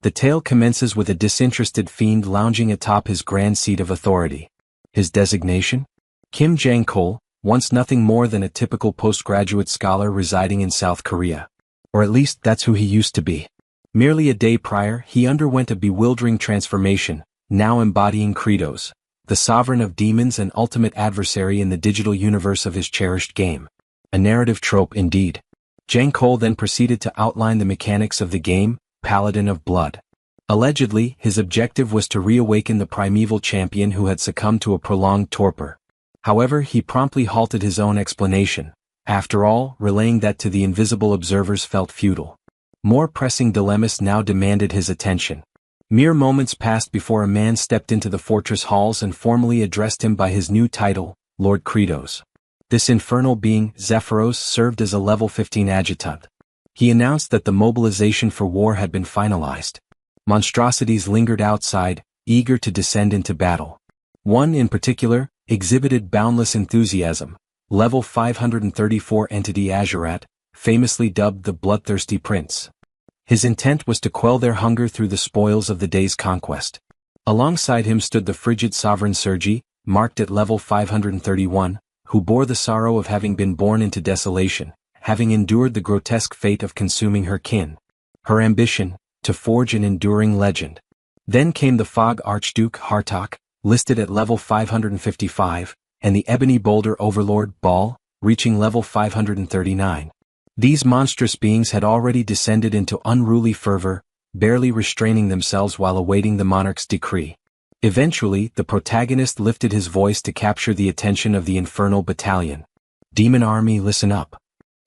The tale commences with a disinterested fiend lounging atop his grand seat of authority. His designation? Kim Jang-kol, once nothing more than a typical postgraduate scholar residing in South Korea. Or at least that's who he used to be. Merely a day prior, he underwent a bewildering transformation, now embodying Kratos, the sovereign of demons and ultimate adversary in the digital universe of his cherished game. A narrative trope indeed. Jang-kol then proceeded to outline the mechanics of the game, Paladin of Blood. Allegedly, his objective was to reawaken the primeval champion who had succumbed to a prolonged torpor. However, he promptly halted his own explanation. After all, relaying that to the invisible observers felt futile. More pressing dilemmas now demanded his attention. Mere moments passed before a man stepped into the fortress halls and formally addressed him by his new title, Lord Kratos. This infernal being, Zephyros, served as a level 15 adjutant. He announced that the mobilization for war had been finalized. Monstrosities lingered outside, eager to descend into battle. One in particular exhibited boundless enthusiasm. Level 534 entity Azurat, famously dubbed the Bloodthirsty Prince. His intent was to quell their hunger through the spoils of the day's conquest. Alongside him stood the frigid sovereign Sergi, marked at level 531, who bore the sorrow of having been born into desolation, having endured the grotesque fate of consuming her kin. Her ambition, to forge an enduring legend. Then came the Fog Archduke Hartok, listed at level 555, and the Ebony Boulder Overlord Baal, reaching level 539. These monstrous beings had already descended into unruly fervor, barely restraining themselves while awaiting the monarch's decree. Eventually, the protagonist lifted his voice to capture the attention of the infernal battalion. Demon army, listen up.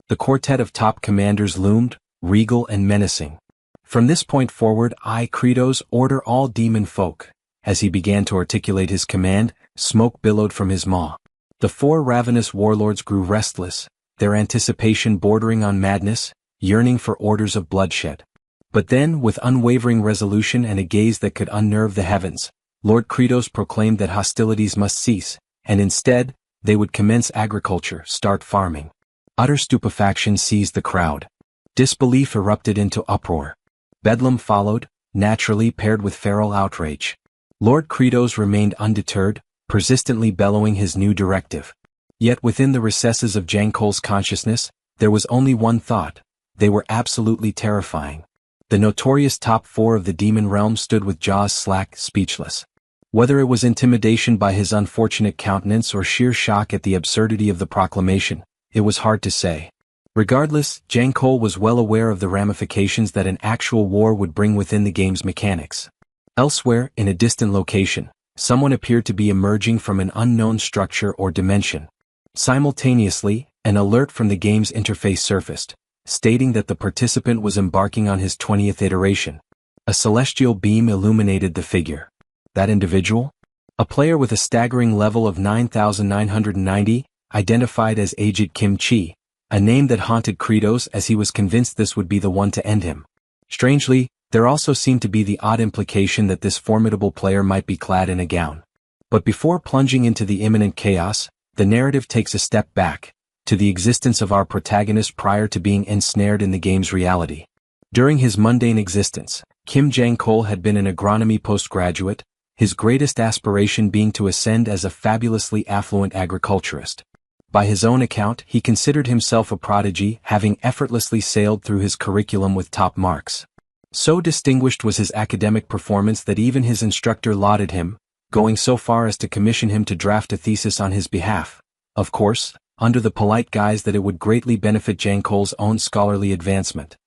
The quartet of top commanders loomed, regal and menacing. From this point forward, I, Kratos, order all demon folk. As he began to articulate his command, smoke billowed from his maw. The four ravenous warlords grew restless, their anticipation bordering on madness, yearning for orders of bloodshed. But then, with unwavering resolution and a gaze that could unnerve the heavens, Lord Kratos proclaimed that hostilities must cease, and instead, they would commence agriculture, start farming. Utter stupefaction seized the crowd. Disbelief erupted into uproar. Bedlam followed, naturally paired with feral outrage. Lord Kratos remained undeterred, persistently bellowing his new directive. Yet within the recesses of Jang-kol's consciousness, there was only one thought. They were absolutely terrifying. The notorious top four of the demon realm stood with jaws slack, speechless. Whether it was intimidation by his unfortunate countenance or sheer shock at the absurdity of the proclamation, it was hard to say. Regardless, Jang-kol was well aware of the ramifications that an actual war would bring within the game's mechanics. Elsewhere, in a distant location, someone appeared to be emerging from an unknown structure or dimension. Simultaneously, an alert from the game's interface surfaced, stating that the participant was embarking on his 20th iteration. A celestial beam illuminated the figure. That individual? A player with a staggering level of 9,990, identified as Aged Kim Chi, a name that haunted Kratos as he was convinced this would be the one to end him. Strangely, there also seemed to be the odd implication that this formidable player might be clad in a gown. But before plunging into the imminent chaos, the narrative takes a step back, to the existence of our protagonist prior to being ensnared in the game's reality. During his mundane existence, Kim Jang-kol had been an agronomy postgraduate, his greatest aspiration being to ascend as a fabulously affluent agriculturist. By his own account, he considered himself a prodigy, having effortlessly sailed through his curriculum with top marks. So distinguished was his academic performance that even his instructor lauded him, going so far as to commission him to draft a thesis on his behalf. Of course, under the polite guise that it would greatly benefit Jang-kol's own scholarly advancement.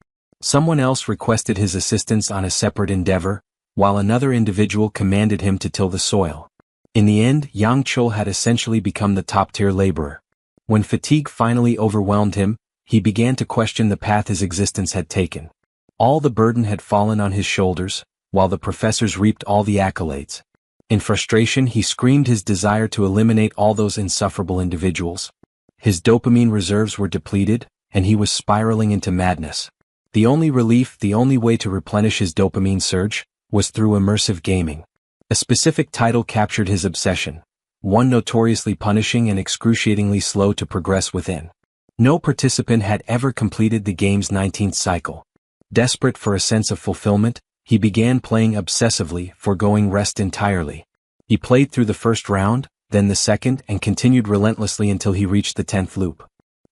Someone else requested his assistance on a separate endeavor, while another individual commanded him to till the soil. In the end, Yang Chul had essentially become the top-tier laborer. When fatigue finally overwhelmed him, he began to question the path his existence had taken. All the burden had fallen on his shoulders, while the professors reaped all the accolades. In frustration, he screamed his desire to eliminate all those insufferable individuals. His dopamine reserves were depleted, and he was spiraling into madness. The only relief, the only way to replenish his dopamine surge, was through immersive gaming. A specific title captured his obsession, one notoriously punishing and excruciatingly slow to progress within. No participant had ever completed the game's 19th cycle. Desperate for a sense of fulfillment, He began playing obsessively, foregoing rest entirely. He played through the first round, then the second, and continued relentlessly until he reached the 10th loop.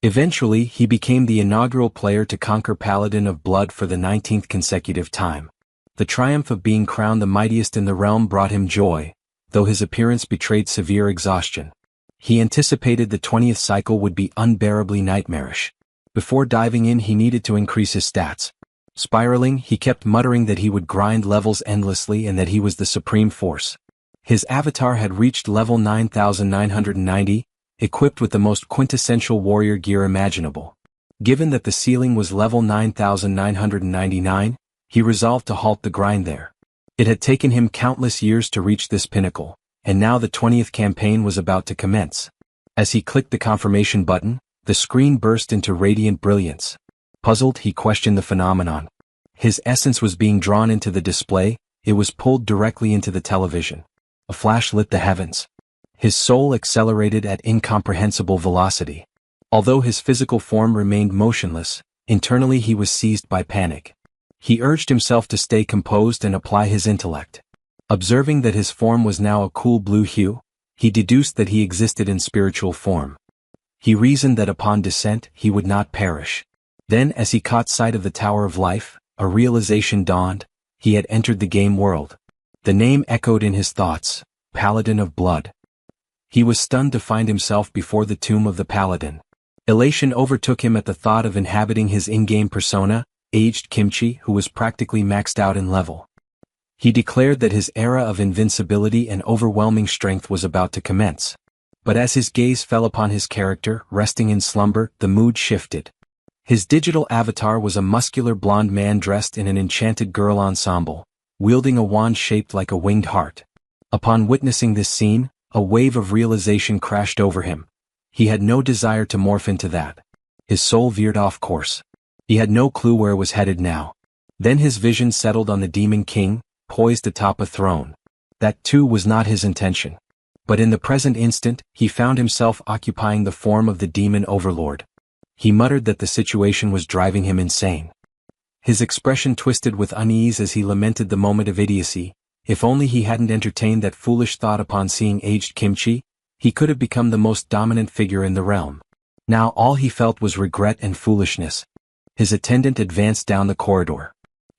Eventually, he became the inaugural player to conquer Paladin of Blood for the 19th consecutive time. The triumph of being crowned the mightiest in the realm brought him joy, though his appearance betrayed severe exhaustion. He anticipated the 20th cycle would be unbearably nightmarish. Before diving in, he needed to increase his stats. Spiraling, he kept muttering that he would grind levels endlessly and that he was the supreme force. His avatar had reached level 9,990, equipped with the most quintessential warrior gear imaginable. Given that the ceiling was level 9,999, he resolved to halt the grind there. It had taken him countless years to reach this pinnacle, and now the 20th campaign was about to commence. As he clicked the confirmation button, the screen burst into radiant brilliance. Puzzled, he questioned the phenomenon. His essence was being drawn into the display, it was pulled directly into the television. A flash lit the heavens. His soul accelerated at incomprehensible velocity. Although his physical form remained motionless, internally he was seized by panic. He urged himself to stay composed and apply his intellect. Observing that his form was now a cool blue hue, he deduced that he existed in spiritual form. He reasoned that upon descent he would not perish. Then, as he caught sight of the Tower of Life, a realization dawned: he had entered the game world. The name echoed in his thoughts, Paladin of Blood. He was stunned to find himself before the tomb of the Paladin. Elation overtook him at the thought of inhabiting his in-game persona, aged Kimchi, who was practically maxed out in level. He declared that his era of invincibility and overwhelming strength was about to commence. But as his gaze fell upon his character, resting in slumber, the mood shifted. His digital avatar was a muscular blonde man dressed in an enchanted girl ensemble, wielding a wand shaped like a winged heart. Upon witnessing this scene, a wave of realization crashed over him. He had no desire to morph into that. His soul veered off course. He had no clue where it was headed now. Then his vision settled on the Demon King, poised atop a throne. That too was not his intention. But in the present instant, he found himself occupying the form of the Demon Overlord. He muttered that the situation was driving him insane. His expression twisted with unease as he lamented the moment of idiocy. If only he hadn't entertained that foolish thought upon seeing aged Kimchi, he could have become the most dominant figure in the realm. Now all he felt was regret and foolishness. His attendant advanced down the corridor.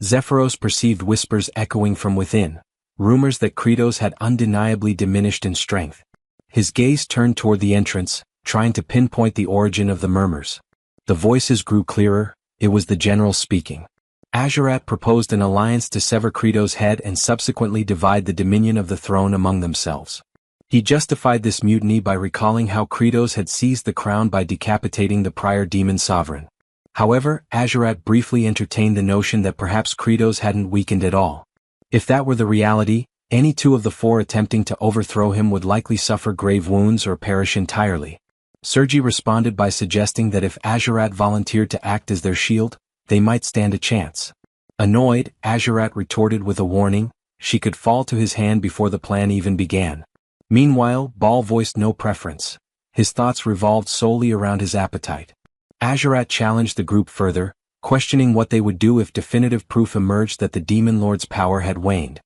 Zephyros perceived whispers echoing from within, rumors that Kratos had undeniably diminished in strength. His gaze turned toward the entrance, trying to pinpoint the origin of the murmurs. The voices grew clearer, it was the general speaking. Azurat proposed an alliance to sever Kratos' head and subsequently divide the dominion of the throne among themselves. He justified this mutiny by recalling how Kratos had seized the crown by decapitating the prior demon sovereign. However, Azurat briefly entertained the notion that perhaps Kratos hadn't weakened at all. If that were the reality, any two of the four attempting to overthrow him would likely suffer grave wounds or perish entirely. Sergi responded by suggesting that if Azurat volunteered to act as their shield, they might stand a chance. Annoyed, Azurat retorted with a warning: she could fall to his hand before the plan even began. Meanwhile, Baal voiced no preference. His thoughts revolved solely around his appetite. Azurat challenged the group further, questioning what they would do if definitive proof emerged that the Demon Lord's power had waned.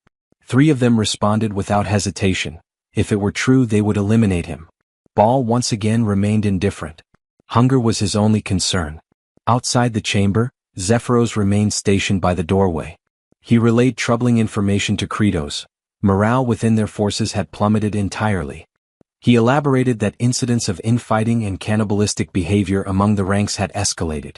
3 of them responded without hesitation: if it were true, they would eliminate him. Baal once again remained indifferent. Hunger was his only concern. Outside the chamber, Zephyros remained stationed by the doorway. He relayed troubling information to Kratos. Morale within their forces had plummeted entirely. He elaborated that incidents of infighting and cannibalistic behavior among the ranks had escalated.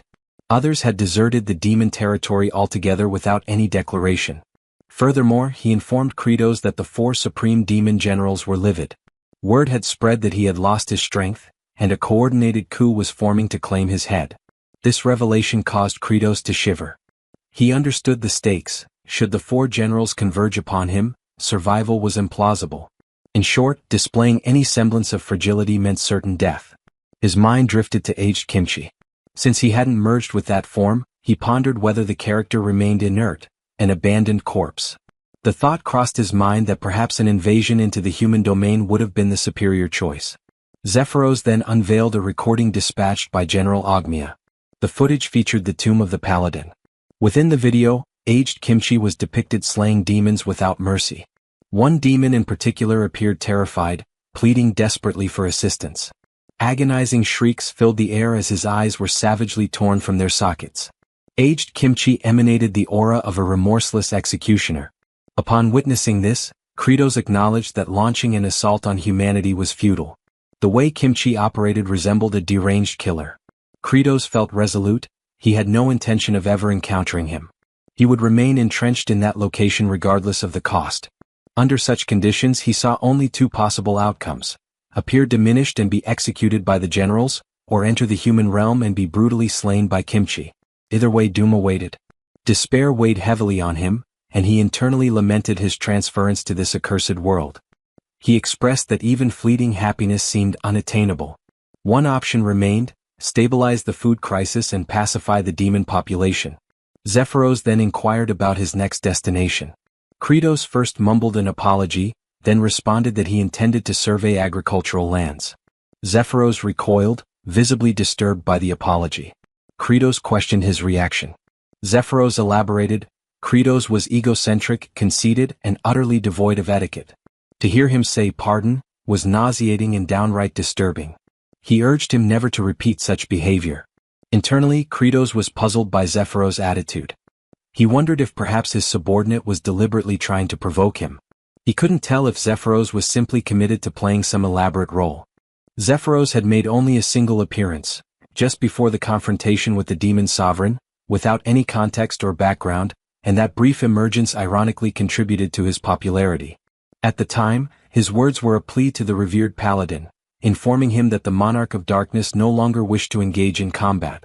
Others had deserted the demon territory altogether without any declaration. Furthermore, he informed Kratos that the 4 supreme demon generals were livid. Word had spread that he had lost his strength, and a coordinated coup was forming to claim his head. This revelation caused Kratos to shiver. He understood the stakes. Should the 4 generals converge upon him, survival was implausible. In short, displaying any semblance of fragility meant certain death. His mind drifted to aged Kimchi. Since he hadn't merged with that form, he pondered whether the character remained inert, an abandoned corpse. The thought crossed his mind that perhaps an invasion into the human domain would have been the superior choice. Zephyros then unveiled a recording dispatched by General Ogmia. The footage featured the tomb of the Paladin. Within the video, aged Kimchi was depicted slaying demons without mercy. One demon in particular appeared terrified, pleading desperately for assistance. Agonizing shrieks filled the air as his eyes were savagely torn from their sockets. Aged Kimchi emanated the aura of a remorseless executioner. Upon witnessing this, Kratos acknowledged that launching an assault on humanity was futile. The way Kimchi operated resembled a deranged killer. Kratos felt resolute. He had no intention of ever encountering him. He would remain entrenched in that location regardless of the cost. Under such conditions he saw only two possible outcomes: appear diminished and be executed by the generals, or enter the human realm and be brutally slain by Kimchi. Either way doom awaited. Despair weighed heavily on him, and he internally lamented his transference to this accursed world. He expressed that even fleeting happiness seemed unattainable. One option remained: stabilize the food crisis and pacify the demon population. Zephyros then inquired about his next destination. Kratos first mumbled an apology, then responded that he intended to survey agricultural lands. Zephyros recoiled, visibly disturbed by the apology. Kratos questioned his reaction. Zephyros elaborated: Kratos was egocentric, conceited, and utterly devoid of etiquette. To hear him say pardon was nauseating and downright disturbing. He urged him never to repeat such behavior. Internally, Kratos was puzzled by Zephyros' attitude. He wondered if perhaps his subordinate was deliberately trying to provoke him. He couldn't tell if Zephyros was simply committed to playing some elaborate role. Zephyros had made only a single appearance, just before the confrontation with the demon sovereign, without any context or background, and that brief emergence ironically contributed to his popularity. At the time, his words were a plea to the revered paladin, informing him that the monarch of darkness no longer wished to engage in combat.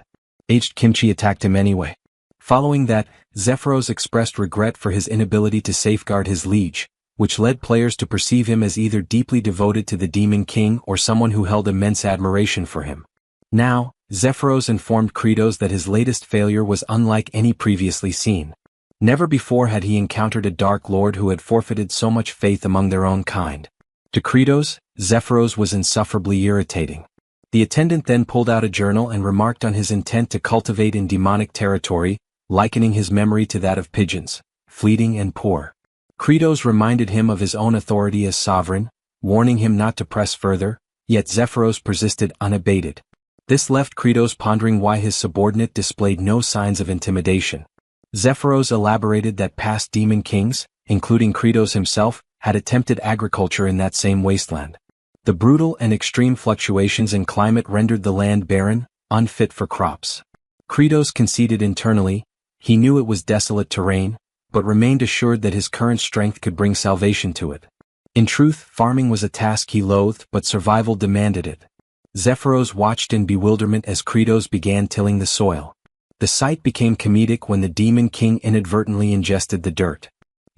Aged Kimchi attacked him anyway. Following that, Zephyros expressed regret for his inability to safeguard his liege, which led players to perceive him as either deeply devoted to the Demon King or someone who held immense admiration for him. Now, Zephyros informed Kratos that his latest failure was unlike any previously seen. Never before had he encountered a Dark Lord who had forfeited so much faith among their own kind. To Kratos, Zephyros was insufferably irritating. The attendant then pulled out a journal and remarked on his intent to cultivate in demonic territory, likening his memory to that of pigeons, fleeting and poor. Kratos reminded him of his own authority as sovereign, warning him not to press further, yet Zephyros persisted unabated. This left Kratos pondering why his subordinate displayed no signs of intimidation. Zephyros elaborated that past demon kings, including Kratos himself, had attempted agriculture in that same wasteland. The brutal and extreme fluctuations in climate rendered the land barren, unfit for crops. Kratos conceded internally. He knew it was desolate terrain, but remained assured that his current strength could bring salvation to it. In truth, farming was a task he loathed, but survival demanded it. Zephyros watched in bewilderment as Kratos began tilling the soil. The sight became comedic when the Demon King inadvertently ingested the dirt.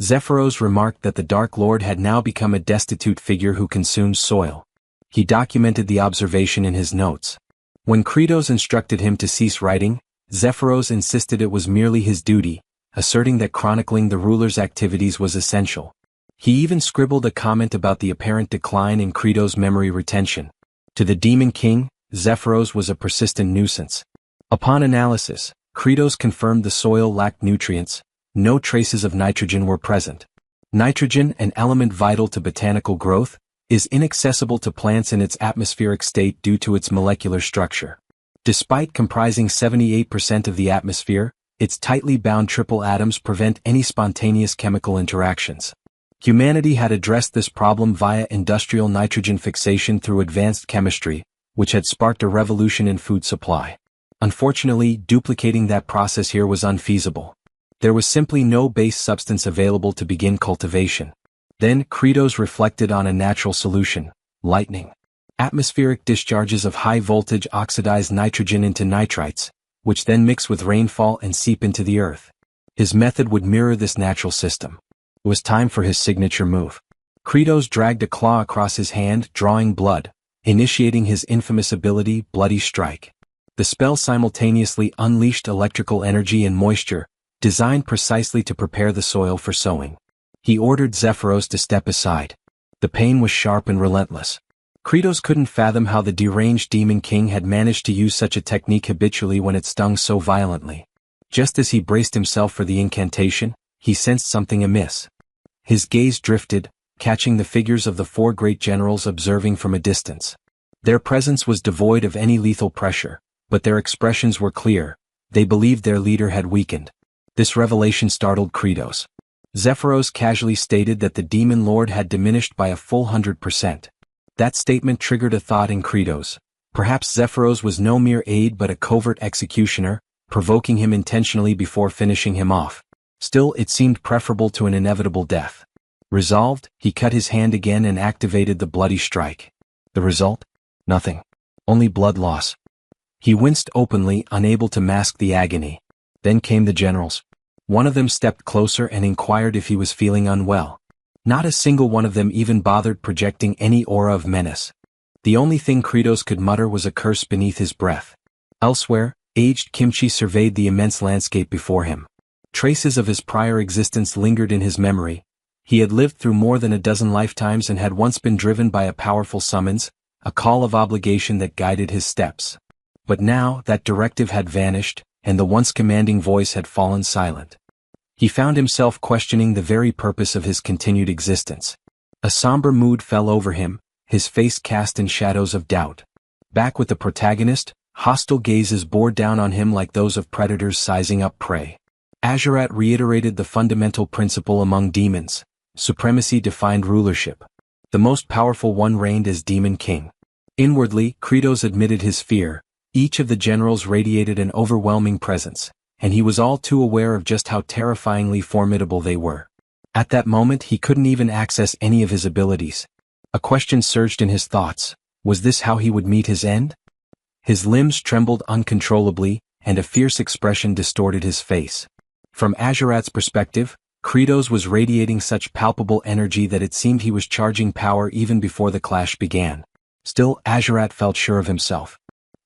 Zephyros remarked that the Dark Lord had now become a destitute figure who consumed soil. He documented the observation in his notes. When Kratos instructed him to cease writing, Zephyros insisted it was merely his duty, asserting that chronicling the ruler's activities was essential. He even scribbled a comment about the apparent decline in Kratos' memory retention. To the Demon King, Zephyros was a persistent nuisance. Upon analysis, Kratos confirmed the soil lacked nutrients. No traces of nitrogen were present. Nitrogen, an element vital to botanical growth, is inaccessible to plants in its atmospheric state due to its molecular structure. Despite comprising 78% of the atmosphere, its tightly bound triple atoms prevent any spontaneous chemical interactions. Humanity had addressed this problem via industrial nitrogen fixation through advanced chemistry, which had sparked a revolution in food supply. Unfortunately, duplicating that process here was unfeasible. There was simply no base substance available to begin cultivation. Then Kratos reflected on a natural solution: lightning. Atmospheric discharges of high-voltage oxidize nitrogen into nitrites, which then mix with rainfall and seep into the earth. His method would mirror this natural system. It was time for his signature move. Kratos dragged a claw across his hand, drawing blood, initiating his infamous ability, Bloody Strike. The spell simultaneously unleashed electrical energy and moisture, designed precisely to prepare the soil for sowing. He ordered Zephyros to step aside. The pain was sharp and relentless. Kratos couldn't fathom how the deranged Demon King had managed to use such a technique habitually when it stung so violently. Just as he braced himself for the incantation, he sensed something amiss. His gaze drifted, catching the figures of the four great generals observing from a distance. Their presence was devoid of any lethal pressure, but their expressions were clear. They believed their leader had weakened. This revelation startled Kratos. Zephyros casually stated that the demon lord had diminished by a full 100%. That statement triggered a thought in Kratos. Perhaps Zephyros was no mere aide but a covert executioner, provoking him intentionally before finishing him off. Still, it seemed preferable to an inevitable death. Resolved, he cut his hand again and activated the bloody strike. The result? Nothing. Only blood loss. He winced openly, unable to mask the agony. Then came the generals. One of them stepped closer and inquired if he was feeling unwell. Not a single one of them even bothered projecting any aura of menace. The only thing Kratos could mutter was a curse beneath his breath. Elsewhere, aged Kimchi surveyed the immense landscape before him. Traces of his prior existence lingered in his memory. He had lived through more than a dozen lifetimes and had once been driven by a powerful summons, a call of obligation that guided his steps. But now that directive had vanished, and the once commanding voice had fallen silent. He found himself questioning the very purpose of his continued existence. A somber mood fell over him, his face cast in shadows of doubt. Back with the protagonist, hostile gazes bore down on him like those of predators sizing up prey. Azurat reiterated the fundamental principle among demons. Supremacy defined rulership. The most powerful one reigned as Demon King. Inwardly, Kratos admitted his fear. Each of the generals radiated an overwhelming presence, and he was all too aware of just how terrifyingly formidable they were. At that moment he couldn't even access any of his abilities. A question surged in his thoughts. Was this how he would meet his end? His limbs trembled uncontrollably, and a fierce expression distorted his face. From Azurat's perspective, Kratos was radiating such palpable energy that it seemed he was charging power even before the clash began. Still, Azurat felt sure of himself.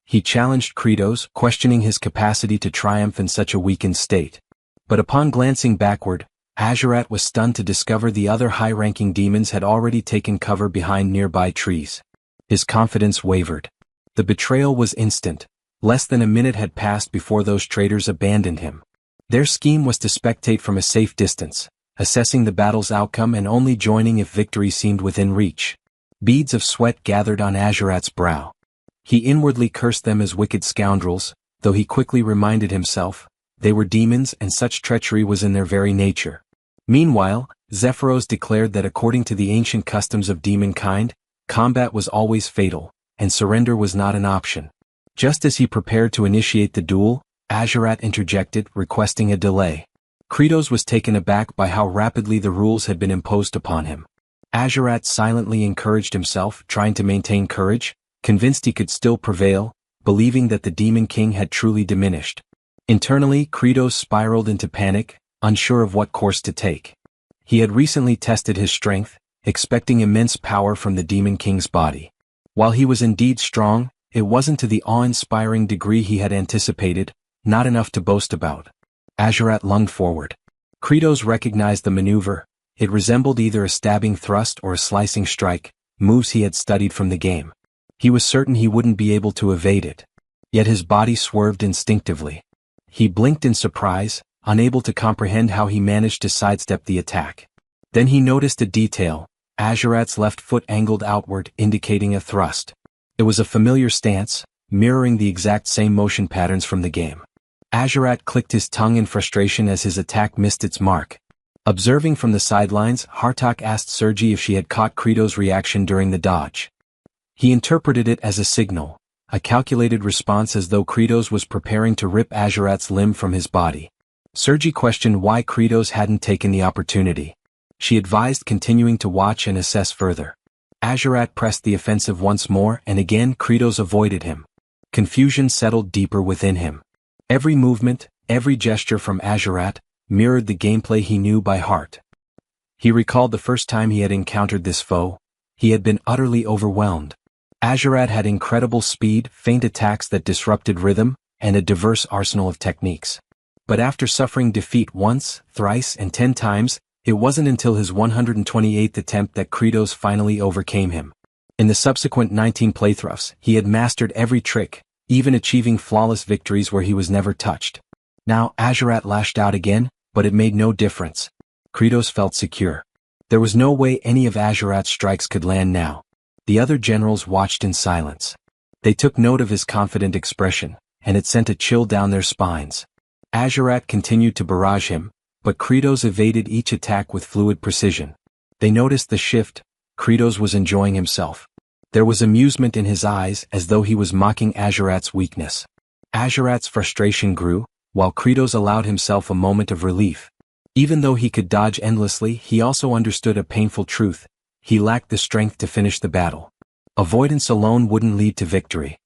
He challenged Kratos, questioning his capacity to triumph in such a weakened state. But upon glancing backward, Azurat was stunned to discover the other high-ranking demons had already taken cover behind nearby trees. His confidence wavered. The betrayal was instant. Less than a minute had passed before those traitors abandoned him. Their scheme was to spectate from a safe distance, assessing the battle's outcome and only joining if victory seemed within reach. Beads of sweat gathered on Azurat's brow. He inwardly cursed them as wicked scoundrels, though he quickly reminded himself, they were demons and such treachery was in their very nature. Meanwhile, Zephyros declared that according to the ancient customs of demonkind, combat was always fatal, and surrender was not an option. Just as he prepared to initiate the duel, Azurat interjected, requesting a delay. Kratos was taken aback by how rapidly the rules had been imposed upon him. Azurat silently encouraged himself, trying to maintain courage, convinced he could still prevail, believing that the Demon King had truly diminished. Internally, Kratos spiraled into panic, unsure of what course to take. He had recently tested his strength, expecting immense power from the Demon King's body. While he was indeed strong, it wasn't to the awe-inspiring degree he had anticipated, not enough to boast about. Azurat lunged forward. Kratos recognized the maneuver. It resembled either a stabbing thrust or a slicing strike, moves he had studied from the game. He was certain he wouldn't be able to evade it. Yet his body swerved instinctively. He blinked in surprise, unable to comprehend how he managed to sidestep the attack. Then he noticed a detail. Azurat's left foot angled outward, indicating a thrust. It was a familiar stance, mirroring the exact same motion patterns from the game. Azurat clicked his tongue in frustration as his attack missed its mark. Observing from the sidelines, Hartok asked Sergi if she had caught Kratos' reaction during the dodge. He interpreted it as a signal, a calculated response as though Kratos was preparing to rip Azurat's limb from his body. Sergi questioned why Kratos hadn't taken the opportunity. She advised continuing to watch and assess further. Azurat pressed the offensive once more and again Kratos avoided him. Confusion settled deeper within him. Every movement, every gesture from Azurat, mirrored the gameplay he knew by heart. He recalled the first time he had encountered this foe. He had been utterly overwhelmed. Azurat had incredible speed, feint attacks that disrupted rhythm, and a diverse arsenal of techniques. But after suffering defeat once, thrice, and 10 times, it wasn't until his 128th attempt that Kratos finally overcame him. In the subsequent 19 playthroughs, he had mastered every trick, even achieving flawless victories where he was never touched. Now Azurat lashed out again, but it made no difference. Kratos felt secure. There was no way any of Azurat's strikes could land now. The other generals watched in silence. They took note of his confident expression, and it sent a chill down their spines. Azurat continued to barrage him, but Kratos evaded each attack with fluid precision. They noticed the shift. Kratos was enjoying himself. There was amusement in his eyes as though he was mocking Azurat's weakness. Azurat's frustration grew, while Kratos allowed himself a moment of relief. Even though he could dodge endlessly, he also understood a painful truth. He lacked the strength to finish the battle. Avoidance alone wouldn't lead to victory.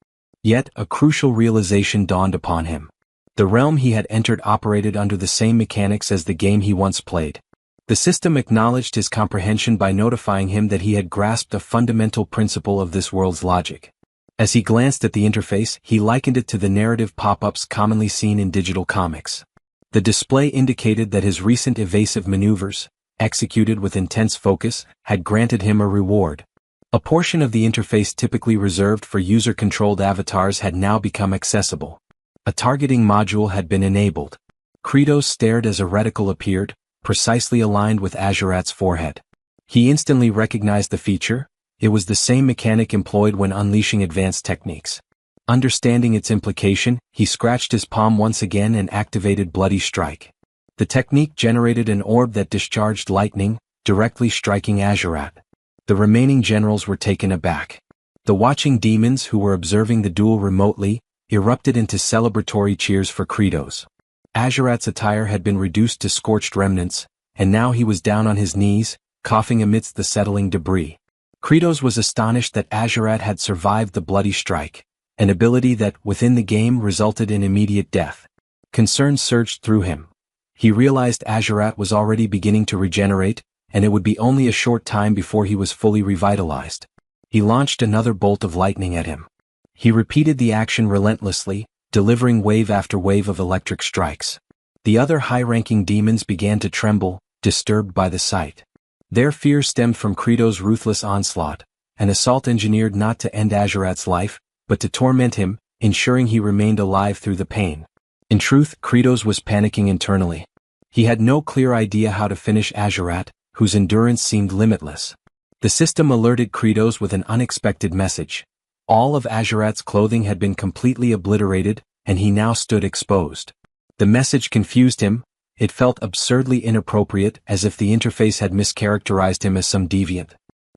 Yet, a crucial realization dawned upon him. The realm he had entered operated under the same mechanics as the game he once played. The system acknowledged his comprehension by notifying him that he had grasped a fundamental principle of this world's logic. As he glanced at the interface, he likened it to the narrative pop-ups commonly seen in digital comics. The display indicated that his recent evasive maneuvers, executed with intense focus, had granted him a reward. A portion of the interface typically reserved for user-controlled avatars had now become accessible. A targeting module had been enabled. Kratos stared as a reticle appeared, precisely aligned with Azurat's forehead. He instantly recognized the feature. It was the same mechanic employed when unleashing advanced techniques. Understanding its implication, he scratched his palm once again and activated Bloody Strike. The technique generated an orb that discharged lightning, directly striking Azurat. The remaining generals were taken aback. The watching demons who were observing the duel remotely erupted into celebratory cheers for Kratos. Azurat's attire had been reduced to scorched remnants, and now he was down on his knees, coughing amidst the settling debris. Kratos was astonished that Azurat had survived the Bloody Strike, an ability that, within the game, resulted in immediate death. Concern surged through him. He realized Azurat was already beginning to regenerate, and it would be only a short time before he was fully revitalized. He launched another bolt of lightning at him. He repeated the action relentlessly, delivering wave after wave of electric strikes. The other high-ranking demons began to tremble, disturbed by the sight. Their fear stemmed from Kratos' ruthless onslaught, an assault engineered not to end Azurat's life, but to torment him, ensuring he remained alive through the pain. In truth, Kratos was panicking internally. He had no clear idea how to finish Azurat, whose endurance seemed limitless. The system alerted Kratos with an unexpected message. All of Azurat's clothing had been completely obliterated, and he now stood exposed. The message confused him. It felt absurdly inappropriate, as if the interface had mischaracterized him as some deviant.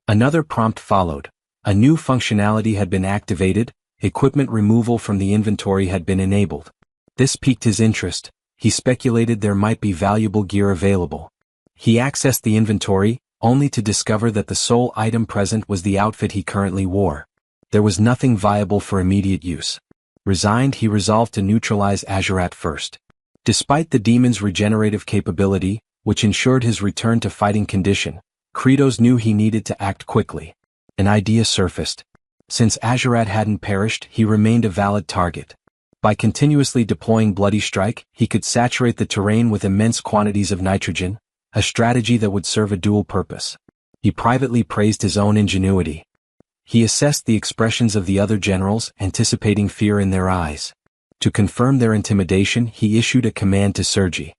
Another prompt followed. A new functionality had been activated. Equipment removal from the inventory had been enabled. This piqued his interest. He speculated there might be valuable gear available. He accessed the inventory, only to discover that the sole item present was the outfit he currently wore. There was nothing viable for immediate use. Resigned, he resolved to neutralize Azurat first. Despite the demon's regenerative capability, which ensured his return to fighting condition, Kratos knew he needed to act quickly. An idea surfaced. Since Azurat hadn't perished, he remained a valid target. By continuously deploying Bloody Strike, he could saturate the terrain with immense quantities of nitrogen, a strategy that would serve a dual purpose. He privately praised his own ingenuity. He assessed the expressions of the other generals, anticipating fear in their eyes. To confirm their intimidation, he issued a command to Sergi.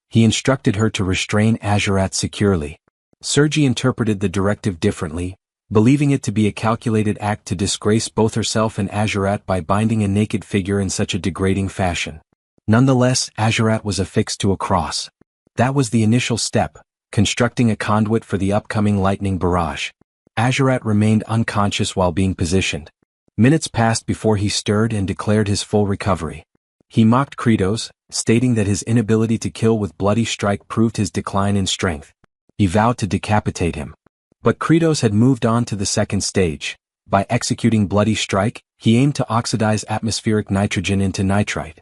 He instructed her to restrain Azurat securely. Sergi interpreted the directive differently, believing it to be a calculated act to disgrace both herself and Azurat by binding a naked figure in such a degrading fashion. Nonetheless, Azurat was affixed to a cross. That was the initial step, constructing a conduit for the upcoming lightning barrage. Azurat remained unconscious while being positioned. Minutes passed before he stirred and declared his full recovery. He mocked Kratos, stating that his inability to kill with Bloody Strike proved his decline in strength. He vowed to decapitate him. But Kratos had moved on to the second stage. By executing Bloody Strike, he aimed to oxidize atmospheric nitrogen into nitrite.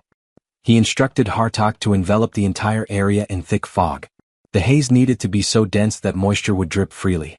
He instructed Hartok to envelop the entire area in thick fog. The haze needed to be so dense that moisture would drip freely.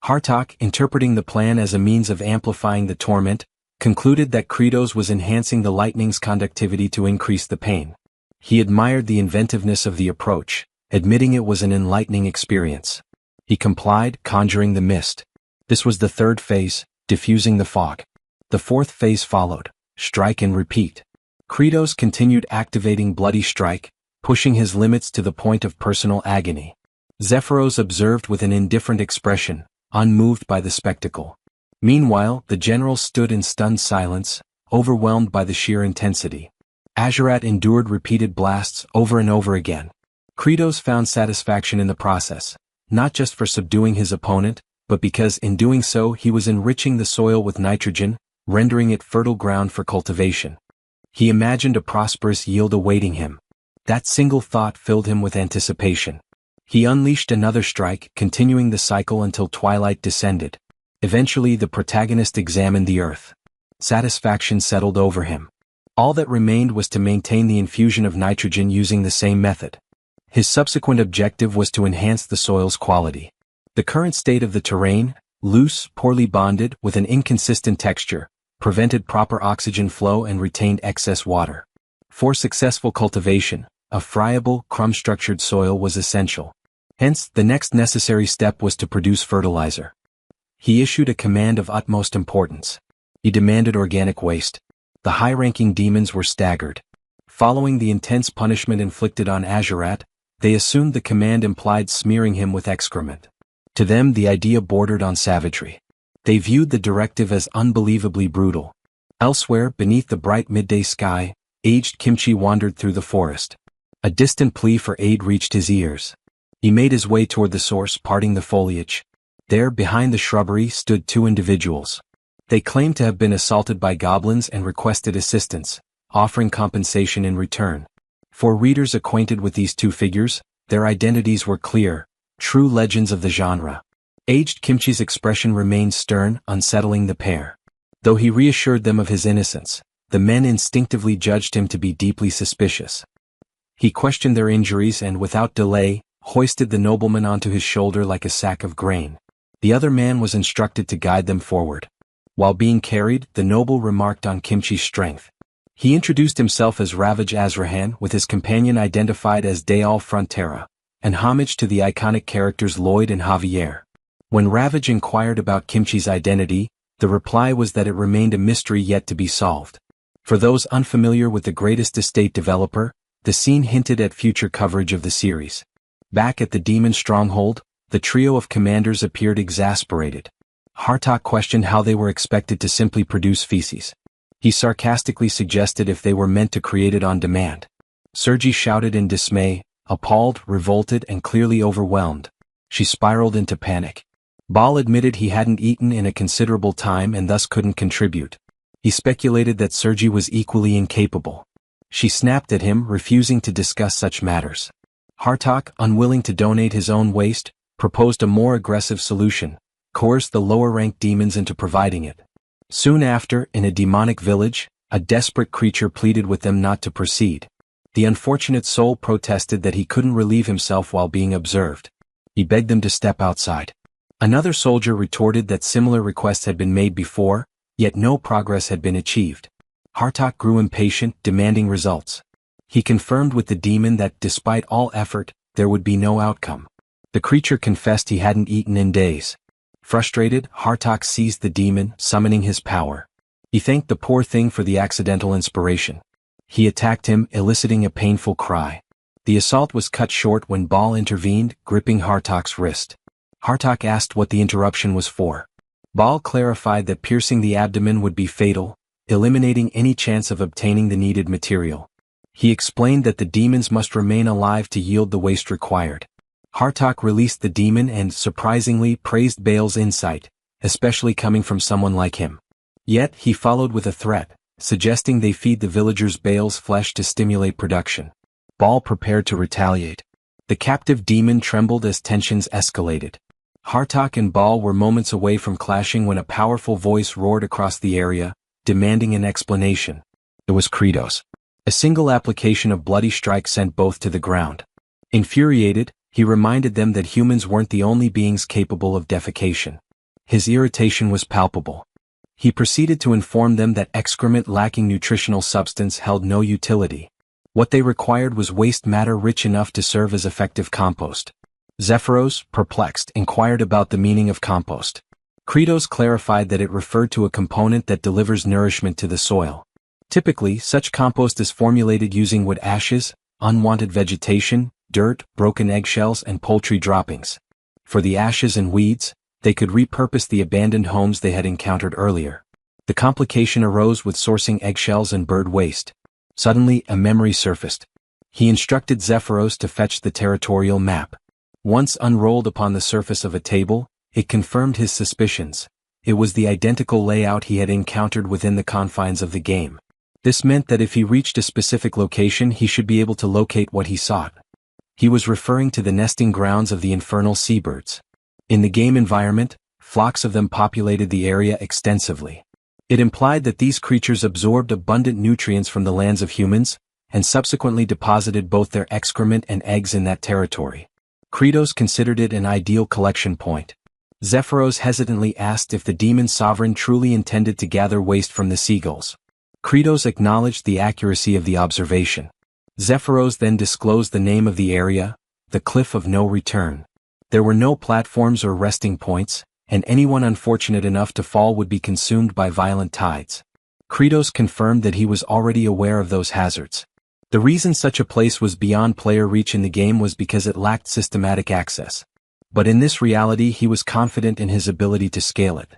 Hartok, interpreting the plan as a means of amplifying the torment, concluded that Kratos was enhancing the lightning's conductivity to increase the pain. He admired the inventiveness of the approach, admitting it was an enlightening experience. He complied, conjuring the mist. This was the third phase, diffusing the fog. The fourth phase followed, strike and repeat. Kratos continued activating Bloody Strike, pushing his limits to the point of personal agony. Zephyros observed with an indifferent expression, unmoved by the spectacle. Meanwhile, the generals stood in stunned silence, overwhelmed by the sheer intensity. Azurat endured repeated blasts over and over again. Kratos found satisfaction in the process, not just for subduing his opponent, but because in doing so he was enriching the soil with nitrogen, rendering it fertile ground for cultivation. He imagined a prosperous yield awaiting him. That single thought filled him with anticipation. He unleashed another strike, continuing the cycle until twilight descended. Eventually the protagonist examined the earth. Satisfaction settled over him. All that remained was to maintain the infusion of nitrogen using the same method. His subsequent objective was to enhance the soil's quality. The current state of the terrain, loose, poorly bonded, with an inconsistent texture, prevented proper oxygen flow and retained excess water. For successful cultivation, a friable, crumb-structured soil was essential. Hence, the next necessary step was to produce fertilizer. He issued a command of utmost importance. He demanded organic waste. The high-ranking demons were staggered. Following the intense punishment inflicted on Azurat, they assumed the command implied smearing him with excrement. To them the idea bordered on savagery. They viewed the directive as unbelievably brutal. Elsewhere, beneath the bright midday sky, aged Kimchi wandered through the forest. A distant plea for aid reached his ears. He made his way toward the source, parting the foliage. There, behind the shrubbery, stood two individuals. They claimed to have been assaulted by goblins and requested assistance, offering compensation in return. For readers acquainted with these two figures, their identities were clear, true legends of the genre. Aged Kimchi's expression remained stern, unsettling the pair. Though he reassured them of his innocence, the men instinctively judged him to be deeply suspicious. He questioned their injuries and, without delay, hoisted the nobleman onto his shoulder like a sack of grain. The other man was instructed to guide them forward. While being carried, the noble remarked on Kimchi's strength. He introduced himself as Ravage Azrahan, with his companion identified as Dayal Frontera, an homage to the iconic characters Lloyd and Javier. When Ravage inquired about Kimchi's identity, the reply was that it remained a mystery yet to be solved. For those unfamiliar with the greatest estate developer, the scene hinted at future coverage of the series. Back at the demon stronghold, the trio of commanders appeared exasperated. Hartok questioned how they were expected to simply produce feces. He sarcastically suggested if they were meant to create it on demand. Sergi shouted in dismay, appalled, revolted, and clearly overwhelmed. She spiraled into panic. Baal admitted he hadn't eaten in a considerable time and thus couldn't contribute. He speculated that Sergi was equally incapable. She snapped at him, refusing to discuss such matters. Hartok, unwilling to donate his own waste, proposed a more aggressive solution, coerced the lower-ranked demons into providing it. Soon after, in a demonic village, a desperate creature pleaded with them not to proceed. The unfortunate soul protested that he couldn't relieve himself while being observed. He begged them to step outside. Another soldier retorted that similar requests had been made before, yet no progress had been achieved. Hartok grew impatient, demanding results. He confirmed with the demon that, despite all effort, there would be no outcome. The creature confessed he hadn't eaten in days. Frustrated, Hartok seized the demon, summoning his power. He thanked the poor thing for the accidental inspiration. He attacked him, eliciting a painful cry. The assault was cut short when Baal intervened, gripping Hartok's wrist. Hartok asked what the interruption was for. Baal clarified that piercing the abdomen would be fatal, eliminating any chance of obtaining the needed material. He explained that the demons must remain alive to yield the waste required. Hartok released the demon and, surprisingly, praised Baal's insight, especially coming from someone like him. Yet, he followed with a threat, suggesting they feed the villagers Baal's flesh to stimulate production. Baal prepared to retaliate. The captive demon trembled as tensions escalated. Hartok and Baal were moments away from clashing when a powerful voice roared across the area, demanding an explanation. It was Kratos. A single application of Bloody Strike sent both to the ground. Infuriated, he reminded them that humans weren't the only beings capable of defecation. His irritation was palpable. He proceeded to inform them that excrement lacking nutritional substance held no utility. What they required was waste matter rich enough to serve as effective compost. Zephyros, perplexed, inquired about the meaning of compost. Kratos clarified that it referred to a component that delivers nourishment to the soil. Typically, such compost is formulated using wood ashes, unwanted vegetation, dirt, broken eggshells, and poultry droppings. For the ashes and weeds, they could repurpose the abandoned homes they had encountered earlier. The complication arose with sourcing eggshells and bird waste. Suddenly, a memory surfaced. He instructed Zephyros to fetch the territorial map. Once unrolled upon the surface of a table, it confirmed his suspicions. It was the identical layout he had encountered within the confines of the game. This meant that if he reached a specific location, he should be able to locate what he sought. He was referring to the nesting grounds of the infernal seabirds. In the game environment, flocks of them populated the area extensively. It implied that these creatures absorbed abundant nutrients from the lands of humans, and subsequently deposited both their excrement and eggs in that territory. Kratos considered it an ideal collection point. Zephyros hesitantly asked if the demon sovereign truly intended to gather waste from the seagulls. Kratos acknowledged the accuracy of the observation. Zephyros then disclosed the name of the area, the Cliff of No Return. There were no platforms or resting points, and anyone unfortunate enough to fall would be consumed by violent tides. Kratos confirmed that he was already aware of those hazards. The reason such a place was beyond player reach in the game was because it lacked systematic access. But in this reality he was confident in his ability to scale it.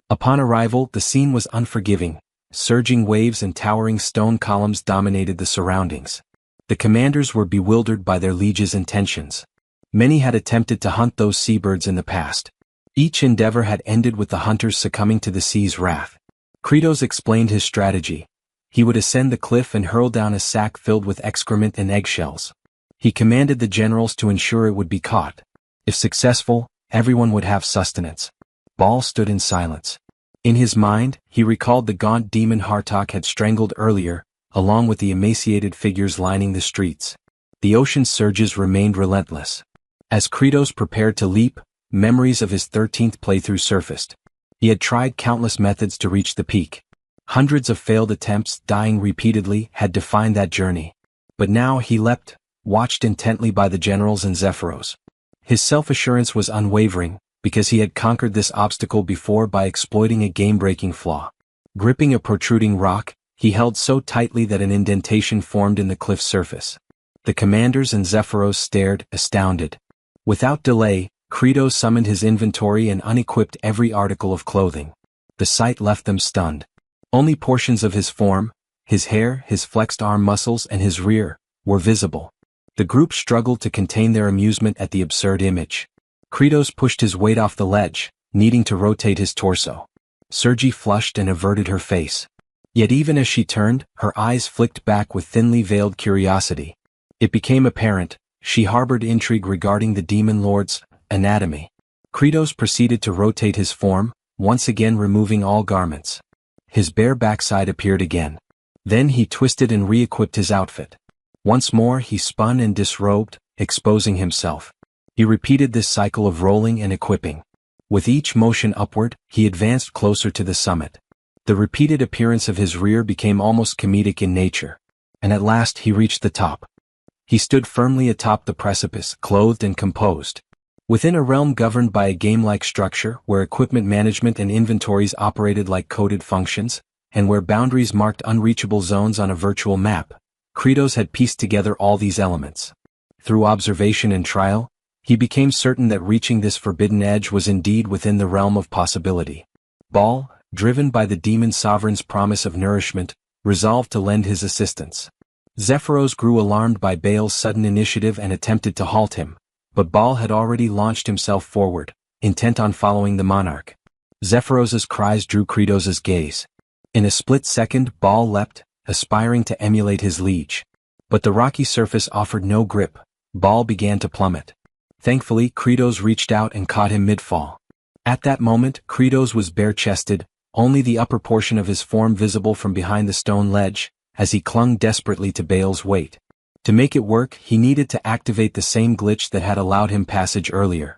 Upon arrival, the scene was unforgiving. Surging waves and towering stone columns dominated the surroundings. The commanders were bewildered by their liege's intentions. Many had attempted to hunt those seabirds in the past. Each endeavor had ended with the hunters succumbing to the sea's wrath. Kratos explained his strategy. He would ascend the cliff and hurl down a sack filled with excrement and eggshells. He commanded the generals to ensure it would be caught. If successful, everyone would have sustenance. Baal stood in silence. In his mind, he recalled the gaunt demon Hartok had strangled earlier, along with the emaciated figures lining the streets. The ocean's surges remained relentless. As Kratos prepared to leap, memories of his 13th playthrough surfaced. He had tried countless methods to reach the peak. Hundreds of failed attempts, dying repeatedly, had defined that journey. But now he leapt, watched intently by the generals and Zephyros. His self-assurance was unwavering, because he had conquered this obstacle before by exploiting a game-breaking flaw. Gripping a protruding rock, he held so tightly that an indentation formed in the cliff's surface. The commanders and Zephyros stared, astounded. Without delay, Kratos summoned his inventory and unequipped every article of clothing. The sight left them stunned. Only portions of his form, his hair, his flexed arm muscles, and his rear, were visible. The group struggled to contain their amusement at the absurd image. Kratos pushed his weight off the ledge, needing to rotate his torso. Sergi flushed and averted her face. Yet even as she turned, her eyes flicked back with thinly veiled curiosity. It became apparent, she harbored intrigue regarding the demon lord's anatomy. Kratos proceeded to rotate his form, once again removing all garments. His bare backside appeared again. Then he twisted and re-equipped his outfit. Once more he spun and disrobed, exposing himself. He repeated this cycle of rolling and equipping. With each motion upward, he advanced closer to the summit. The repeated appearance of his rear became almost comedic in nature. And at last he reached the top. He stood firmly atop the precipice, clothed and composed. Within a realm governed by a game-like structure, where equipment management and inventories operated like coded functions, and where boundaries marked unreachable zones on a virtual map, Kratos had pieced together all these elements. Through observation and trial, he became certain that reaching this forbidden edge was indeed within the realm of possibility. Baal, driven by the demon sovereign's promise of nourishment, resolved to lend his assistance. Zephyros grew alarmed by Baal's sudden initiative and attempted to halt him, but Baal had already launched himself forward, intent on following the monarch. Zephyros's cries drew Kratos' gaze. In a split second, Baal leapt, aspiring to emulate his liege. But the rocky surface offered no grip. Baal began to plummet. Thankfully, Kratos reached out and caught him mid-fall. At that moment, Kratos was bare-chested, only the upper portion of his form visible from behind the stone ledge, as he clung desperately to Baal's weight. To make it work, he needed to activate the same glitch that had allowed him passage earlier.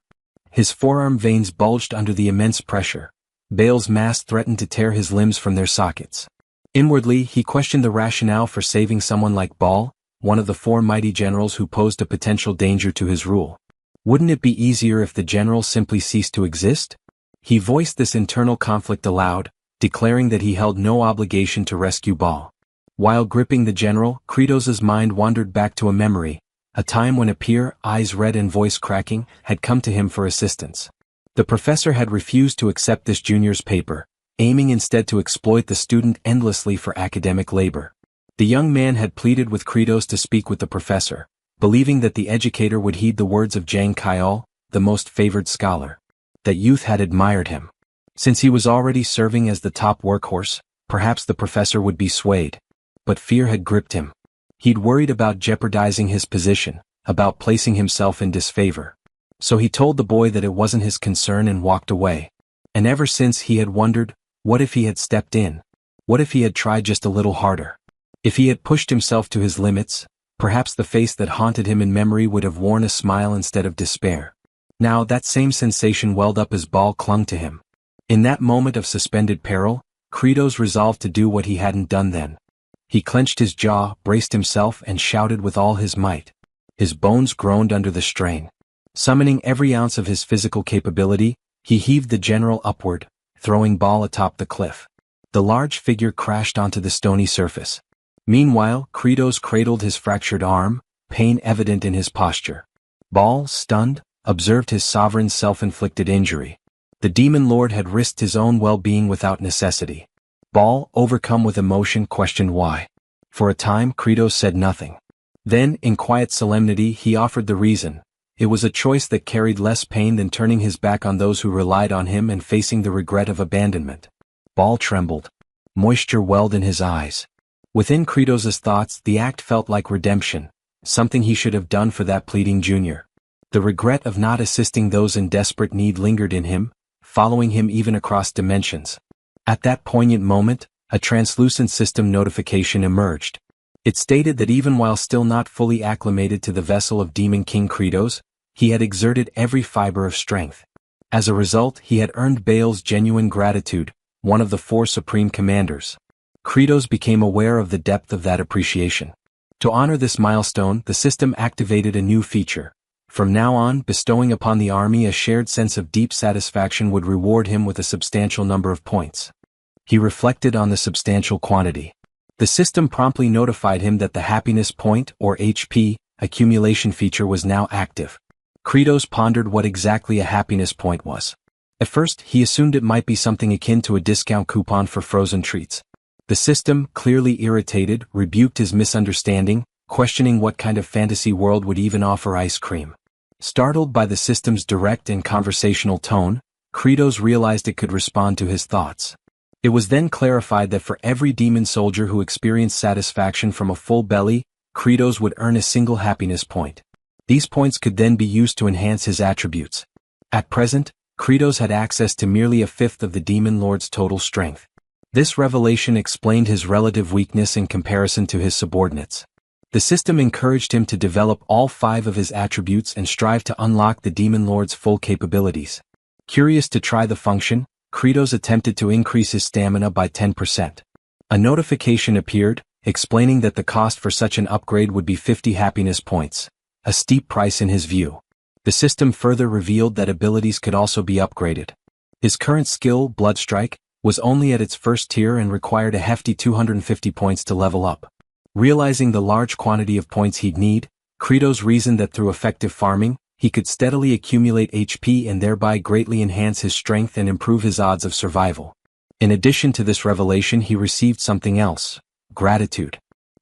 His forearm veins bulged under the immense pressure. Baal's mass threatened to tear his limbs from their sockets. Inwardly, he questioned the rationale for saving someone like Baal, one of the four mighty generals who posed a potential danger to his rule. Wouldn't it be easier if the general simply ceased to exist? He voiced this internal conflict aloud, declaring that he held no obligation to rescue Baal. While gripping the general, Kratos's mind wandered back to a memory, a time when a peer, eyes red and voice cracking, had come to him for assistance. The professor had refused to accept this junior's paper, aiming instead to exploit the student endlessly for academic labor. The young man had pleaded with Kratos to speak with the professor, believing that the educator would heed the words of Jang Kyol, the most favored scholar. That youth had admired him. Since he was already serving as the top workhorse, perhaps the professor would be swayed. But fear had gripped him. He'd worried about jeopardizing his position, about placing himself in disfavor. So he told the boy that it wasn't his concern and walked away. And ever since he had wondered, what if he had stepped in? What if he had tried just a little harder? If he had pushed himself to his limits, perhaps the face that haunted him in memory would have worn a smile instead of despair. Now that same sensation welled up as Ball clung to him. In that moment of suspended peril, Kratos resolved to do what he hadn't done then. He clenched his jaw, braced himself, and shouted with all his might. His bones groaned under the strain. Summoning every ounce of his physical capability, he heaved the general upward, throwing Ball atop the cliff. The large figure crashed onto the stony surface. Meanwhile, Kratos cradled his fractured arm, pain evident in his posture. Ball, stunned, observed his sovereign's self-inflicted injury. The demon lord had risked his own well-being without necessity. Ball, overcome with emotion, questioned why. For a time, Kratos said nothing. Then, in quiet solemnity, he offered the reason. It was a choice that carried less pain than turning his back on those who relied on him and facing the regret of abandonment. Ball trembled. Moisture welled in his eyes. Within Kratos's thoughts, the act felt like redemption, something he should have done for that pleading junior. The regret of not assisting those in desperate need lingered in him, following him even across dimensions. At that poignant moment, a translucent system notification emerged. It stated that even while still not fully acclimated to the vessel of Demon King Kratos, he had exerted every fiber of strength. As a result, he had earned Baal's genuine gratitude, one of the 4 supreme commanders. Kratos became aware of the depth of that appreciation. To honor this milestone, the system activated a new feature. From now on, bestowing upon the army a shared sense of deep satisfaction would reward him with a substantial number of points. He reflected on the substantial quantity. The system promptly notified him that the happiness point, or HP, accumulation feature was now active. Kratos pondered what exactly a happiness point was. At first, he assumed it might be something akin to a discount coupon for frozen treats. The system, clearly irritated, rebuked his misunderstanding, questioning what kind of fantasy world would even offer ice cream. Startled by the system's direct and conversational tone, Kratos realized it could respond to his thoughts. It was then clarified that for every demon soldier who experienced satisfaction from a full belly, Kratos would earn a single happiness point. These points could then be used to enhance his attributes. At present, Kratos had access to merely a fifth of the demon lord's total strength. This revelation explained his relative weakness in comparison to his subordinates. The system encouraged him to develop all 5 of his attributes and strive to unlock the demon lord's full capabilities. Curious to try the function, Kratos attempted to increase his stamina by 10%. A notification appeared, explaining that the cost for such an upgrade would be 50 happiness points, a steep price in his view. The system further revealed that abilities could also be upgraded. His current skill, Bloodstrike, was only at its first tier and required a hefty 250 points to level up. Realizing the large quantity of points he'd need, Kratos reasoned that through effective farming, he could steadily accumulate HP and thereby greatly enhance his strength and improve his odds of survival. In addition to this revelation, he received something else: gratitude.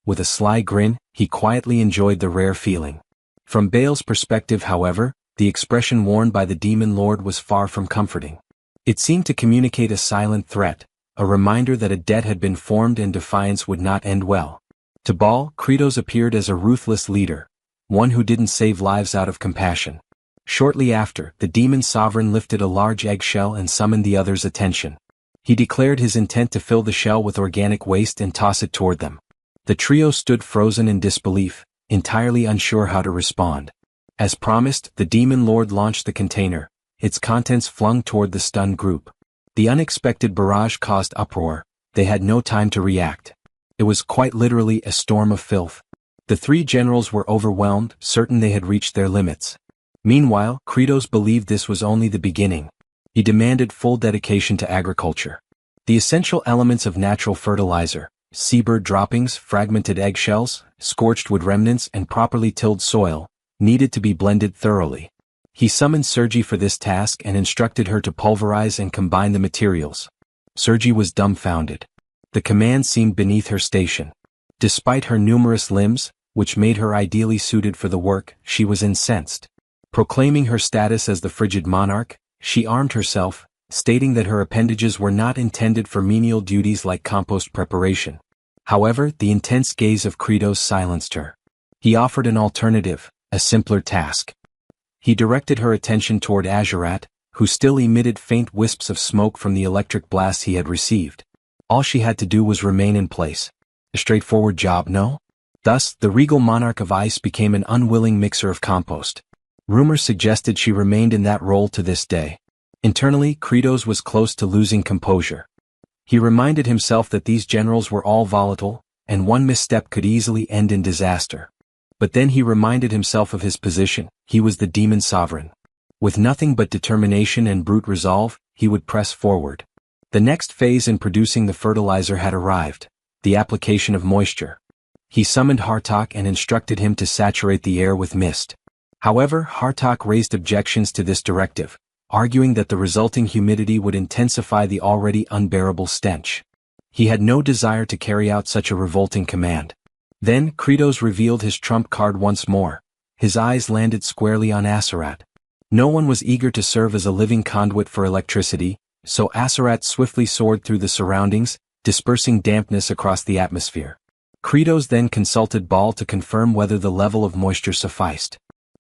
With a sly grin, he quietly enjoyed the rare feeling. From Baal's perspective, however, the expression worn by the demon lord was far from comforting. It seemed to communicate a silent threat, a reminder that a debt had been formed and defiance would not end well. To Baal, Kratos appeared as a ruthless leader, one who didn't save lives out of compassion. Shortly after, the demon sovereign lifted a large eggshell and summoned the others' attention. He declared his intent to fill the shell with organic waste and toss it toward them. The trio stood frozen in disbelief, entirely unsure how to respond. As promised, the demon lord launched the container, its contents flung toward the stunned group. The unexpected barrage caused uproar. They had no time to react. It was quite literally a storm of filth. The 3 generals were overwhelmed, certain they had reached their limits. Meanwhile, Kratos believed this was only the beginning. He demanded full dedication to agriculture. The essential elements of natural fertilizer, seabird droppings, fragmented eggshells, scorched wood remnants and properly tilled soil, needed to be blended thoroughly. He summoned Sergi for this task and instructed her to pulverize and combine the materials. Sergi was dumbfounded. The command seemed beneath her station. Despite her numerous limbs, which made her ideally suited for the work, she was incensed. Proclaiming her status as the frigid monarch, she armed herself, stating that her appendages were not intended for menial duties like compost preparation. However, the intense gaze of Kratos silenced her. He offered an alternative, a simpler task. He directed her attention toward Azurat, who still emitted faint wisps of smoke from the electric blasts he had received. All she had to do was remain in place. A straightforward job, no? Thus, the regal monarch of ice became an unwilling mixer of compost. Rumor suggested she remained in that role to this day. Internally, Kratos was close to losing composure. He reminded himself that these generals were all volatile, and one misstep could easily end in disaster. But then he reminded himself of his position. He was the demon sovereign. With nothing but determination and brute resolve, he would press forward. The next phase in producing the fertilizer had arrived, the application of moisture. He summoned Hartok and instructed him to saturate the air with mist. However, Hartok raised objections to this directive, arguing that the resulting humidity would intensify the already unbearable stench. He had no desire to carry out such a revolting command. Then Kratos revealed his trump card once more. His eyes landed squarely on Azurat. No one was eager to serve as a living conduit for electricity, so Azurat swiftly soared through the surroundings, dispersing dampness across the atmosphere. Kratos then consulted Baal to confirm whether the level of moisture sufficed.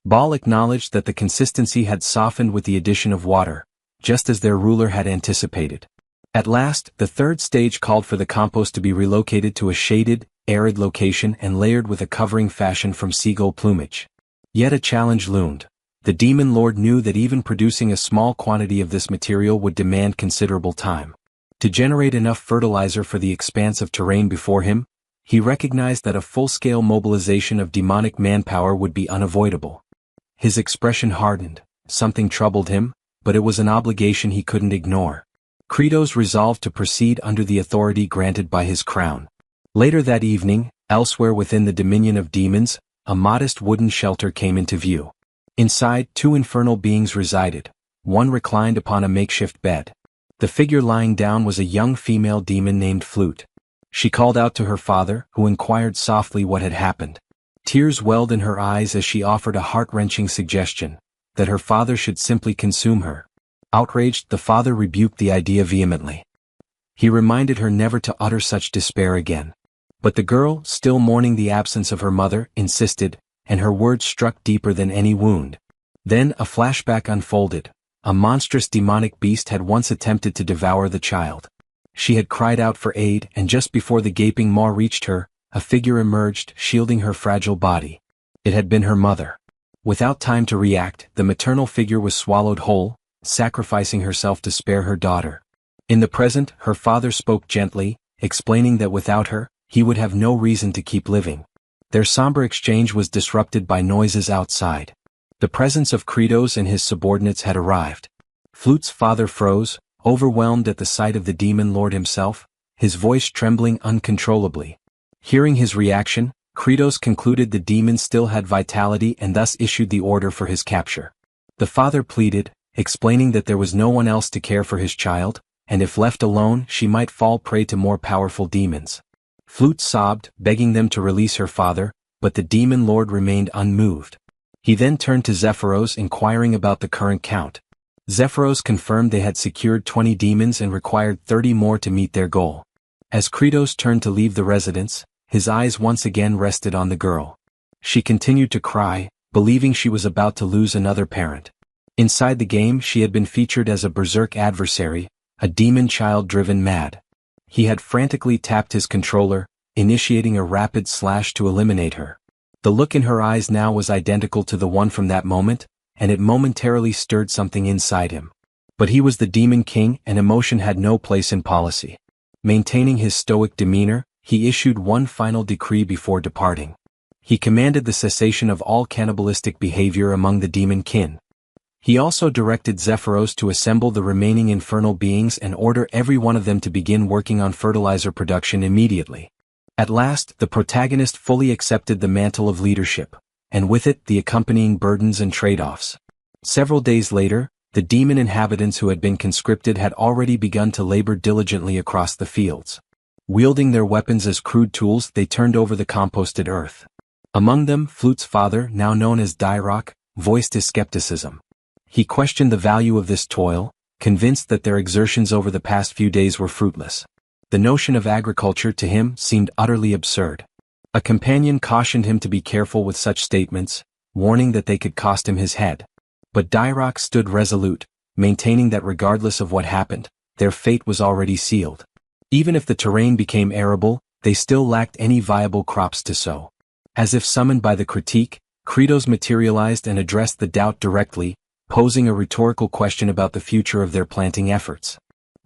Baal acknowledged that the consistency had softened with the addition of water, just as their ruler had anticipated. At last, the third stage called for the compost to be relocated to a shaded, arid location and layered with a covering fashioned from seagull plumage. Yet a challenge loomed. The demon lord knew that even producing a small quantity of this material would demand considerable time. To generate enough fertilizer for the expanse of terrain before him, he recognized that a full-scale mobilization of demonic manpower would be unavoidable. His expression hardened. Something troubled him, but it was an obligation he couldn't ignore. Kratos resolved to proceed under the authority granted by his crown. Later that evening, elsewhere within the dominion of demons, a modest wooden shelter came into view. Inside, two infernal beings resided. One reclined upon a makeshift bed. The figure lying down was a young female demon named Flute. She called out to her father, who inquired softly what had happened. Tears welled in her eyes as she offered a heart-wrenching suggestion, that her father should simply consume her. Outraged, the father rebuked the idea vehemently. He reminded her never to utter such despair again. But the girl, still mourning the absence of her mother, insisted, and her words struck deeper than any wound. Then a flashback unfolded. A monstrous demonic beast had once attempted to devour the child. She had cried out for aid, and just before the gaping maw reached her, a figure emerged, shielding her fragile body. It had been her mother. Without time to react, the maternal figure was swallowed whole, sacrificing herself to spare her daughter. In the present, her father spoke gently, explaining that without her, he would have no reason to keep living. Their somber exchange was disrupted by noises outside. The presence of Kratos and his subordinates had arrived. Flute's father froze, overwhelmed at the sight of the demon lord himself, his voice trembling uncontrollably. Hearing his reaction, Kratos concluded the demon still had vitality and thus issued the order for his capture. The father pleaded, explaining that there was no one else to care for his child, and if left alone she might fall prey to more powerful demons. Flute sobbed, begging them to release her father, but the demon lord remained unmoved. He then turned to Zephyros inquiring about the current count. Zephyros confirmed they had secured 20 demons and required 30 more to meet their goal. As Kratos turned to leave the residence, his eyes once again rested on the girl. She continued to cry, believing she was about to lose another parent. Inside the game she had been featured as a berserk adversary, a demon child driven mad. He had frantically tapped his controller, initiating a rapid slash to eliminate her. The look in her eyes now was identical to the one from that moment, and it momentarily stirred something inside him. But he was the demon king and emotion had no place in policy. Maintaining his stoic demeanor, he issued one final decree before departing. He commanded the cessation of all cannibalistic behavior among the demon kin. He also directed Zephyros to assemble the remaining infernal beings and order every one of them to begin working on fertilizer production immediately. At last, the protagonist fully accepted the mantle of leadership, and with it the accompanying burdens and trade-offs. Several days later, the demon inhabitants who had been conscripted had already begun to labor diligently across the fields. Wielding their weapons as crude tools, they turned over the composted earth. Among them, Flute's father, now known as Dyrok, voiced his skepticism. He questioned the value of this toil, convinced that their exertions over the past few days were fruitless. The notion of agriculture to him seemed utterly absurd. A companion cautioned him to be careful with such statements, warning that they could cost him his head. But Dyrok stood resolute, maintaining that regardless of what happened, their fate was already sealed. Even if the terrain became arable, they still lacked any viable crops to sow. As if summoned by the critique, Kratos materialized and addressed the doubt directly, posing a rhetorical question about the future of their planting efforts.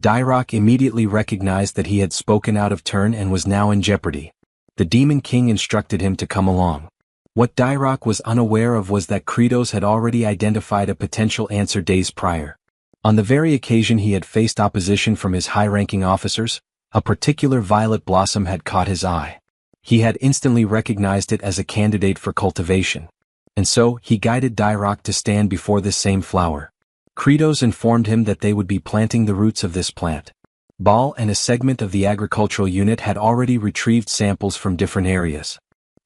Dyrok immediately recognized that he had spoken out of turn and was now in jeopardy. The Demon King instructed him to come along. What Dyrok was unaware of was that Kratos had already identified a potential answer days prior. On the very occasion he had faced opposition from his high-ranking officers, a particular violet blossom had caught his eye. He had instantly recognized it as a candidate for cultivation. And so, he guided Dyrok to stand before this same flower. Kratos informed him that they would be planting the roots of this plant. Baal and a segment of the agricultural unit had already retrieved samples from different areas.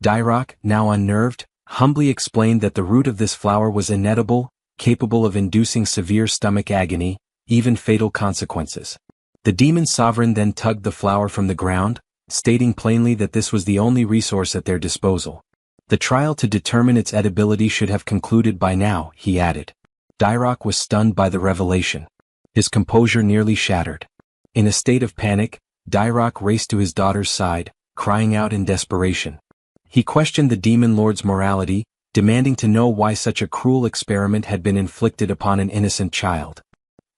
Dyrok, now unnerved, humbly explained that the root of this flower was inedible, capable of inducing severe stomach agony, even fatal consequences. The demon sovereign then tugged the flower from the ground, stating plainly that this was the only resource at their disposal. The trial to determine its edibility should have concluded by now, he added. Dyrok was stunned by the revelation. His composure nearly shattered. In a state of panic, Dyrok raced to his daughter's side, crying out in desperation. He questioned the demon lord's morality, demanding to know why such a cruel experiment had been inflicted upon an innocent child.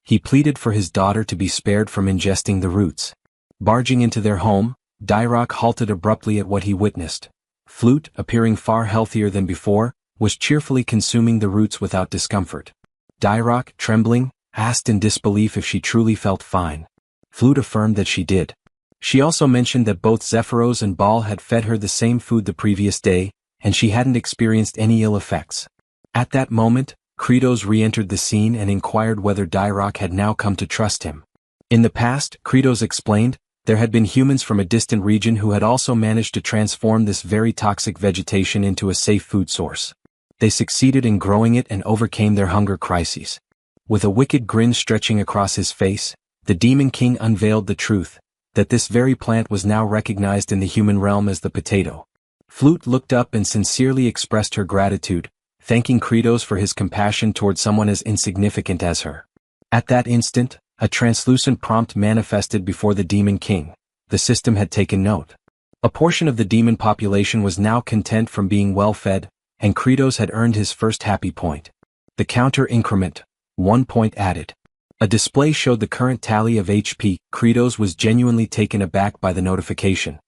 He pleaded for his daughter to be spared from ingesting the roots. Barging into their home, Dyrok halted abruptly at what he witnessed. Flute, appearing far healthier than before, was cheerfully consuming the roots without discomfort. Dyrok, trembling, asked in disbelief if she truly felt fine. Flute affirmed that she did. She also mentioned that both Zephyros and Baal had fed her the same food the previous day, and she hadn't experienced any ill effects. At that moment, Kratos re-entered the scene and inquired whether Dyrok had now come to trust him. In the past, Kratos explained, there had been humans from a distant region who had also managed to transform this very toxic vegetation into a safe food source. They succeeded in growing it and overcame their hunger crises. With a wicked grin stretching across his face, the Demon King unveiled the truth, that this very plant was now recognized in the human realm as the potato. Flute looked up and sincerely expressed her gratitude, thanking Kratos for his compassion toward someone as insignificant as her. At that instant, a translucent prompt manifested before the Demon King. The system had taken note. A portion of the demon population was now content from being well-fed, and Kratos had earned his first happy point. The counter increment, 1 point added. A display showed the current tally of HP. Kratos was genuinely taken aback by the notification.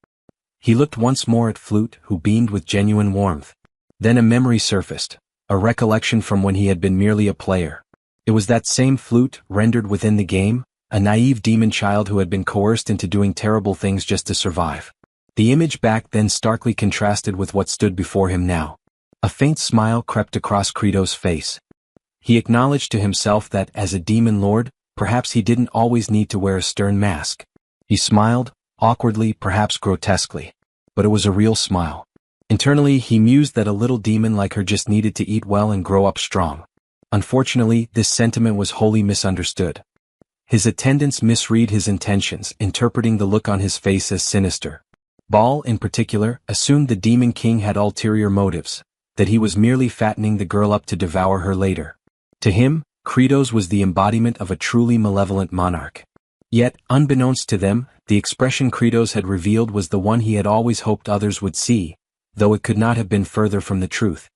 He looked once more at Flute, who beamed with genuine warmth. Then a memory surfaced, a recollection from when he had been merely a player. It was that same Flute, rendered within the game, a naive demon child who had been coerced into doing terrible things just to survive. The image back then starkly contrasted with what stood before him now. A faint smile crept across Kratos' face. He acknowledged to himself that, as a demon lord, perhaps he didn't always need to wear a stern mask. He smiled, awkwardly, perhaps grotesquely. But it was a real smile. Internally, he mused that a little demon like her just needed to eat well and grow up strong. Unfortunately, this sentiment was wholly misunderstood. His attendants misread his intentions, interpreting the look on his face as sinister. Baal, in particular, assumed the Demon King had ulterior motives, that he was merely fattening the girl up to devour her later. To him, Kratos was the embodiment of a truly malevolent monarch. Yet, unbeknownst to them, the expression Kratos had revealed was the one he had always hoped others would see, though it could not have been further from the truth.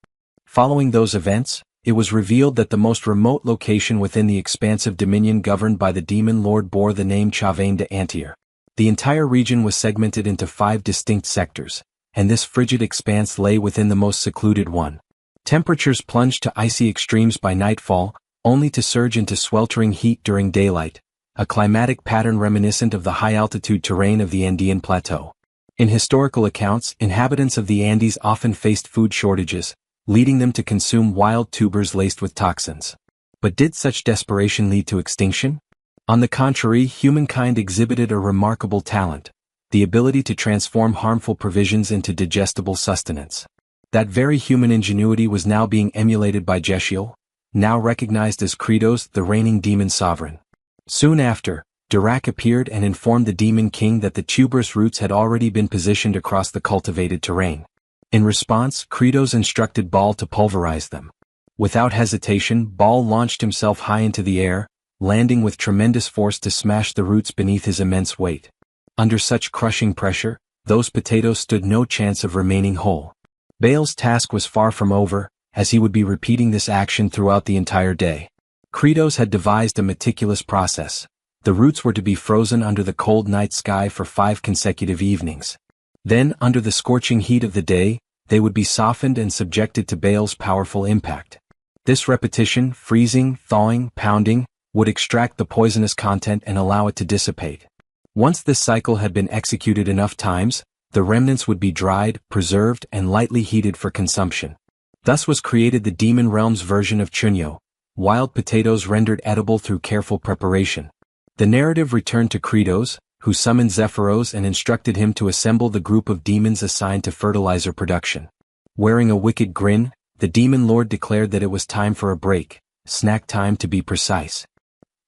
Following those events, it was revealed that the most remote location within the expansive dominion governed by the demon lord bore the name Chavain de Antir. The entire region was segmented into 5 distinct sectors, and this frigid expanse lay within the most secluded one. Temperatures plunged to icy extremes by nightfall, only to surge into sweltering heat during daylight, a climatic pattern reminiscent of the high-altitude terrain of the Andean Plateau. In historical accounts, inhabitants of the Andes often faced food shortages, leading them to consume wild tubers laced with toxins. But did such desperation lead to extinction? On the contrary, humankind exhibited a remarkable talent, the ability to transform harmful provisions into digestible sustenance. That very human ingenuity was now being emulated by Geshiel, now recognized as Kratos, the reigning demon sovereign. Soon after, Dirac appeared and informed the demon king that the tuberous roots had already been positioned across the cultivated terrain. In response, Kratos instructed Baal to pulverize them. Without hesitation, Baal launched himself high into the air, landing with tremendous force to smash the roots beneath his immense weight. Under such crushing pressure, those potatoes stood no chance of remaining whole. Baal's task was far from over, as he would be repeating this action throughout the entire day. Kratos had devised a meticulous process. The roots were to be frozen under the cold night sky for 5 consecutive evenings. Then, under the scorching heat of the day, they would be softened and subjected to Baal's powerful impact. This repetition, freezing, thawing, pounding, would extract the poisonous content and allow it to dissipate. Once this cycle had been executed enough times, the remnants would be dried, preserved, and lightly heated for consumption. Thus was created the demon realm's version of chunyo, wild potatoes rendered edible through careful preparation. The narrative returned to Kratos, who summoned Zephyros and instructed him to assemble the group of demons assigned to fertilizer production. Wearing a wicked grin, the demon lord declared that it was time for a break, snack time to be precise.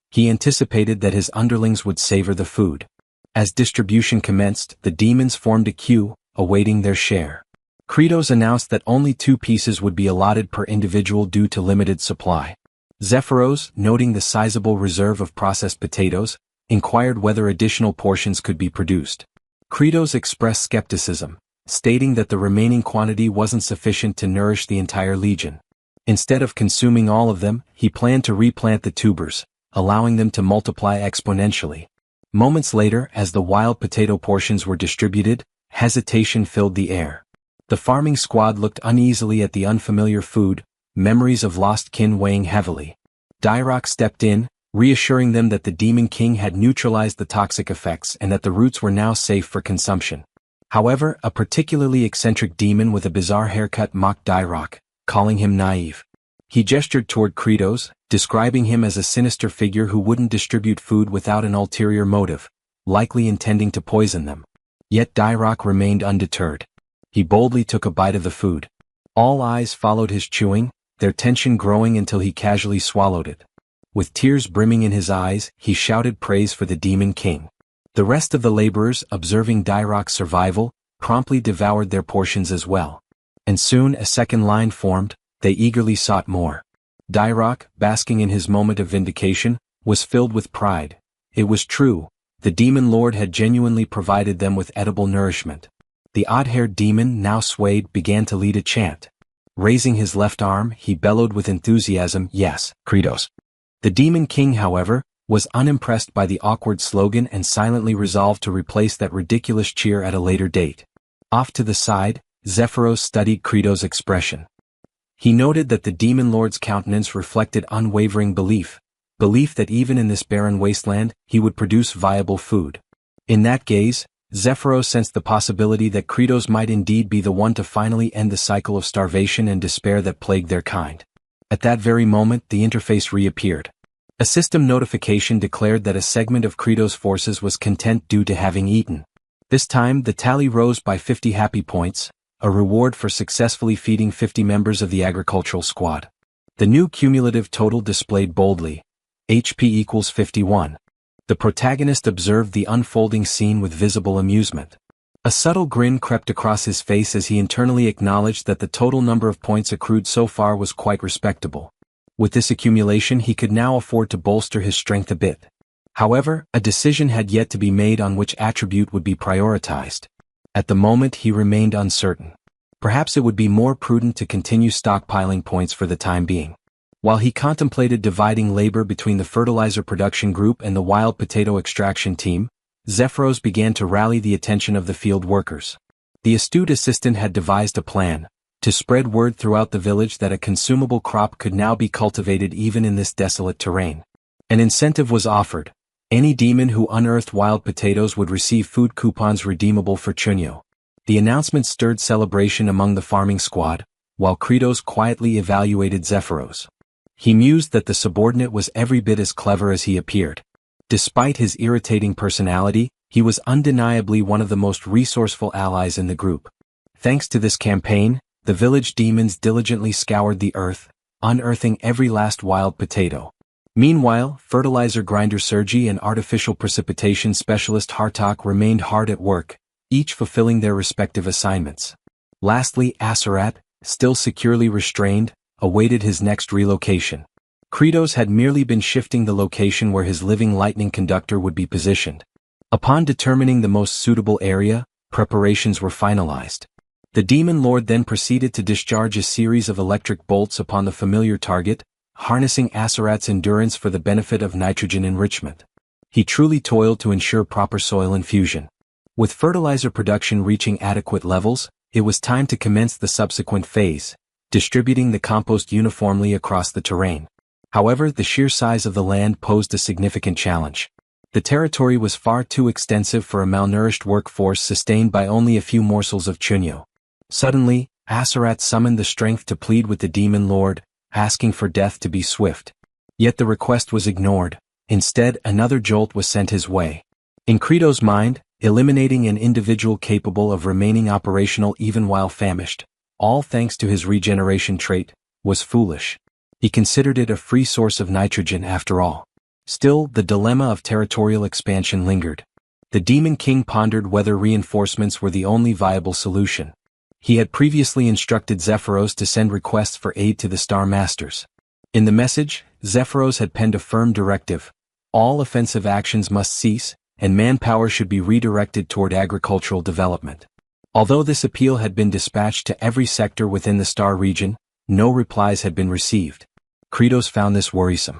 He anticipated that his underlings would savor the food. As distribution commenced, the demons formed a queue, awaiting their share. Kratos announced that only 2 pieces would be allotted per individual due to limited supply. Zephyros, noting the sizable reserve of processed potatoes, inquired whether additional portions could be produced. Kratos expressed skepticism, stating that the remaining quantity wasn't sufficient to nourish the entire legion. Instead of consuming all of them, he planned to replant the tubers, allowing them to multiply exponentially. Moments later, as the wild potato portions were distributed, hesitation filled the air. The farming squad looked uneasily at the unfamiliar food, memories of lost kin weighing heavily. Dirac stepped in, reassuring them that the demon king had neutralized the toxic effects and that the roots were now safe for consumption. However, a particularly eccentric demon with a bizarre haircut mocked Dirac, calling him naive. He gestured toward Kratos, describing him as a sinister figure who wouldn't distribute food without an ulterior motive, likely intending to poison them. Yet Dirac remained undeterred. He boldly took a bite of the food. All eyes followed his chewing, their tension growing until he casually swallowed it. With tears brimming in his eyes, he shouted praise for the demon king. The rest of the laborers, observing Dirac's survival, promptly devoured their portions as well. And soon a second line formed, they eagerly sought more. Dirac, basking in his moment of vindication, was filled with pride. It was true, the demon lord had genuinely provided them with edible nourishment. The odd-haired demon, now swayed, began to lead a chant. Raising his left arm, he bellowed with enthusiasm, "Yes, Kratos." The demon king, however, was unimpressed by the awkward slogan and silently resolved to replace that ridiculous cheer at a later date. Off to the side, Zephyros studied Kratos' expression. He noted that the demon lord's countenance reflected unwavering belief that even in this barren wasteland, he would produce viable food. In that gaze, Zephyros sensed the possibility that Kratos might indeed be the one to finally end the cycle of starvation and despair that plagued their kind. At that very moment, the interface reappeared. A system notification declared that a segment of Kratos' forces was content due to having eaten. This time, the tally rose by 50 happy points, a reward for successfully feeding 50 members of the agricultural squad. The new cumulative total displayed boldly, HP equals 51. The protagonist observed the unfolding scene with visible amusement. A subtle grin crept across his face as he internally acknowledged that the total number of points accrued so far was quite respectable. With this accumulation, he could now afford to bolster his strength a bit. However, a decision had yet to be made on which attribute would be prioritized. At the moment, he remained uncertain. Perhaps it would be more prudent to continue stockpiling points for the time being. While he contemplated dividing labor between the fertilizer production group and the wild potato extraction team, Zephyros began to rally the attention of the field workers. The astute assistant had devised a plan to spread word throughout the village that a consumable crop could now be cultivated even in this desolate terrain. An incentive was offered. Any demon who unearthed wild potatoes would receive food coupons redeemable for chunyo. The announcement stirred celebration among the farming squad, while Kratos quietly evaluated Zephyros. He mused that the subordinate was every bit as clever as he appeared. Despite his irritating personality, he was undeniably one of the most resourceful allies in the group. Thanks to this campaign, the village demons diligently scoured the earth, unearthing every last wild potato. Meanwhile, fertilizer grinder Sergi and artificial precipitation specialist Hartok remained hard at work, each fulfilling their respective assignments. Lastly, Aserat, still securely restrained, awaited his next relocation. Kratos had merely been shifting the location where his living lightning conductor would be positioned. Upon determining the most suitable area, preparations were finalized. The demon lord then proceeded to discharge a series of electric bolts upon the familiar target, harnessing Aserat's endurance for the benefit of nitrogen enrichment. He truly toiled to ensure proper soil infusion. With fertilizer production reaching adequate levels, it was time to commence the subsequent phase, distributing the compost uniformly across the terrain. However, the sheer size of the land posed a significant challenge. The territory was far too extensive for a malnourished workforce sustained by only a few morsels of chunyo. Suddenly, Aserat summoned the strength to plead with the demon lord, asking for death to be swift. Yet the request was ignored. Instead, another jolt was sent his way. In Kratos' mind, eliminating an individual capable of remaining operational even while famished, all thanks to his regeneration trait, was foolish. He considered it a free source of nitrogen after all. Still, the dilemma of territorial expansion lingered. The Demon King pondered whether reinforcements were the only viable solution. He had previously instructed Zephyros to send requests for aid to the Star Masters. In the message, Zephyros had penned a firm directive: all offensive actions must cease, and manpower should be redirected toward agricultural development. Although this appeal had been dispatched to every sector within the Star region, no replies had been received. Kratos found this worrisome.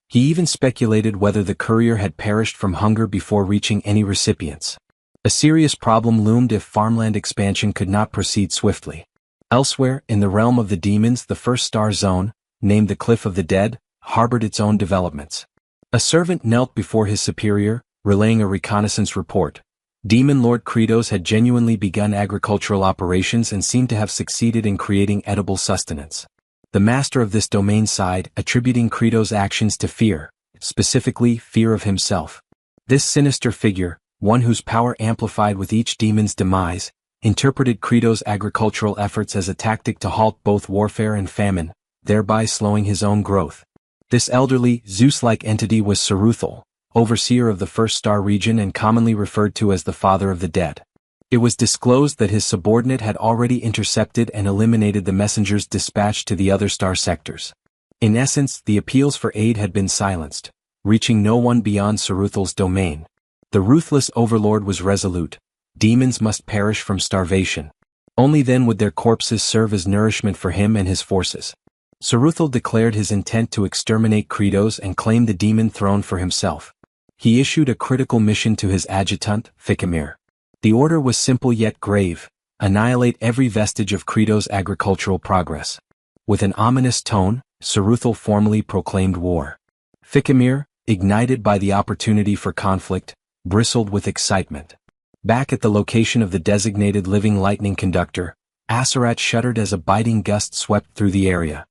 He even speculated whether the courier had perished from hunger before reaching any recipients. A serious problem loomed if farmland expansion could not proceed swiftly. Elsewhere, in the realm of the demons, the first star zone, named the Cliff of the Dead, harbored its own developments. A servant knelt before his superior, relaying a reconnaissance report. Demon Lord Kratos had genuinely begun agricultural operations and seemed to have succeeded in creating edible sustenance. The master of this domain sighed, attributing Kratos' actions to fear, specifically fear of himself. This sinister figure, one whose power amplified with each demon's demise, interpreted Kratos' agricultural efforts as a tactic to halt both warfare and famine, thereby slowing his own growth. This elderly, Zeus-like entity was Saruthal, overseer of the First Star region and commonly referred to as the Father of the Dead. It was disclosed that his subordinate had already intercepted and eliminated the messengers dispatched to the other star sectors. In essence, the appeals for aid had been silenced, reaching no one beyond Saruthal's domain. The ruthless overlord was resolute: demons must perish from starvation. Only then would their corpses serve as nourishment for him and his forces. Saruthal declared his intent to exterminate Kratos and claim the demon throne for himself. He issued a critical mission to his adjutant, Ficamir. The order was simple yet grave: annihilate every vestige of Kratos' agricultural progress. With an ominous tone, Saruthal formally proclaimed war. Ficamir, ignited by the opportunity for conflict, bristled with excitement. Back at the location of the designated living lightning conductor, Aserat shuddered as a biting gust swept through the area.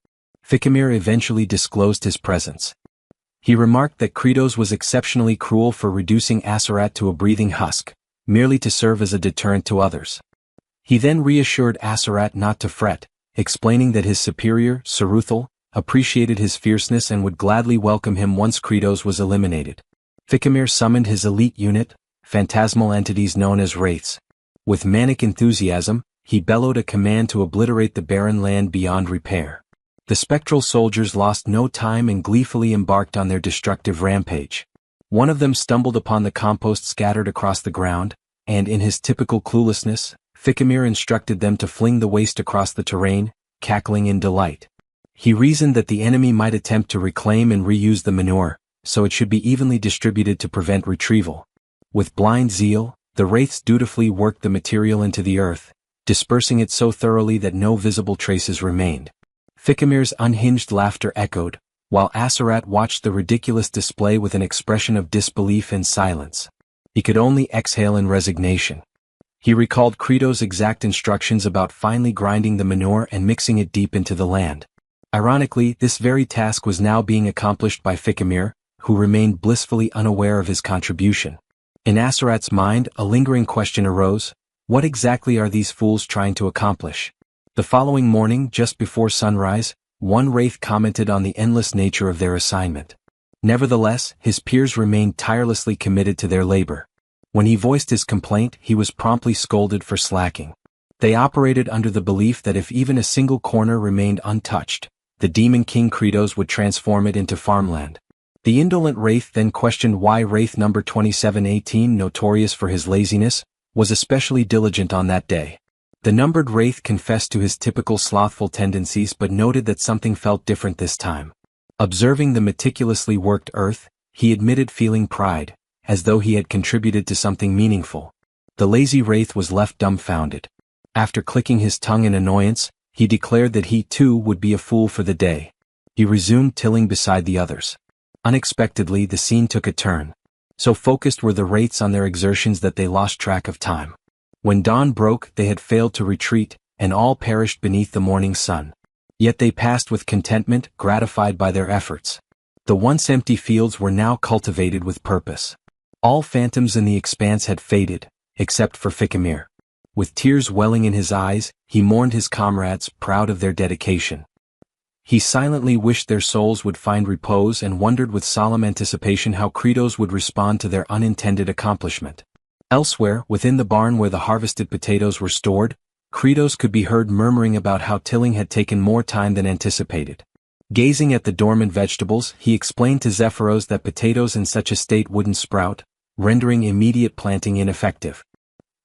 Ficamir eventually disclosed his presence. He remarked that Kratos was exceptionally cruel for reducing Aserat to a breathing husk, merely to serve as a deterrent to others. He then reassured Aserat not to fret, explaining that his superior, Saruthal, appreciated his fierceness and would gladly welcome him once Kratos was eliminated. Ficamir summoned his elite unit, phantasmal entities known as wraiths. With manic enthusiasm, he bellowed a command to obliterate the barren land beyond repair. The spectral soldiers lost no time and gleefully embarked on their destructive rampage. One of them stumbled upon the compost scattered across the ground, and in his typical cluelessness, Ficamir instructed them to fling the waste across the terrain, cackling in delight. He reasoned that the enemy might attempt to reclaim and reuse the manure, so it should be evenly distributed to prevent retrieval. With blind zeal, the wraiths dutifully worked the material into the earth, dispersing it so thoroughly that no visible traces remained. Ficamir's unhinged laughter echoed, while Asarat watched the ridiculous display with an expression of disbelief and silence. He could only exhale in resignation. He recalled Crito's exact instructions about finely grinding the manure and mixing it deep into the land. Ironically, this very task was now being accomplished by Ficamir, who remained blissfully unaware of his contribution. In Asarat's mind, a lingering question arose: what exactly are these fools trying to accomplish? The following morning, just before sunrise, one wraith commented on the endless nature of their assignment. Nevertheless, his peers remained tirelessly committed to their labor. When he voiced his complaint, he was promptly scolded for slacking. They operated under the belief that if even a single corner remained untouched, the demon king Kratos would transform it into farmland. The indolent wraith then questioned why wraith number 2718, notorious for his laziness, was especially diligent on that day. The numbered wraith confessed to his typical slothful tendencies but noted that something felt different this time. Observing the meticulously worked earth, he admitted feeling pride, as though he had contributed to something meaningful. The lazy wraith was left dumbfounded. After clicking his tongue in annoyance, he declared that he too would be a fool for the day. He resumed tilling beside the others. Unexpectedly, the scene took a turn. So focused were the wraiths on their exertions that they lost track of time. When dawn broke, they had failed to retreat, and all perished beneath the morning sun. Yet they passed with contentment, gratified by their efforts. The once empty fields were now cultivated with purpose. All phantoms in the expanse had faded, except for Ficamir. With tears welling in his eyes, he mourned his comrades, proud of their dedication. He silently wished their souls would find repose and wondered with solemn anticipation how Kratos would respond to their unintended accomplishment. Elsewhere, within the barn where the harvested potatoes were stored, Kratos could be heard murmuring about how tilling had taken more time than anticipated. Gazing at the dormant vegetables, he explained to Zephyros that potatoes in such a state wouldn't sprout, rendering immediate planting ineffective.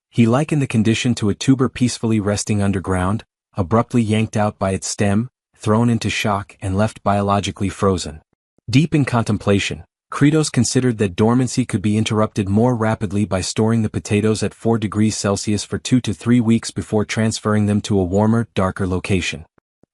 He likened the condition to a tuber peacefully resting underground, abruptly yanked out by its stem, thrown into shock and left biologically frozen. Deep in contemplation, Kratos considered that dormancy could be interrupted more rapidly by storing the potatoes at 4 degrees Celsius for 2 to 3 weeks before transferring them to a warmer, darker location.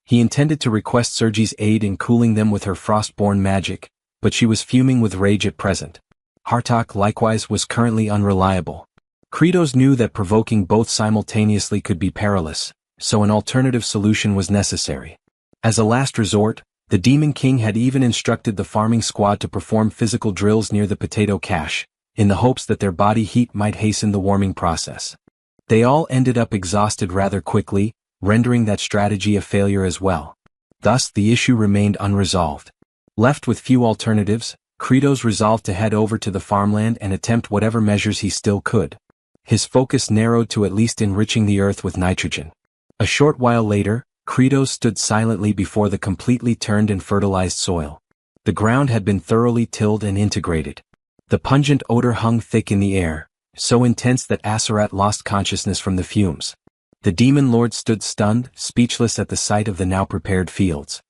He intended to request Sergi's aid in cooling them with her frost-born magic, but she was fuming with rage at present. Hartok likewise was currently unreliable. Kratos knew that provoking both simultaneously could be perilous, so an alternative solution was necessary. As a last resort, the Demon King had even instructed the farming squad to perform physical drills near the potato cache, in the hopes that their body heat might hasten the warming process. They all ended up exhausted rather quickly, rendering that strategy a failure as well. Thus, the issue remained unresolved. Left with few alternatives, Kratos resolved to head over to the farmland and attempt whatever measures he still could. His focus narrowed to at least enriching the earth with nitrogen. A short while later, Kratos stood silently before the completely turned and fertilized soil. The ground had been thoroughly tilled and integrated. The pungent odor hung thick in the air, so intense that Asarat lost consciousness from the fumes. The demon lord stood stunned, speechless at the sight of the now prepared fields.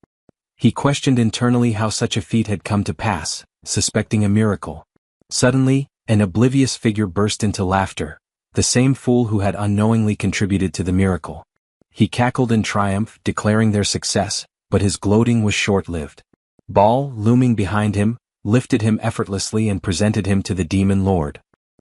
He questioned internally how such a feat had come to pass, suspecting a miracle. Suddenly, an oblivious figure burst into laughter, the same fool who had unknowingly contributed to the miracle. He cackled in triumph, declaring their success, but his gloating was short-lived. Baal, looming behind him, lifted him effortlessly and presented him to the demon lord.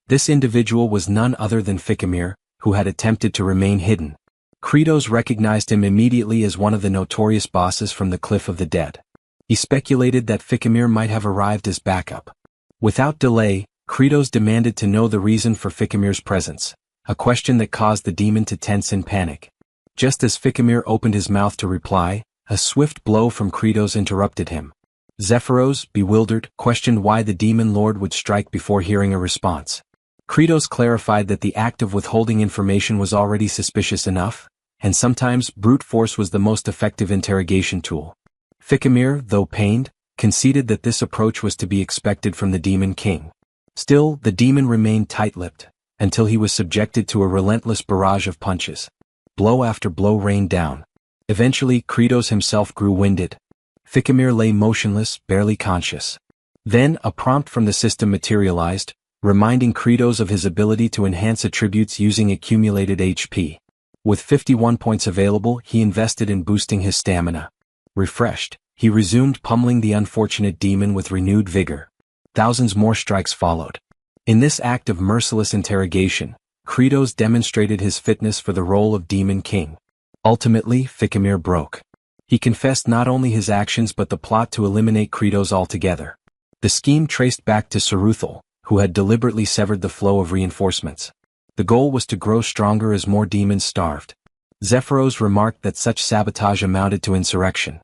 This individual was none other than Ficamir, who had attempted to remain hidden. Kratos recognized him immediately as one of the notorious bosses from the Cliff of the Dead. He speculated that Ficamir might have arrived as backup. Without delay, Kratos demanded to know the reason for Ficamir's presence, a question that caused the demon to tense in panic. Just as Ficamir opened his mouth to reply, a swift blow from Kratos interrupted him. Zephyros, bewildered, questioned why the demon lord would strike before hearing a response. Kratos clarified that the act of withholding information was already suspicious enough, and sometimes brute force was the most effective interrogation tool. Ficamir, though pained, conceded that this approach was to be expected from the Demon King. Still, the demon remained tight-lipped, until he was subjected to a relentless barrage of punches. Blow after blow rained down. Eventually, Kratos himself grew winded. Ficamir lay motionless, barely conscious. Then, a prompt from the system materialized, reminding Kratos of his ability to enhance attributes using accumulated HP. With 51 points available, he invested in boosting his stamina. Refreshed, He resumed pummeling the unfortunate demon with renewed vigor. Thousands more strikes followed. In this act of merciless interrogation, Kratos demonstrated his fitness for the role of Demon King. Ultimately, Ficamir broke. He confessed not only his actions but the plot to eliminate Kratos altogether. The scheme traced back to Saruthal, who had deliberately severed the flow of reinforcements. The goal was to grow stronger as more demons starved. Zephyros remarked that such sabotage amounted to insurrection.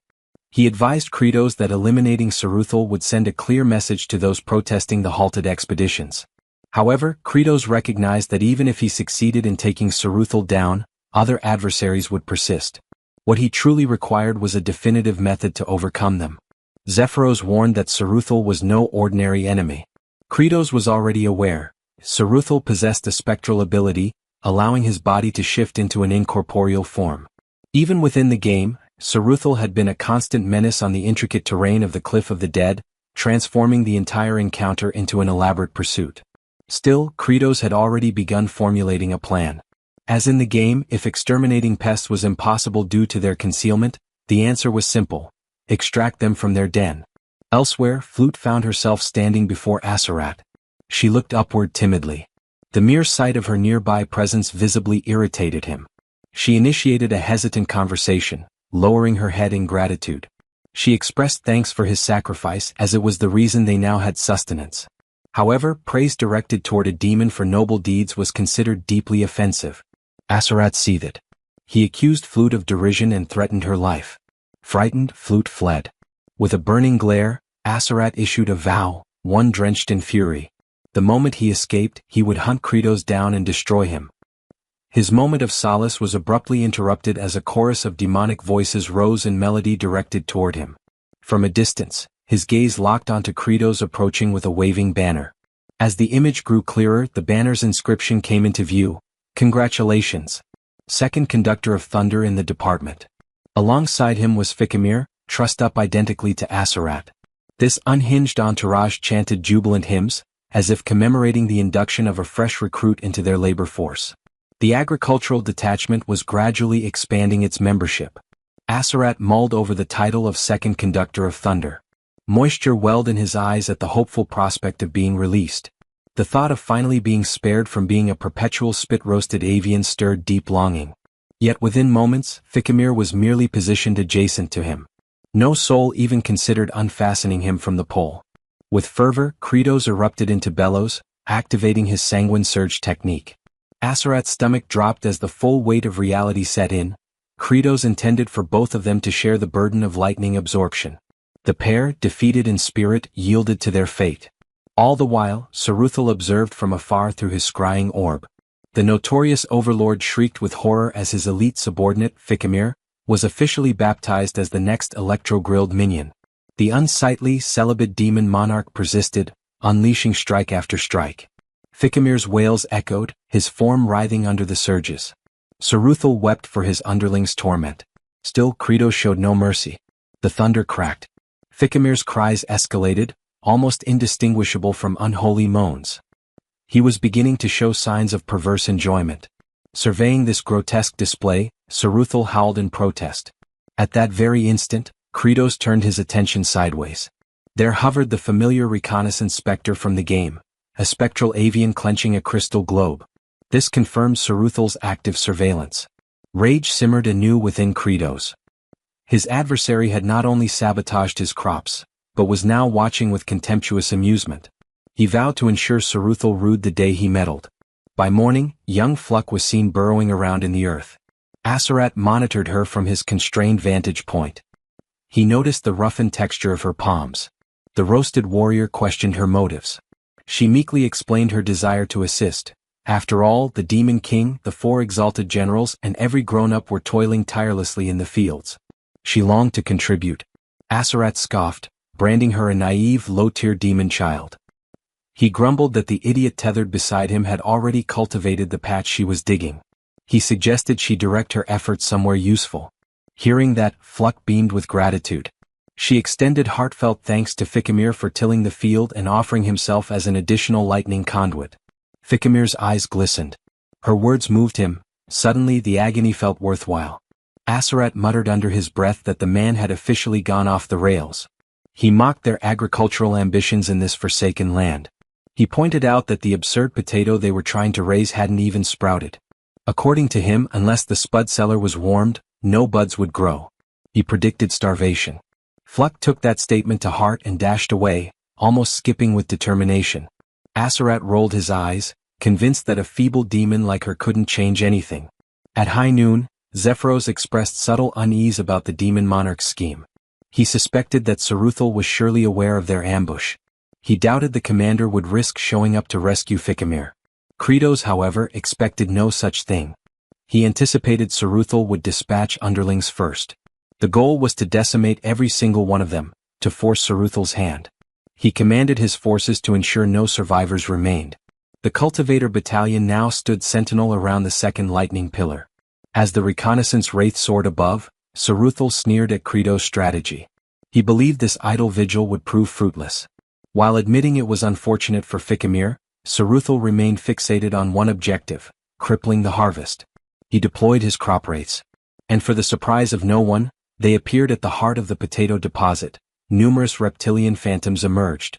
He advised Kratos that eliminating Saruthal would send a clear message to those protesting the halted expeditions. However, Kratos recognized that even if he succeeded in taking Saruthal down, other adversaries would persist. What he truly required was a definitive method to overcome them. Zephyros warned that Saruthal was no ordinary enemy. Kratos was already aware. Saruthal possessed a spectral ability, allowing his body to shift into an incorporeal form. Even within the game, Saruthal had been a constant menace on the intricate terrain of the Cliff of the Dead, transforming the entire encounter into an elaborate pursuit. Still, Kratos had already begun formulating a plan. As in the game, if exterminating pests was impossible due to their concealment, the answer was simple: extract them from their den. Elsewhere, Flute found herself standing before Aserat. She looked upward timidly. The mere sight of her nearby presence visibly irritated him. She initiated a hesitant conversation, lowering her head in gratitude. She expressed thanks for his sacrifice as it was the reason they now had sustenance. However, praise directed toward a demon for noble deeds was considered deeply offensive. Aserat seethed. He accused Flute of derision and threatened her life. Frightened, Flute fled. With a burning glare, Aserat issued a vow, one drenched in fury. The moment he escaped, he would hunt Kratos down and destroy him. His moment of solace was abruptly interrupted as a chorus of demonic voices rose in melody directed toward him. From a distance, his gaze locked onto Kratos approaching with a waving banner. As the image grew clearer, the banner's inscription came into view: "Congratulations. Second Conductor of Thunder in the department." Alongside him was Ficamir, trussed up identically to Aserat. This unhinged entourage chanted jubilant hymns, as if commemorating the induction of a fresh recruit into their labor force. The agricultural detachment was gradually expanding its membership. Aserat mulled over the title of Second Conductor of Thunder. Moisture welled in his eyes at the hopeful prospect of being released. The thought of finally being spared from being a perpetual spit-roasted avian stirred deep longing. Yet within moments, Ficamir was merely positioned adjacent to him. No soul even considered unfastening him from the pole. With fervor, Kratos erupted into bellows, activating his sanguine surge technique. Aserat's stomach dropped as the full weight of reality set in. Kratos intended for both of them to share the burden of lightning absorption. The pair, defeated in spirit, yielded to their fate. All the while, Saruthal observed from afar through his scrying orb. The notorious overlord shrieked with horror as his elite subordinate, Ficamir, was officially baptized as the next electro-grilled minion. The unsightly, celibate demon monarch persisted, unleashing strike after strike. Ficamir's wails echoed, his form writhing under the surges. Saruthal wept for his underling's torment. Still, Kratos showed no mercy. The thunder cracked. Ficamir's cries escalated, almost indistinguishable from unholy moans. He was beginning to show signs of perverse enjoyment. Surveying this grotesque display, Saruthal howled in protest. At that very instant, Kratos turned his attention sideways. There hovered the familiar reconnaissance specter from the game, a spectral avian clenching a crystal globe. This confirmed Saruthal's active surveillance. Rage simmered anew within Kratos. His adversary had not only sabotaged his crops, but was now watching with contemptuous amusement. He vowed to ensure Saruthal rued the day he meddled. By morning, young Fluck was seen burrowing around in the earth. Aserat monitored her from his constrained vantage point. He noticed the roughened texture of her palms. The roasted warrior questioned her motives. She meekly explained her desire to assist. After all, the Demon King, the 4 exalted generals, and every grown-up were toiling tirelessly in the fields. She longed to contribute. Aserat scoffed, branding her a naive, low-tier demon child. He grumbled that the idiot tethered beside him had already cultivated the patch she was digging. He suggested she direct her efforts somewhere useful. Hearing that, Fluck beamed with gratitude. She extended heartfelt thanks to Ficamir for tilling the field and offering himself as an additional lightning conduit. Ficamir's eyes glistened. Her words moved him. Suddenly the agony felt worthwhile. Asarat muttered under his breath that the man had officially gone off the rails. He mocked their agricultural ambitions in this forsaken land. He pointed out that the absurd potato they were trying to raise hadn't even sprouted. According to him, unless the spud cellar was warmed, no buds would grow. He predicted starvation. Fluck took that statement to heart and dashed away, almost skipping with determination. Asarat rolled his eyes, convinced that a feeble demon like her couldn't change anything. At high noon, Zephyros expressed subtle unease about the demon monarch's scheme. He suspected that Saruthal was surely aware of their ambush. He doubted the commander would risk showing up to rescue Ficamir. Kratos, however, expected no such thing. He anticipated Saruthal would dispatch underlings first. The goal was to decimate every single one of them, to force Saruthal's hand. He commanded his forces to ensure no survivors remained. The cultivator battalion now stood sentinel around the second lightning pillar. As the reconnaissance wraith soared above, Saruthal sneered at Kratos' strategy. He believed this idle vigil would prove fruitless. While admitting it was unfortunate for Ficamir, Saruthal remained fixated on one objective, crippling the harvest. He deployed his crop wraiths. And for the surprise of no one, they appeared at the heart of the potato deposit. Numerous reptilian phantoms emerged.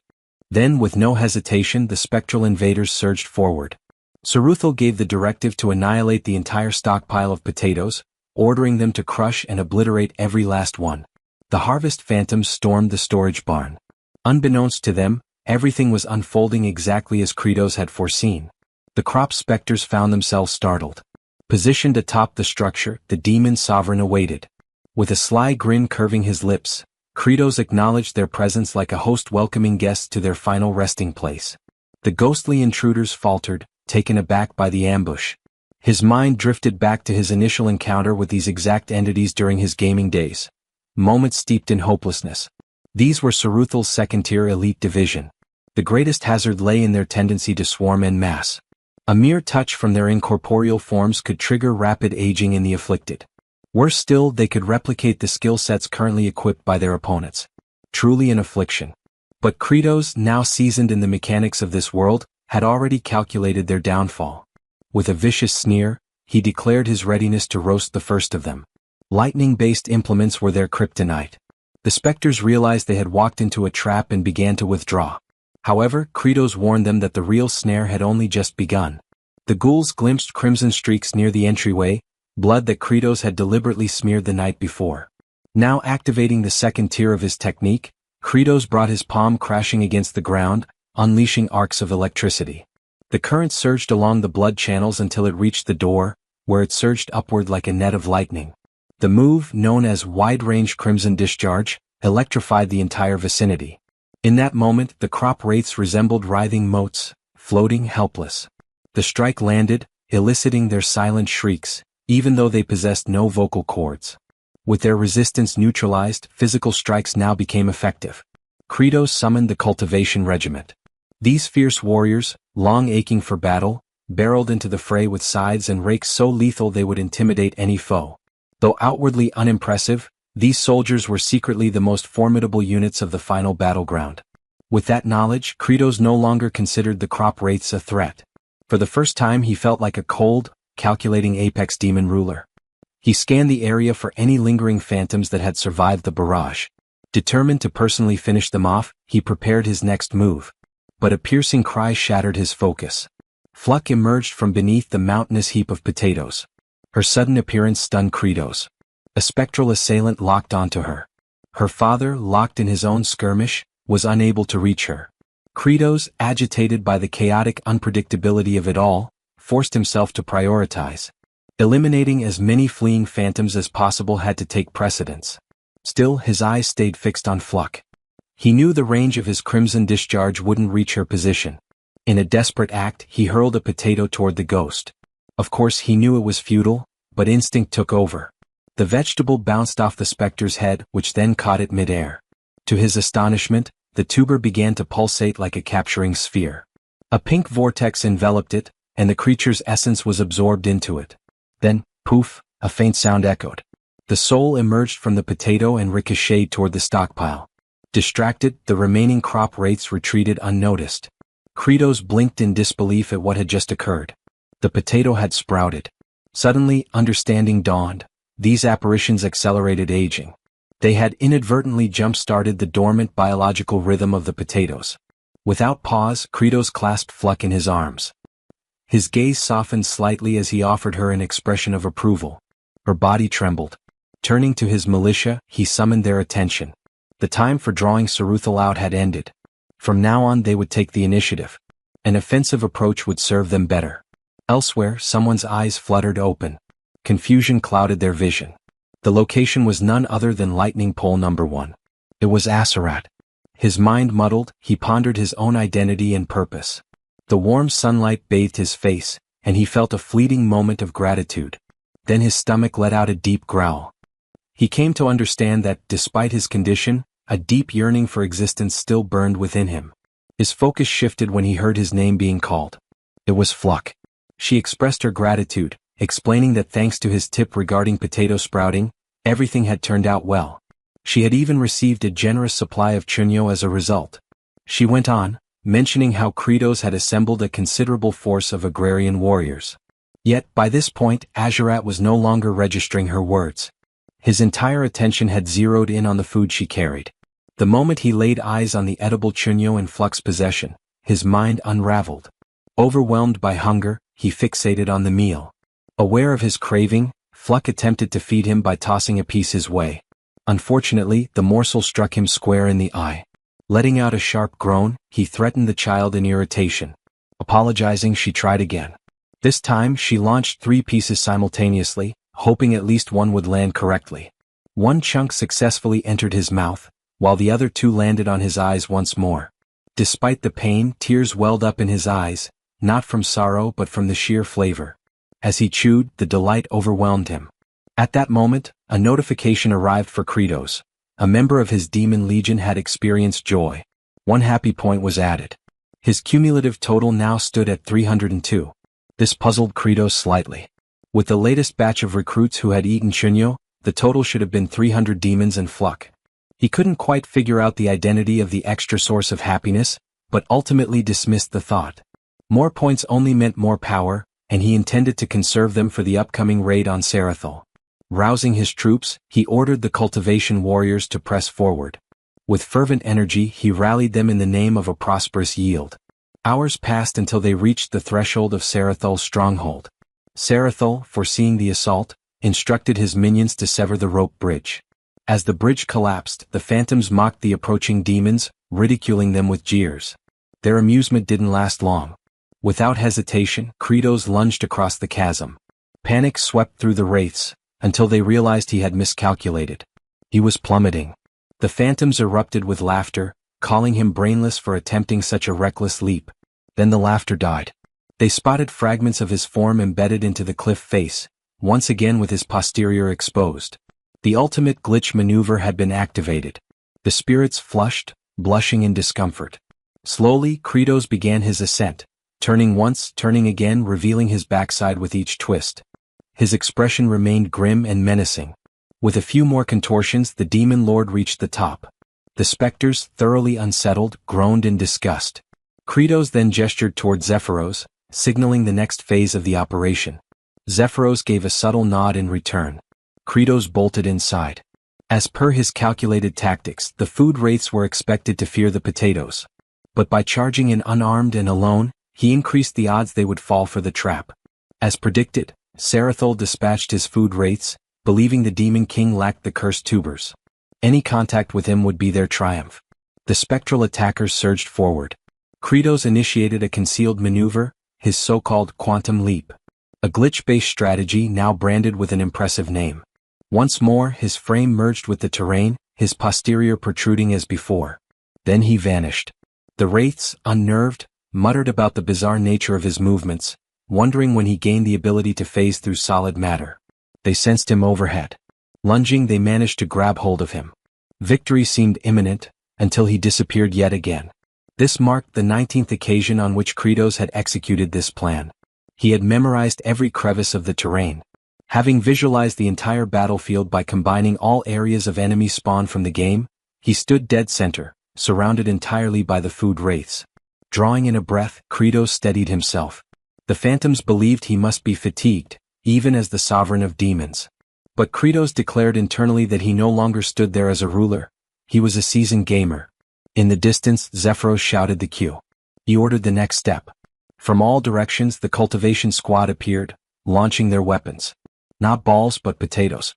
Then, with no hesitation, the spectral invaders surged forward. Saruthal gave the directive to annihilate the entire stockpile of potatoes, ordering them to crush and obliterate every last one. The harvest phantoms stormed the storage barn. Unbeknownst to them, everything was unfolding exactly as Kratos had foreseen. The crop specters found themselves startled. Positioned atop the structure, the demon sovereign awaited. With a sly grin curving his lips, Kratos acknowledged their presence like a host welcoming guests to their final resting place. The ghostly intruders faltered, taken aback by the ambush. His mind drifted back to his initial encounter with these exact entities during his gaming days. Moments steeped in hopelessness. These were Saruthal's second-tier elite division. The greatest hazard lay in their tendency to swarm en masse. A mere touch from their incorporeal forms could trigger rapid aging in the afflicted. Worse still, they could replicate the skill sets currently equipped by their opponents. Truly an affliction. But Kratos, now seasoned in the mechanics of this world, had already calculated their downfall. With a vicious sneer, he declared his readiness to roast the first of them. Lightning-based implements were their kryptonite. The specters realized they had walked into a trap and began to withdraw. However, Kratos warned them that the real snare had only just begun. The ghouls glimpsed crimson streaks near the entryway, blood that Kratos had deliberately smeared the night before. Now activating the second tier of his technique, Kratos brought his palm crashing against the ground, unleashing arcs of electricity. The current surged along the blood channels until it reached the door, where it surged upward like a net of lightning. The move, known as wide-range crimson discharge, electrified the entire vicinity. In that moment, the crop wraiths resembled writhing motes, floating helpless. The strike landed, eliciting their silent shrieks, even though they possessed no vocal cords. With their resistance neutralized, physical strikes now became effective. Kratos summoned the cultivation regiment. These fierce warriors, long aching for battle, barreled into the fray with scythes and rakes so lethal they would intimidate any foe. Though outwardly unimpressive, these soldiers were secretly the most formidable units of the final battleground. With that knowledge, Kratos no longer considered the crop wraiths a threat. For the first time he felt like a cold, calculating apex demon ruler. He scanned the area for any lingering phantoms that had survived the barrage. Determined to personally finish them off, he prepared his next move. But a piercing cry shattered his focus. Fluck emerged from beneath the mountainous heap of potatoes. Her sudden appearance stunned Kratos. A spectral assailant locked onto her. Her father, locked in his own skirmish, was unable to reach her. Kratos, agitated by the chaotic unpredictability of it all, forced himself to prioritize. Eliminating as many fleeing phantoms as possible had to take precedence. Still, his eyes stayed fixed on Fluck. He knew the range of his crimson discharge wouldn't reach her position. In a desperate act, he hurled a potato toward the ghost. Of course he knew it was futile, but instinct took over. The vegetable bounced off the specter's head, which then caught it mid-air. To his astonishment, the tuber began to pulsate like a capturing sphere. A pink vortex enveloped it, and the creature's essence was absorbed into it. Then, poof, a faint sound echoed. The soul emerged from the potato and ricocheted toward the stockpile. Distracted, the remaining crop wraiths retreated unnoticed. Kratos blinked in disbelief at what had just occurred. The potato had sprouted. Suddenly, understanding dawned. These apparitions accelerated aging. They had inadvertently jump-started the dormant biological rhythm of the potatoes. Without pause, Kratos clasped Fluck in his arms. His gaze softened slightly as he offered her an expression of approval. Her body trembled. Turning to his militia, he summoned their attention. The time for drawing Saruthal out had ended. From now on they would take the initiative. An offensive approach would serve them better. Elsewhere, someone's eyes fluttered open. Confusion clouded their vision. The location was none other than lightning pole number 1. It was Asarat. His mind muddled, he pondered his own identity and purpose. The warm sunlight bathed his face, and he felt a fleeting moment of gratitude. Then his stomach let out a deep growl. He came to understand that, despite his condition, a deep yearning for existence still burned within him. His focus shifted when he heard his name being called. It was Fluck. She expressed her gratitude, explaining that thanks to his tip regarding potato sprouting, everything had turned out well. She had even received a generous supply of chunyo as a result. She went on, mentioning how Kratos had assembled a considerable force of agrarian warriors. Yet, by this point, Azarat was no longer registering her words. His entire attention had zeroed in on the food she carried. The moment he laid eyes on the edible chunyo in Fluck's possession, his mind unraveled. Overwhelmed by hunger, he fixated on the meal. Aware of his craving, Fluck attempted to feed him by tossing a piece his way. Unfortunately, the morsel struck him square in the eye. Letting out a sharp groan, he threatened the child in irritation. Apologizing, she tried again. This time, she launched 3 pieces simultaneously, hoping at least one would land correctly. One chunk successfully entered his mouth, while the other 2 landed on his eyes once more. Despite the pain, tears welled up in his eyes, not from sorrow but from the sheer flavor. As he chewed, the delight overwhelmed him. At that moment, a notification arrived for Kratos. A member of his demon legion had experienced joy. 1 happy point was added. His cumulative total now stood at 302. This puzzled Kratos slightly. With the latest batch of recruits who had eaten chunyo, the total should have been 300 demons and Fluck. He couldn't quite figure out the identity of the extra source of happiness, but ultimately dismissed the thought. More points only meant more power, and he intended to conserve them for the upcoming raid on Saruthal. Rousing his troops, he ordered the cultivation warriors to press forward. With fervent energy, he rallied them in the name of a prosperous yield. Hours passed until they reached the threshold of Sarathal's stronghold. Saruthal, foreseeing the assault, instructed his minions to sever the rope bridge. As the bridge collapsed, the phantoms mocked the approaching demons, ridiculing them with jeers. Their amusement didn't last long. Without hesitation, Kratos lunged across the chasm. Panic swept through the wraiths, until they realized he had miscalculated. He was plummeting. The phantoms erupted with laughter, calling him brainless for attempting such a reckless leap. Then the laughter died. They spotted fragments of his form embedded into the cliff face, once again with his posterior exposed. The ultimate glitch maneuver had been activated. The spirits flushed, blushing in discomfort. Slowly, Kratos began his ascent, turning once, turning again, revealing his backside with each twist. His expression remained grim and menacing. With a few more contortions, the demon lord reached the top. The specters, thoroughly unsettled, groaned in disgust. Kratos then gestured toward Zephyros, signaling the next phase of the operation. Zephyros gave a subtle nod in return. Kratos bolted inside. As per his calculated tactics, the food wraiths were expected to fear the potatoes. But by charging in unarmed and alone, he increased the odds they would fall for the trap. As predicted, Saruthal dispatched his food wraiths, believing the demon king lacked the cursed tubers. Any contact with him would be their triumph. The spectral attackers surged forward. Kratos initiated a concealed maneuver, his so-called quantum leap. A glitch-based strategy now branded with an impressive name. Once more, his frame merged with the terrain, his posterior protruding as before. Then he vanished. The wraiths, unnerved, muttered about the bizarre nature of his movements, wondering when he gained the ability to phase through solid matter. They sensed him overhead. Lunging, they managed to grab hold of him. Victory seemed imminent, until he disappeared yet again. This marked the 19th occasion on which Kratos had executed this plan. He had memorized every crevice of the terrain. Having visualized the entire battlefield by combining all areas of enemy spawn from the game, he stood dead center, surrounded entirely by the food wraiths. Drawing in a breath, Kratos steadied himself. The phantoms believed he must be fatigued, even as the sovereign of demons. But Kratos declared internally that he no longer stood there as a ruler, he was a seasoned gamer. In the distance, Zephyros shouted the cue. He ordered the next step. From all directions the cultivation squad appeared, launching their weapons. Not balls but potatoes.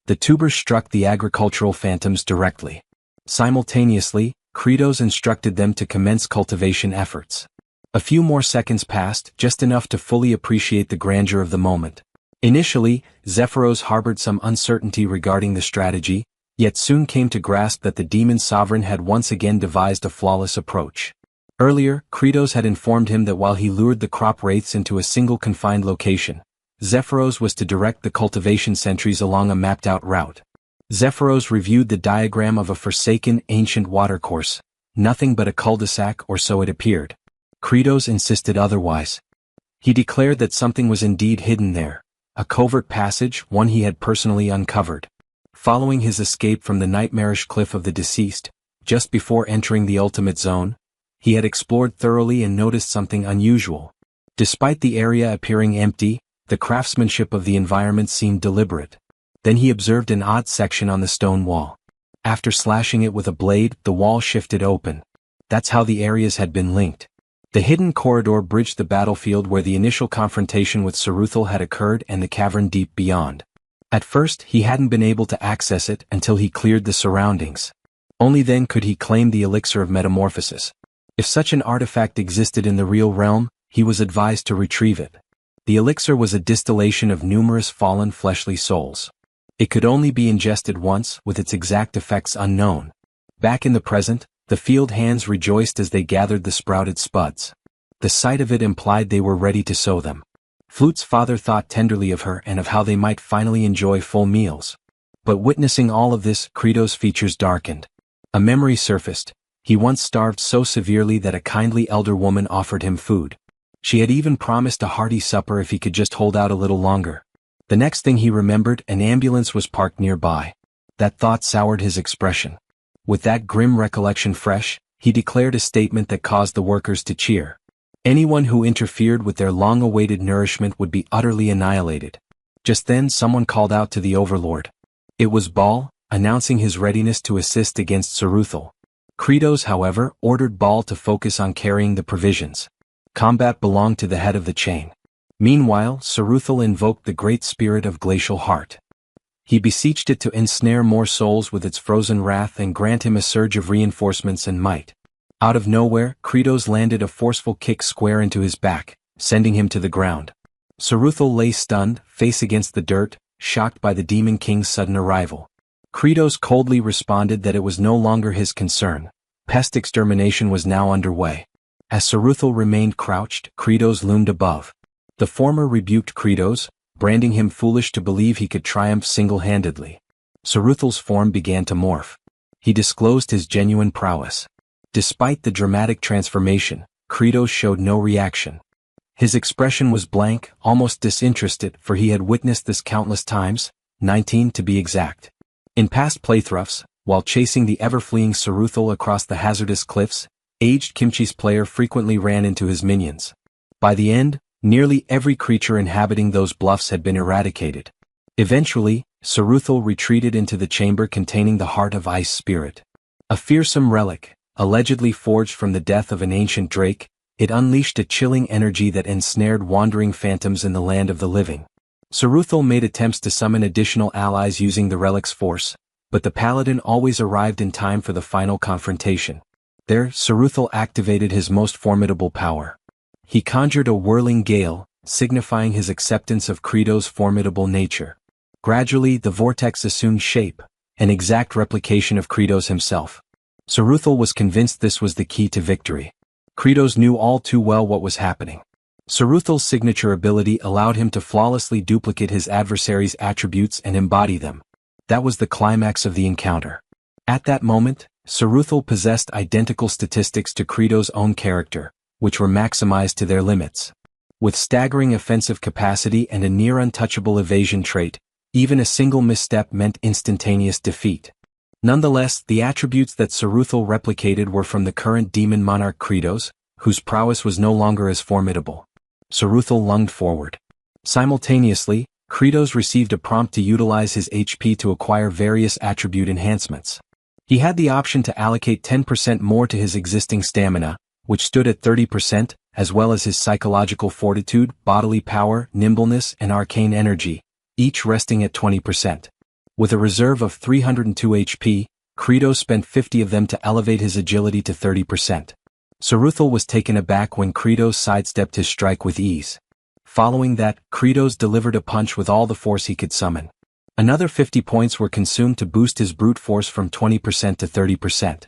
The tubers struck the agricultural phantoms directly. Simultaneously, Kratos instructed them to commence cultivation efforts. A few more seconds passed, just enough to fully appreciate the grandeur of the moment. Initially, Zephyros harbored some uncertainty regarding the strategy, yet soon came to grasp that the demon sovereign had once again devised a flawless approach. Earlier, Kratos had informed him that while he lured the crop wraiths into a single confined location, Zephyros was to direct the cultivation sentries along a mapped-out route. Zephyros reviewed the diagram of a forsaken, ancient watercourse, nothing but a cul-de-sac or so it appeared. Kratos insisted otherwise. He declared that something was indeed hidden there, a covert passage, one he had personally uncovered. Following his escape from the nightmarish cliff of the deceased, just before entering the ultimate zone, he had explored thoroughly and noticed something unusual. Despite the area appearing empty, the craftsmanship of the environment seemed deliberate. Then he observed an odd section on the stone wall. After slashing it with a blade, the wall shifted open. That's how the areas had been linked. The hidden corridor bridged the battlefield where the initial confrontation with Saruthal had occurred and the cavern deep beyond. At first, he hadn't been able to access it until he cleared the surroundings. Only then could he claim the elixir of metamorphosis. If such an artifact existed in the real realm, he was advised to retrieve it. The elixir was a distillation of numerous fallen fleshly souls. It could only be ingested once, with its exact effects unknown. Back in the present, the field hands rejoiced as they gathered the sprouted spuds. The sight of it implied they were ready to sow them. Flute's father thought tenderly of her and of how they might finally enjoy full meals. But witnessing all of this, Kratos' features darkened. A memory surfaced. He once starved so severely that a kindly elder woman offered him food. She had even promised a hearty supper if he could just hold out a little longer. The next thing he remembered, an ambulance was parked nearby. That thought soured his expression. With that grim recollection fresh, he declared a statement that caused the workers to cheer. Anyone who interfered with their long-awaited nourishment would be utterly annihilated. Just then someone called out to the overlord. It was Baal, announcing his readiness to assist against Saruthal. Kratos, however, ordered Baal to focus on carrying the provisions. Combat belonged to the head of the chain. Meanwhile, Saruthal invoked the great spirit of glacial heart. He beseeched it to ensnare more souls with its frozen wrath and grant him a surge of reinforcements and might. Out of nowhere, Kratos landed a forceful kick square into his back, sending him to the ground. Saruthal lay stunned, face against the dirt, shocked by the Demon King's sudden arrival. Kratos coldly responded that it was no longer his concern. Pest extermination was now underway. As Saruthal remained crouched, Kratos loomed above. The former rebuked Kratos, branding him foolish to believe he could triumph single-handedly. Saruthal's form began to morph. He disclosed his genuine prowess. Despite the dramatic transformation, Kratos showed no reaction. His expression was blank, almost disinterested, for he had witnessed this countless times, 19 to be exact. In past playthroughs, while chasing the ever-fleeing Saruthal across the hazardous cliffs, aged Kimchi's player frequently ran into his minions. By the end, nearly every creature inhabiting those bluffs had been eradicated. Eventually, Saruthal retreated into the chamber containing the Heart of Ice Spirit. A fearsome relic, allegedly forged from the death of an ancient drake, it unleashed a chilling energy that ensnared wandering phantoms in the land of the living. Saruthal made attempts to summon additional allies using the relic's force, but the paladin always arrived in time for the final confrontation. There, Saruthal activated his most formidable power. He conjured a whirling gale, signifying his acceptance of Kratos' formidable nature. Gradually, the vortex assumed shape, an exact replication of Kratos himself. Saruthal was convinced this was the key to victory. Kratos knew all too well what was happening. Saruthal's signature ability allowed him to flawlessly duplicate his adversary's attributes and embody them. That was the climax of the encounter. At that moment, Saruthal possessed identical statistics to Kratos' own character, which were maximized to their limits. With staggering offensive capacity and a near untouchable evasion trait, even a single misstep meant instantaneous defeat. Nonetheless, the attributes that Saruthal replicated were from the current demon monarch Kratos, whose prowess was no longer as formidable. Saruthal lunged forward. Simultaneously, Kratos received a prompt to utilize his HP to acquire various attribute enhancements. He had the option to allocate 10% more to his existing stamina, which stood at 30%, as well as his psychological fortitude, bodily power, nimbleness, and arcane energy, each resting at 20%. With a reserve of 302 HP, Kratos spent 50 of them to elevate his agility to 30%. Saruthal was taken aback when Kratos sidestepped his strike with ease. Following that, Kratos delivered a punch with all the force he could summon. Another 50 points were consumed to boost his brute force from 20% to 30%.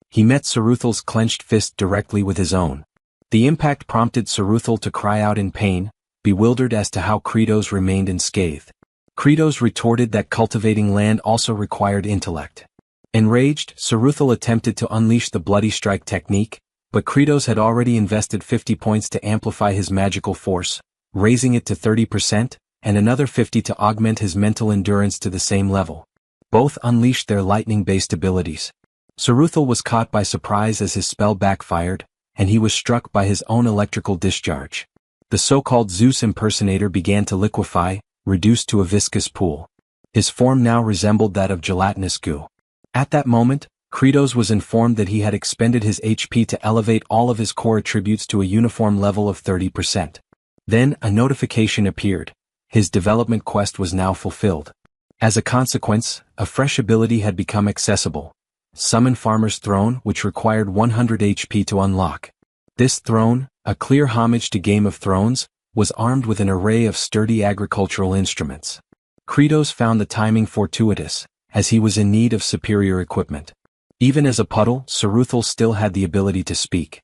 He met Saruthal's clenched fist directly with his own. The impact prompted Saruthal to cry out in pain, bewildered as to how Kratos remained unscathed. Kratos retorted that cultivating land also required intellect. Enraged, Saruthal attempted to unleash the bloody strike technique, but Kratos had already invested 50 points to amplify his magical force, raising it to 30%, and another 50 to augment his mental endurance to the same level. Both unleashed their lightning-based abilities. Saruthal was caught by surprise as his spell backfired, and he was struck by his own electrical discharge. The so-called Zeus impersonator began to liquefy, reduced to a viscous pool. His form now resembled that of gelatinous goo. At that moment, Kratos was informed that he had expended his HP to elevate all of his core attributes to a uniform level of 30%. Then, a notification appeared. His development quest was now fulfilled. As a consequence, a fresh ability had become accessible. Summon Farmer's Throne, which required 100 HP to unlock. This throne, a clear homage to Game of Thrones, was armed with an array of sturdy agricultural instruments. Kratos found the timing fortuitous, as he was in need of superior equipment. Even as a puddle, Saruthal still had the ability to speak.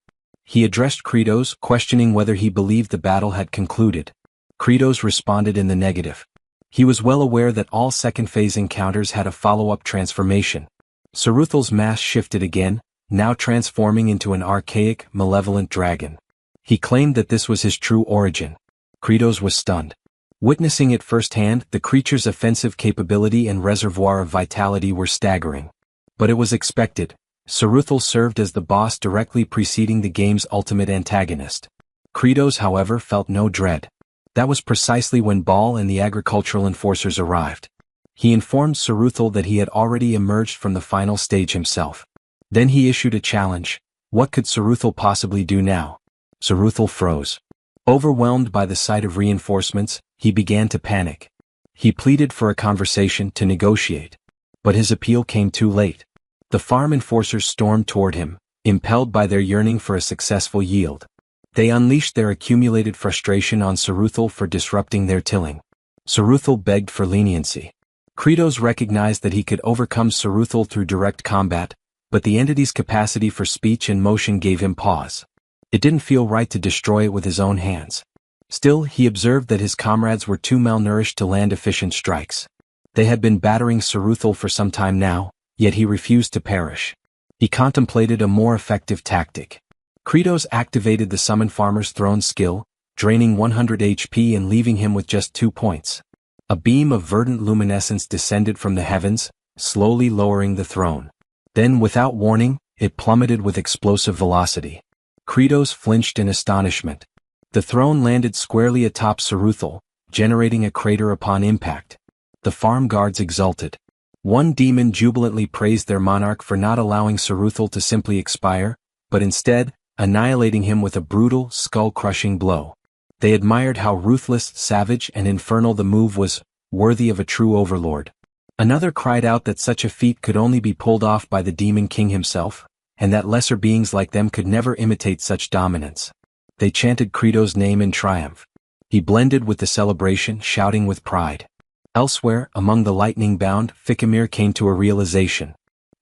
He addressed Kratos, questioning whether he believed the battle had concluded. Kratos responded in the negative. He was well aware that all second-phase encounters had a follow-up transformation. Saruthal's mass shifted again, now transforming into an archaic, malevolent dragon. He claimed that this was his true origin. Kratos was stunned. Witnessing it firsthand, the creature's offensive capability and reservoir of vitality were staggering. But it was expected. Saruthal served as the boss directly preceding the game's ultimate antagonist. Kratos, however, felt no dread. That was precisely when Baal and the agricultural enforcers arrived. He informed Saruthal that he had already emerged from the final stage himself. Then he issued a challenge. What could Saruthal possibly do now? Saruthal froze. Overwhelmed by the sight of reinforcements, he began to panic. He pleaded for a conversation to negotiate. But his appeal came too late. The farm enforcers stormed toward him, impelled by their yearning for a successful yield. They unleashed their accumulated frustration on Saruthal for disrupting their tilling. Saruthal begged for leniency. Kratos recognized that he could overcome Saruthal through direct combat, but the entity's capacity for speech and motion gave him pause. It didn't feel right to destroy it with his own hands. Still, he observed that his comrades were too malnourished to land efficient strikes. They had been battering Saruthal for some time now, yet he refused to perish. He contemplated a more effective tactic. Kratos activated the Summon Farmer's Throne skill, draining 100 HP and leaving him with just 2 points. A beam of verdant luminescence descended from the heavens, slowly lowering the throne. Then, without warning, it plummeted with explosive velocity. Kratos flinched in astonishment. The throne landed squarely atop Saruthal, generating a crater upon impact. The farm guards exulted. One demon jubilantly praised their monarch for not allowing Saruthal to simply expire, but instead, annihilating him with a brutal, skull-crushing blow. They admired how ruthless, savage, and infernal the move was, worthy of a true overlord. Another cried out that such a feat could only be pulled off by the demon king himself, and that lesser beings like them could never imitate such dominance. They chanted Kratos' name in triumph. He blended with the celebration, shouting with pride. Elsewhere, among the lightning-bound, Fikimir came to a realization.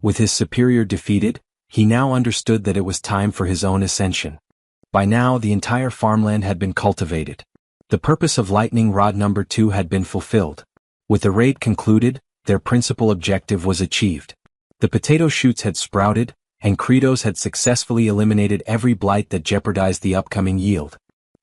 With his superior defeated, he now understood that it was time for his own ascension. By now the entire farmland had been cultivated. The purpose of Lightning Rod number 2 had been fulfilled. With the raid concluded, their principal objective was achieved. The potato shoots had sprouted, and Kratos had successfully eliminated every blight that jeopardized the upcoming yield.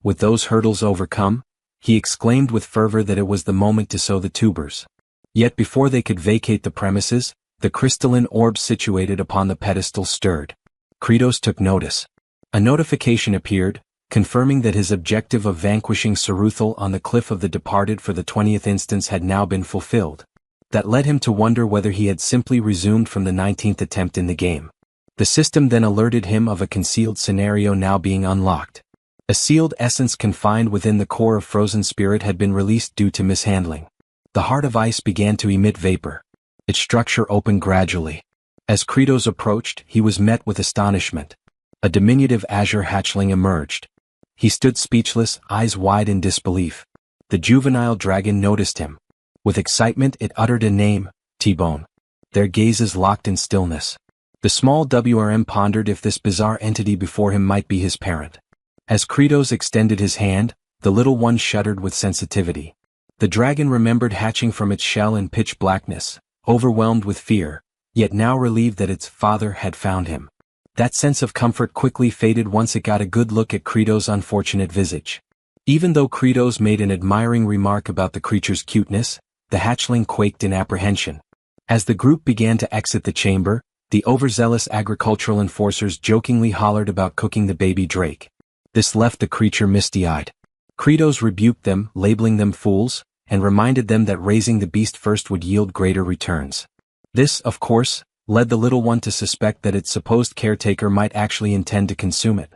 With those hurdles overcome, he exclaimed with fervor that it was the moment to sow the tubers. Yet before they could vacate the premises, the crystalline orb situated upon the pedestal stirred. Kratos took notice. A notification appeared. confirming that his objective of vanquishing Saruthal on the cliff of the departed for the 20th instance had now been fulfilled. That led him to wonder whether he had simply resumed from the 19th attempt in the game. The system then alerted him of a concealed scenario now being unlocked. A sealed essence confined within the core of frozen spirit had been released due to mishandling. The heart of ice began to emit vapor. Its structure opened gradually. As Kratos approached, he was met with astonishment. A diminutive azure hatchling emerged. He stood speechless, eyes wide in disbelief. The juvenile dragon noticed him. With excitement it uttered a name, T-Bone. Their gazes locked in stillness. The small WRM pondered if this bizarre entity before him might be his parent. As Kratos extended his hand, the little one shuddered with sensitivity. The dragon remembered hatching from its shell in pitch blackness, overwhelmed with fear, yet now relieved that its father had found him. That sense of comfort quickly faded once it got a good look at Kratos' unfortunate visage. Even though Kratos made an admiring remark about the creature's cuteness, the hatchling quaked in apprehension. As the group began to exit the chamber, the overzealous agricultural enforcers jokingly hollered about cooking the baby drake. This left the creature misty-eyed. Kratos rebuked them, labeling them fools, and reminded them that raising the beast first would yield greater returns. This, of course, led the little one to suspect that its supposed caretaker might actually intend to consume it.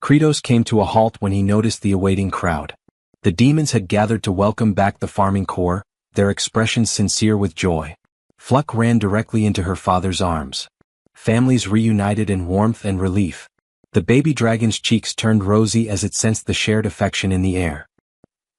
Kratos came to a halt when he noticed the awaiting crowd. The demons had gathered to welcome back the farming core, their expressions sincere with joy. Fluck ran directly into her father's arms. Families reunited in warmth and relief. The baby dragon's cheeks turned rosy as it sensed the shared affection in the air.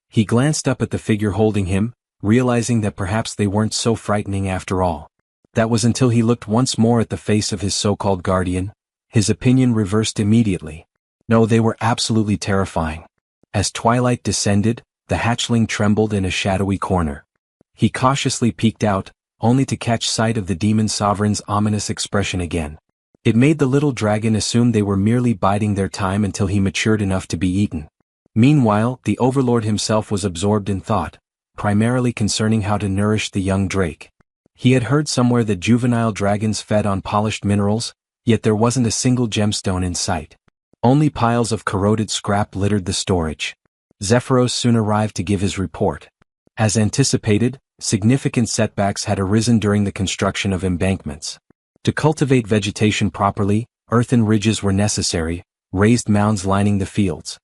He glanced up at the figure holding him, realizing that perhaps they weren't so frightening after all. That was until he looked once more at the face of his so-called guardian. His opinion reversed immediately. No, they were absolutely terrifying. As twilight descended, the hatchling trembled in a shadowy corner. He cautiously peeked out, only to catch sight of the demon sovereign's ominous expression again. It made the little dragon assume they were merely biding their time until he matured enough to be eaten. Meanwhile, the overlord himself was absorbed in thought, primarily concerning how to nourish the young drake. He had heard somewhere that juvenile dragons fed on polished minerals, yet there wasn't a single gemstone in sight. Only piles of corroded scrap littered the storage. Zephyros soon arrived to give his report. As anticipated, significant setbacks had arisen during the construction of embankments. To cultivate vegetation properly, earthen ridges were necessary, raised mounds lining the fields.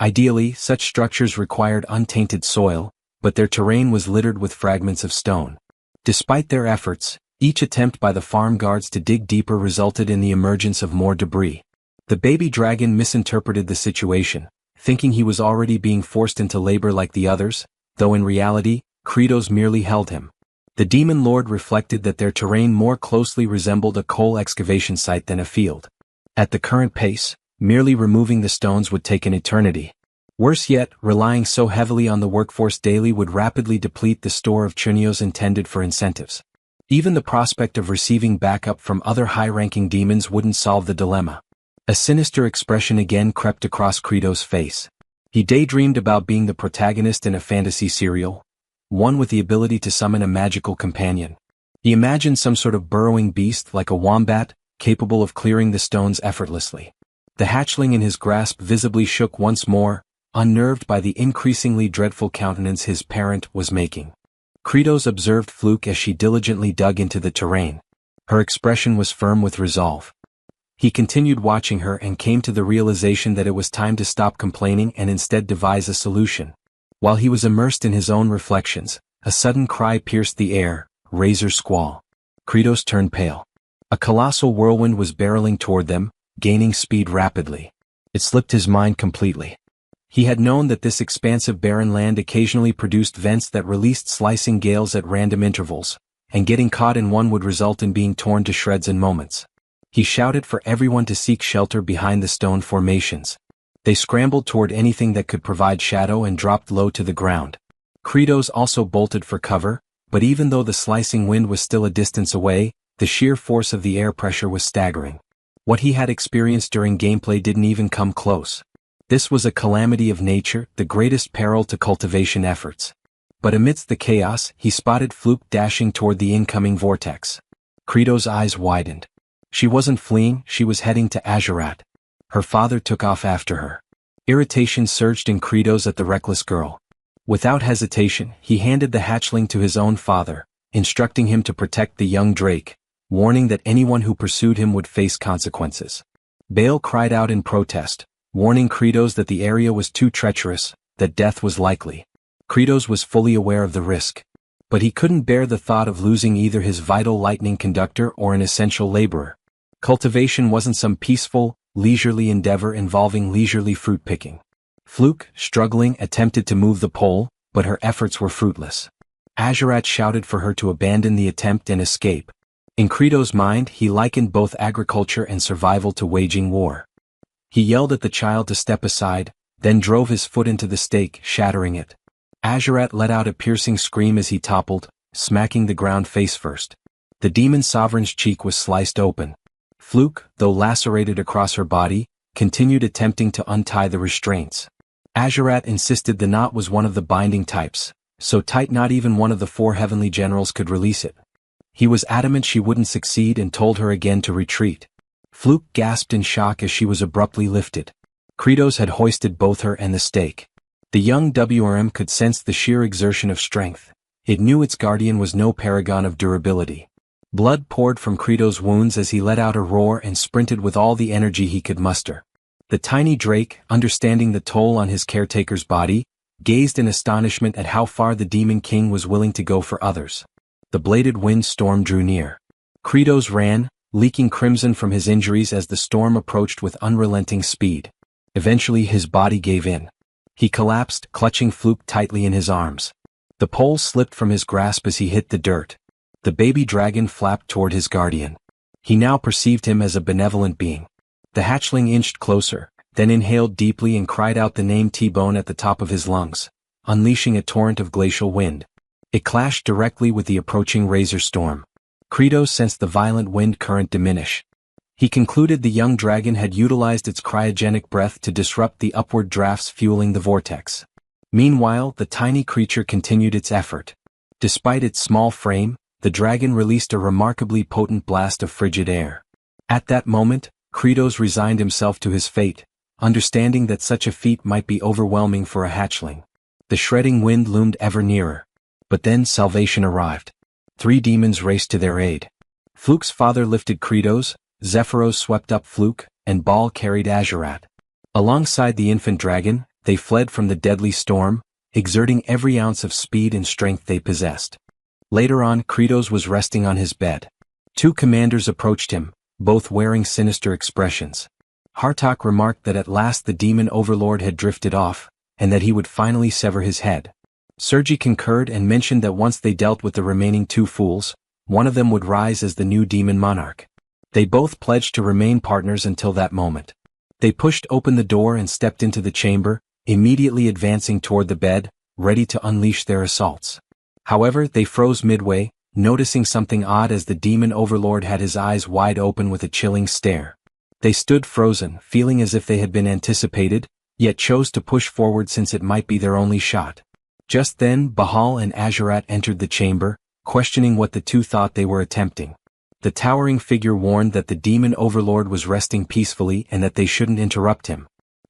Ideally, such structures required untainted soil, but their terrain was littered with fragments of stone. Despite their efforts, each attempt by the farm guards to dig deeper resulted in the emergence of more debris. The baby dragon misinterpreted the situation, thinking he was already being forced into labor like the others, though in reality, Kratos merely held him. The demon lord reflected that their terrain more closely resembled a coal excavation site than a field. At the current pace, merely removing the stones would take an eternity. Worse yet, relying so heavily on the workforce daily would rapidly deplete the store of chunios intended for incentives. Even the prospect of receiving backup from other high-ranking demons wouldn't solve the dilemma. A sinister expression again crept across Kratos' face. He daydreamed about being the protagonist in a fantasy serial, one with the ability to summon a magical companion. He imagined some sort of burrowing beast like a wombat, capable of clearing the stones effortlessly. The hatchling in his grasp visibly shook once more, unnerved by the increasingly dreadful countenance his parent was making. Kratos observed Fluke as she diligently dug into the terrain. Her expression was firm with resolve. He continued watching her and came to the realization that it was time to stop complaining and instead devise a solution. While he was immersed in his own reflections, a sudden cry pierced the air, razor squall. Kratos turned pale. A colossal whirlwind was barreling toward them, gaining speed rapidly. It slipped his mind completely. He had known that this expansive barren land occasionally produced vents that released slicing gales at random intervals, and getting caught in one would result in being torn to shreds in moments. He shouted for everyone to seek shelter behind the stone formations. They scrambled toward anything that could provide shadow and dropped low to the ground. Kratos also bolted for cover, but even though the slicing wind was still a distance away, the sheer force of the air pressure was staggering. What he had experienced during gameplay didn't even come close. This was a calamity of nature, the greatest peril to cultivation efforts. But amidst the chaos, he spotted Fluke dashing toward the incoming vortex. Kratos' eyes widened. She wasn't fleeing, she was heading to Azurat. Her father took off after her. Irritation surged in Kratos at the reckless girl. Without hesitation, he handed the hatchling to his own father, instructing him to protect the young Drake, warning that anyone who pursued him would face consequences. Bale cried out in protest, warning Kratos that the area was too treacherous, that death was likely. Kratos was fully aware of the risk. But he couldn't bear the thought of losing either his vital lightning conductor or an essential laborer. Cultivation wasn't some peaceful, leisurely endeavor involving leisurely fruit picking. Fluke, struggling, attempted to move the pole, but her efforts were fruitless. Azurat shouted for her to abandon the attempt and escape. In Kratos' mind, he likened both agriculture and survival to waging war. He yelled at the child to step aside, then drove his foot into the stake, shattering it. Azurat let out a piercing scream as he toppled, smacking the ground face first. The demon sovereign's cheek was sliced open. Fluke, though lacerated across her body, continued attempting to untie the restraints. Azurat insisted the knot was one of the binding types, so tight not even one of the 4 heavenly generals could release it. He was adamant she wouldn't succeed and told her again to retreat. Fluke gasped in shock as she was abruptly lifted. Kratos had hoisted both her and the stake. The young WRM could sense the sheer exertion of strength. It knew its guardian was no paragon of durability. Blood poured from Kratos' wounds as he let out a roar and sprinted with all the energy he could muster. The tiny Drake, understanding the toll on his caretaker's body, gazed in astonishment at how far the Demon King was willing to go for others. The bladed wind storm drew near. Kratos ran, leaking crimson from his injuries as the storm approached with unrelenting speed. Eventually his body gave in. He collapsed, clutching Fluke tightly in his arms. The pole slipped from his grasp as he hit the dirt. The baby dragon flapped toward his guardian. He now perceived him as a benevolent being. The hatchling inched closer, then inhaled deeply and cried out the name T-Bone at the top of his lungs, unleashing a torrent of glacial wind. It clashed directly with the approaching razor storm. Kratos sensed the violent wind current diminish. He concluded the young dragon had utilized its cryogenic breath to disrupt the upward drafts fueling the vortex. Meanwhile, the tiny creature continued its effort. Despite its small frame, the dragon released a remarkably potent blast of frigid air. At that moment, Kratos resigned himself to his fate, understanding that such a feat might be overwhelming for a hatchling. The shredding wind loomed ever nearer. But then salvation arrived. 3 demons raced to their aid. Fluke's father lifted Kratos, Zephyros swept up Fluke, and Baal carried Azurat. Alongside the infant dragon, they fled from the deadly storm, exerting every ounce of speed and strength they possessed. Later on, Kratos was resting on his bed. 2 commanders approached him, both wearing sinister expressions. Hartok remarked that at last the demon overlord had drifted off, and that he would finally sever his head. Sergi concurred and mentioned that once they dealt with the remaining 2 fools, one of them would rise as the new demon monarch. They both pledged to remain partners until that moment. They pushed open the door and stepped into the chamber, immediately advancing toward the bed, ready to unleash their assaults. However, they froze midway, noticing something odd as the demon overlord had his eyes wide open with a chilling stare. They stood frozen, feeling as if they had been anticipated, yet chose to push forward since it might be their only shot. Just then, Baal and Azurat entered the chamber, questioning what the 2 thought they were attempting. The towering figure warned that the demon overlord was resting peacefully and that they shouldn't interrupt him.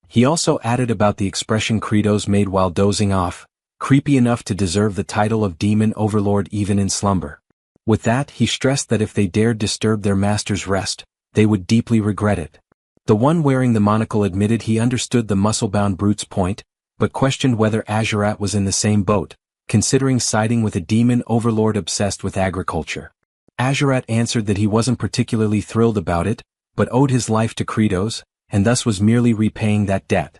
He also added about the expression Kratos made while dozing off, creepy enough to deserve the title of demon overlord even in slumber. With that, he stressed that if they dared disturb their master's rest, they would deeply regret it. The one wearing the monocle admitted he understood the muscle-bound brute's point, but questioned whether Azurat was in the same boat, considering siding with a demon overlord obsessed with agriculture. Azurat answered that he wasn't particularly thrilled about it, but owed his life to Kratos, and thus was merely repaying that debt.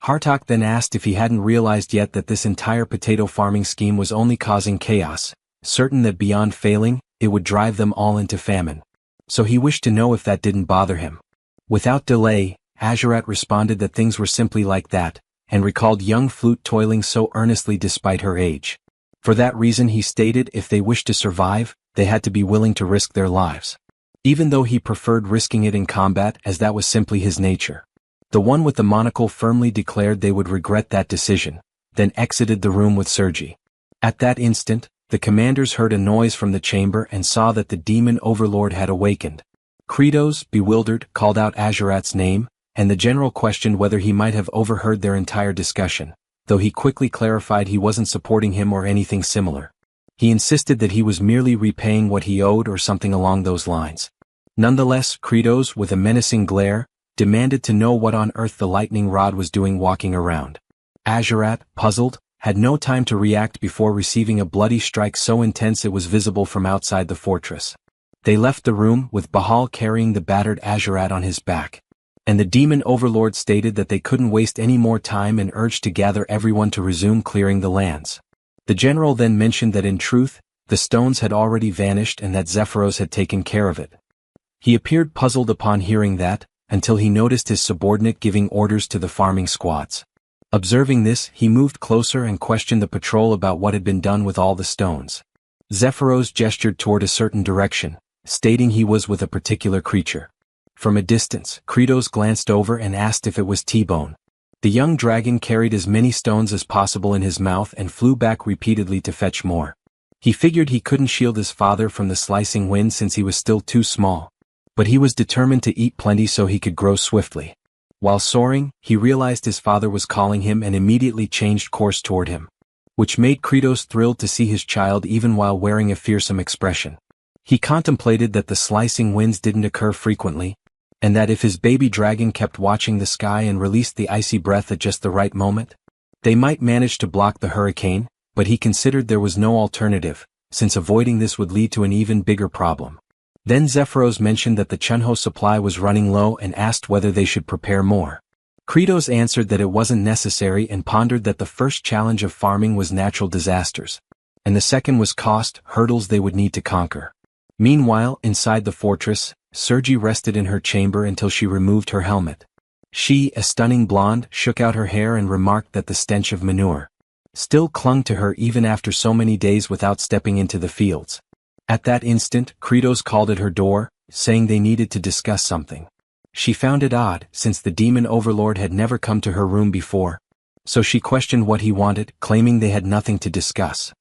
Hartok then asked if he hadn't realized yet that this entire potato farming scheme was only causing chaos, certain that beyond failing, it would drive them all into famine. So he wished to know if that didn't bother him. Without delay, Azurat responded that things were simply like that, and recalled young Flute toiling so earnestly despite her age. For that reason he stated if they wished to survive, they had to be willing to risk their lives. Even though he preferred risking it in combat as that was simply his nature. The one with the monocle firmly declared they would regret that decision, then exited the room with Sergi. At that instant, the commanders heard a noise from the chamber and saw that the demon overlord had awakened. Kratos, bewildered, called out Azurat's name, and the general questioned whether he might have overheard their entire discussion, though he quickly clarified he wasn't supporting him or anything similar. He insisted that he was merely repaying what he owed or something along those lines. Nonetheless, Kratos, with a menacing glare, demanded to know what on earth the lightning rod was doing walking around. Azurat, puzzled, had no time to react before receiving a bloody strike so intense it was visible from outside the fortress. They left the room, with Bahal carrying the battered Azurat on his back. And the demon overlord stated that they couldn't waste any more time and urged to gather everyone to resume clearing the lands. The general then mentioned that in truth, the stones had already vanished and that Zephyros had taken care of it. He appeared puzzled upon hearing that, until he noticed his subordinate giving orders to the farming squads. Observing this, he moved closer and questioned the patrol about what had been done with all the stones. Zephyros gestured toward a certain direction, stating he was with a particular creature. From a distance, Kratos glanced over and asked if it was T-Bone. The young dragon carried as many stones as possible in his mouth and flew back repeatedly to fetch more. He figured he couldn't shield his father from the slicing wind since he was still too small. But he was determined to eat plenty so he could grow swiftly. While soaring, he realized his father was calling him and immediately changed course toward him, which made Kratos thrilled to see his child even while wearing a fearsome expression. He contemplated that the slicing winds didn't occur frequently, and that if his baby dragon kept watching the sky and released the icy breath at just the right moment, they might manage to block the hurricane, but he considered there was no alternative, since avoiding this would lead to an even bigger problem. Then Zephyros mentioned that the Chunho supply was running low and asked whether they should prepare more. Kratos answered that it wasn't necessary and pondered that the first challenge of farming was natural disasters, and the second was cost, hurdles they would need to conquer. Meanwhile, inside the fortress, Sergi rested in her chamber until she removed her helmet. She, a stunning blonde, shook out her hair and remarked that the stench of manure still clung to her even after so many days without stepping into the fields. At that instant, Kratos called at her door, saying they needed to discuss something. She found it odd, since the demon overlord had never come to her room before. So she questioned what he wanted, claiming they had nothing to discuss.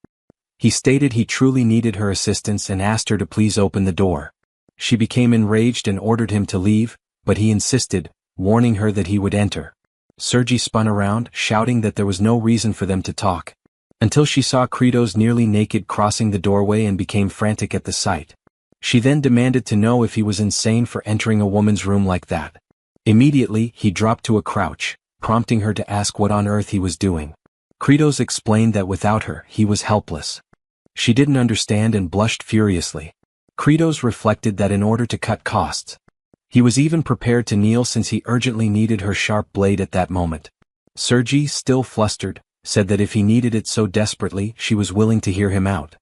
He stated he truly needed her assistance and asked her to please open the door. She became enraged and ordered him to leave, but he insisted, warning her that he would enter. Sergi spun around, shouting that there was no reason for them to talk, until she saw Kratos nearly naked crossing the doorway and became frantic at the sight. She then demanded to know if he was insane for entering a woman's room like that. Immediately, he dropped to a crouch, prompting her to ask what on earth he was doing. Kratos explained that without her, he was helpless. She didn't understand and blushed furiously. Kratos reflected that in order to cut costs, he was even prepared to kneel since he urgently needed her sharp blade at that moment. Sergi, still flustered, said that if he needed it so desperately, she was willing to hear him out.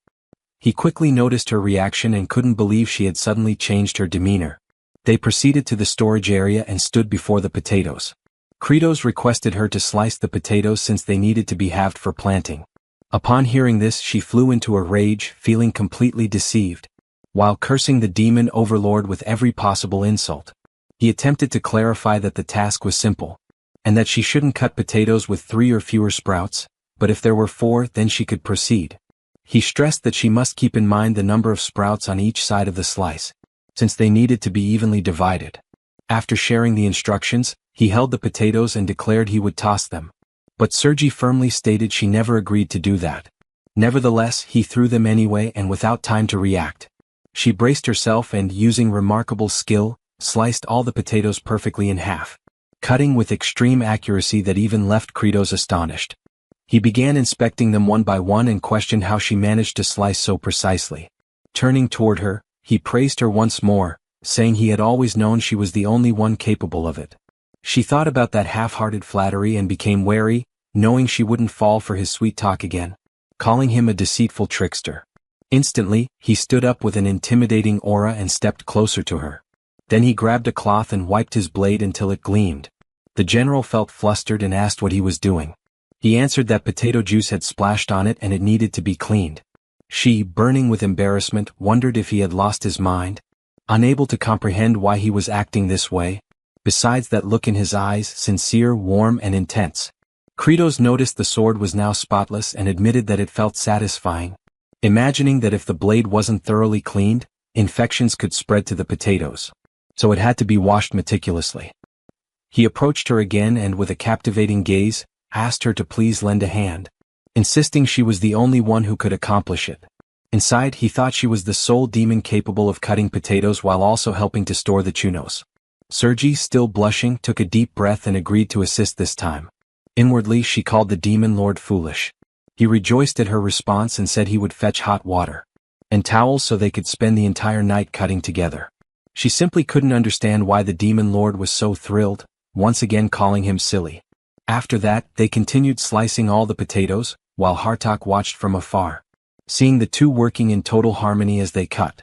He quickly noticed her reaction and couldn't believe she had suddenly changed her demeanor. They proceeded to the storage area and stood before the potatoes. Kratos requested her to slice the potatoes since they needed to be halved for planting. Upon hearing this, she flew into a rage, feeling completely deceived. While cursing the demon overlord with every possible insult, he attempted to clarify that the task was simple, and that she shouldn't cut potatoes with 3 or fewer sprouts, but if there were 4, then she could proceed. He stressed that she must keep in mind the number of sprouts on each side of the slice, since they needed to be evenly divided. After sharing the instructions, he held the potatoes and declared he would toss them. But Sergi firmly stated she never agreed to do that. Nevertheless, he threw them anyway and without time to react. She braced herself and, using remarkable skill, sliced all the potatoes perfectly in half, cutting with extreme accuracy that even left Kratos astonished. He began inspecting them one by one and questioned how she managed to slice so precisely. Turning toward her, he praised her once more, saying he had always known she was the only one capable of it. She thought about that half-hearted flattery and became wary, knowing she wouldn't fall for his sweet talk again, calling him a deceitful trickster. Instantly, he stood up with an intimidating aura and stepped closer to her. Then he grabbed a cloth and wiped his blade until it gleamed. The general felt flustered and asked what he was doing. He answered that potato juice had splashed on it and it needed to be cleaned. She, burning with embarrassment, wondered if he had lost his mind, unable to comprehend why he was acting this way. Besides that look in his eyes, sincere, warm, and intense. Kratos noticed the sword was now spotless and admitted that it felt satisfying, imagining that if the blade wasn't thoroughly cleaned, infections could spread to the potatoes. So it had to be washed meticulously. He approached her again and with a captivating gaze, asked her to please lend a hand, insisting she was the only one who could accomplish it. Inside, he thought she was the sole demon capable of cutting potatoes while also helping to store the chunos. Sergi, still blushing, took a deep breath and agreed to assist this time. Inwardly, she called the demon lord foolish. He rejoiced at her response and said he would fetch hot water and towels so they could spend the entire night cutting together. She simply couldn't understand why the demon lord was so thrilled, once again calling him silly. After that, they continued slicing all the potatoes, while Hartok watched from afar, seeing the two working in total harmony as they cut.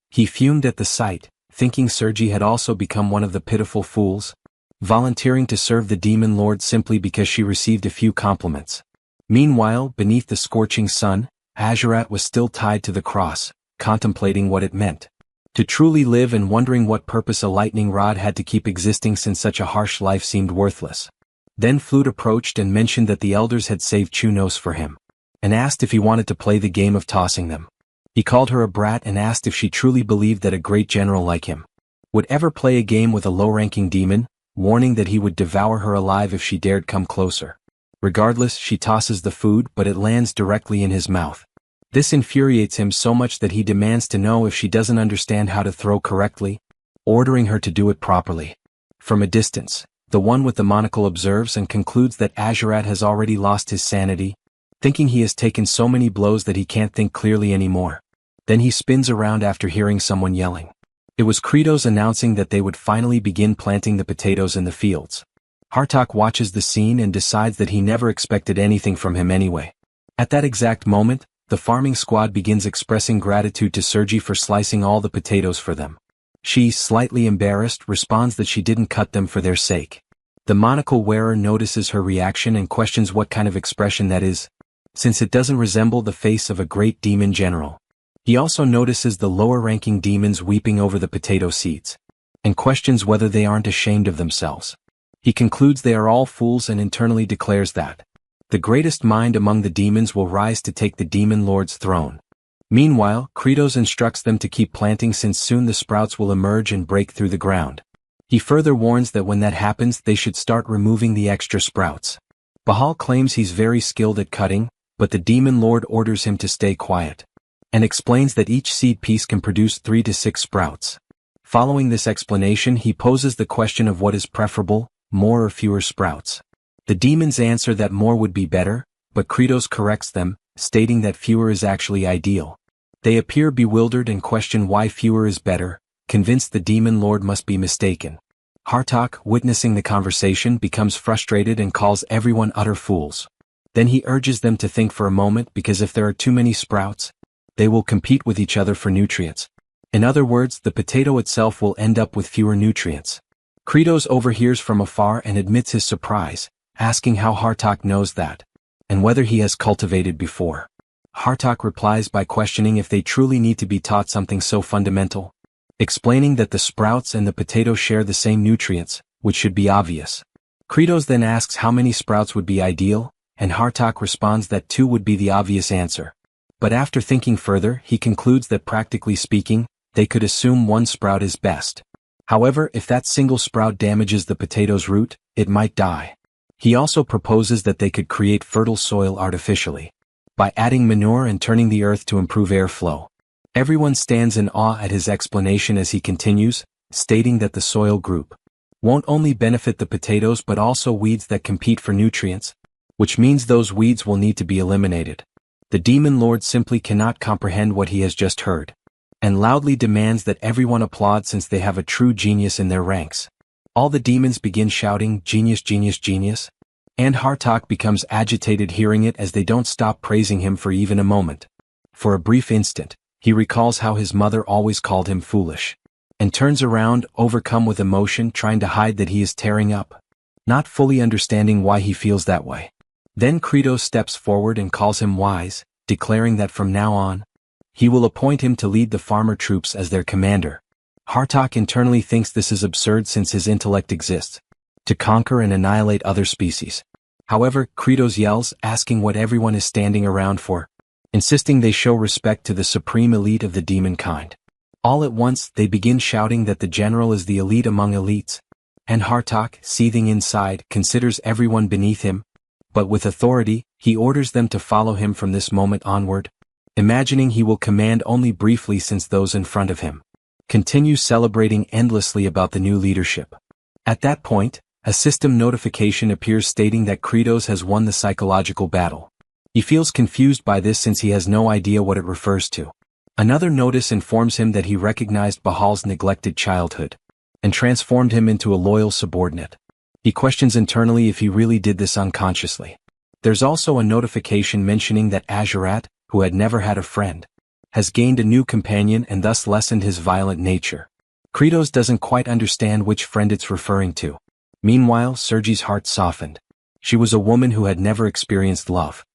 He fumed at the sight, thinking Sergi had also become one of the pitiful fools, volunteering to serve the demon lord simply because she received a few compliments. Meanwhile, beneath the scorching sun, Azurat was still tied to the cross, contemplating what it meant to truly live and wondering what purpose a lightning rod had to keep existing since such a harsh life seemed worthless. Then Flute approached and mentioned that the elders had saved chunos for him, and asked if he wanted to play the game of tossing them. He called her a brat and asked if she truly believed that a great general like him would ever play a game with a low-ranking demon, warning that he would devour her alive if she dared come closer. Regardless, she tosses the food, but it lands directly in his mouth. This infuriates him so much that he demands to know if she doesn't understand how to throw correctly, ordering her to do it properly. From a distance, the one with the monocle observes and concludes that Azurat has already lost his sanity, thinking he has taken so many blows that he can't think clearly anymore. Then he spins around after hearing someone yelling. It was Kratos announcing that they would finally begin planting the potatoes in the fields. Hartok watches the scene and decides that he never expected anything from him anyway. At that exact moment, the farming squad begins expressing gratitude to Sergi for slicing all the potatoes for them. She, slightly embarrassed, responds that she didn't cut them for their sake. The monocle wearer notices her reaction and questions what kind of expression that is, since it doesn't resemble the face of a great demon general. He also notices the lower-ranking demons weeping over the potato seeds, and questions whether they aren't ashamed of themselves. He concludes they are all fools and internally declares that the greatest mind among the demons will rise to take the demon lord's throne. Meanwhile, Kratos instructs them to keep planting since soon the sprouts will emerge and break through the ground. He further warns that when that happens they should start removing the extra sprouts. Bahal claims he's very skilled at cutting, but the demon lord orders him to stay quiet, and explains that each seed piece can produce 3 to 6 sprouts. Following this explanation, he poses the question of what is preferable, more or fewer sprouts. The demons answer that more would be better, but Kratos corrects them, stating that fewer is actually ideal. They appear bewildered and question why fewer is better, convinced the demon lord must be mistaken. Hartok, witnessing the conversation, becomes frustrated and calls everyone utter fools. Then he urges them to think for a moment because if there are too many sprouts, they will compete with each other for nutrients. In other words, the potato itself will end up with fewer nutrients. Kratos overhears from afar and admits his surprise, asking how Hartok knows that, and whether he has cultivated before. Hartok replies by questioning if they truly need to be taught something so fundamental, explaining that the sprouts and the potato share the same nutrients, which should be obvious. Kratos then asks how many sprouts would be ideal, and Hartok responds that 2 would be the obvious answer. But after thinking further, he concludes that practically speaking, they could assume 1 sprout is best. However, if that single sprout damages the potato's root, it might die. He also proposes that they could create fertile soil artificially, by adding manure and turning the earth to improve airflow. Everyone stands in awe at his explanation as he continues, stating that the soil group won't only benefit the potatoes but also weeds that compete for nutrients, which means those weeds will need to be eliminated. The demon lord simply cannot comprehend what he has just heard, and loudly demands that everyone applaud since they have a true genius in their ranks. All the demons begin shouting, "Genius, genius, genius," and Hartok becomes agitated hearing it as they don't stop praising him for even a moment. For a brief instant, he recalls how his mother always called him foolish, and turns around, overcome with emotion, trying to hide that he is tearing up, not fully understanding why he feels that way. Then Kratos steps forward and calls him wise, declaring that from now on, he will appoint him to lead the farmer troops as their commander. Hartok internally thinks this is absurd since his intellect exists to conquer and annihilate other species. However, Kratos yells, asking what everyone is standing around for, insisting they show respect to the supreme elite of the demon kind. All at once, they begin shouting that the general is the elite among elites, And Hartok, seething inside, considers everyone beneath him. But with authority, he orders them to follow him from this moment onward, imagining he will command only briefly since those in front of him continues celebrating endlessly about the new leadership. At that point, a system notification appears stating that Kratos has won the psychological battle. He feels confused by this since he has no idea what it refers to. Another notice informs him that he recognized Bahal's neglected childhood and transformed him into a loyal subordinate. He questions internally if he really did this unconsciously. There's also a notification mentioning that Azurat, who had never had a friend, has gained a new companion and thus lessened his violent nature. Kratos doesn't quite understand which friend it's referring to. Meanwhile, Sergi's heart softened. She was a woman who had never experienced love.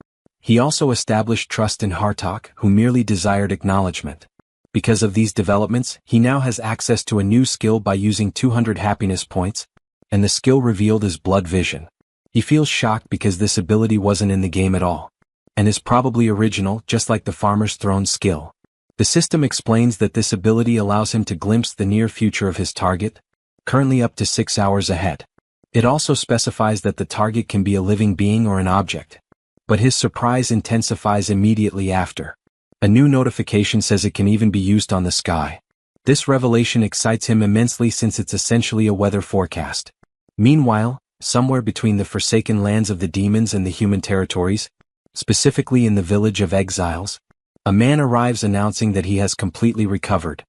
He also established trust in Hartok, who merely desired acknowledgement. Because of these developments, he now has access to a new skill by using 200 happiness points, and the skill revealed is blood vision. He feels shocked because this ability wasn't in the game at all, and is probably original, just like the Farmer's Throne skill. The system explains that this ability allows him to glimpse the near future of his target, currently up to 6 hours ahead. It also specifies that the target can be a living being or an object. But his surprise intensifies immediately after. A new notification says it can even be used on the sky. This revelation excites him immensely since it's essentially a weather forecast. Meanwhile, somewhere between the forsaken lands of the demons and the human territories, specifically in the village of exiles, a man arrives announcing that he has completely recovered.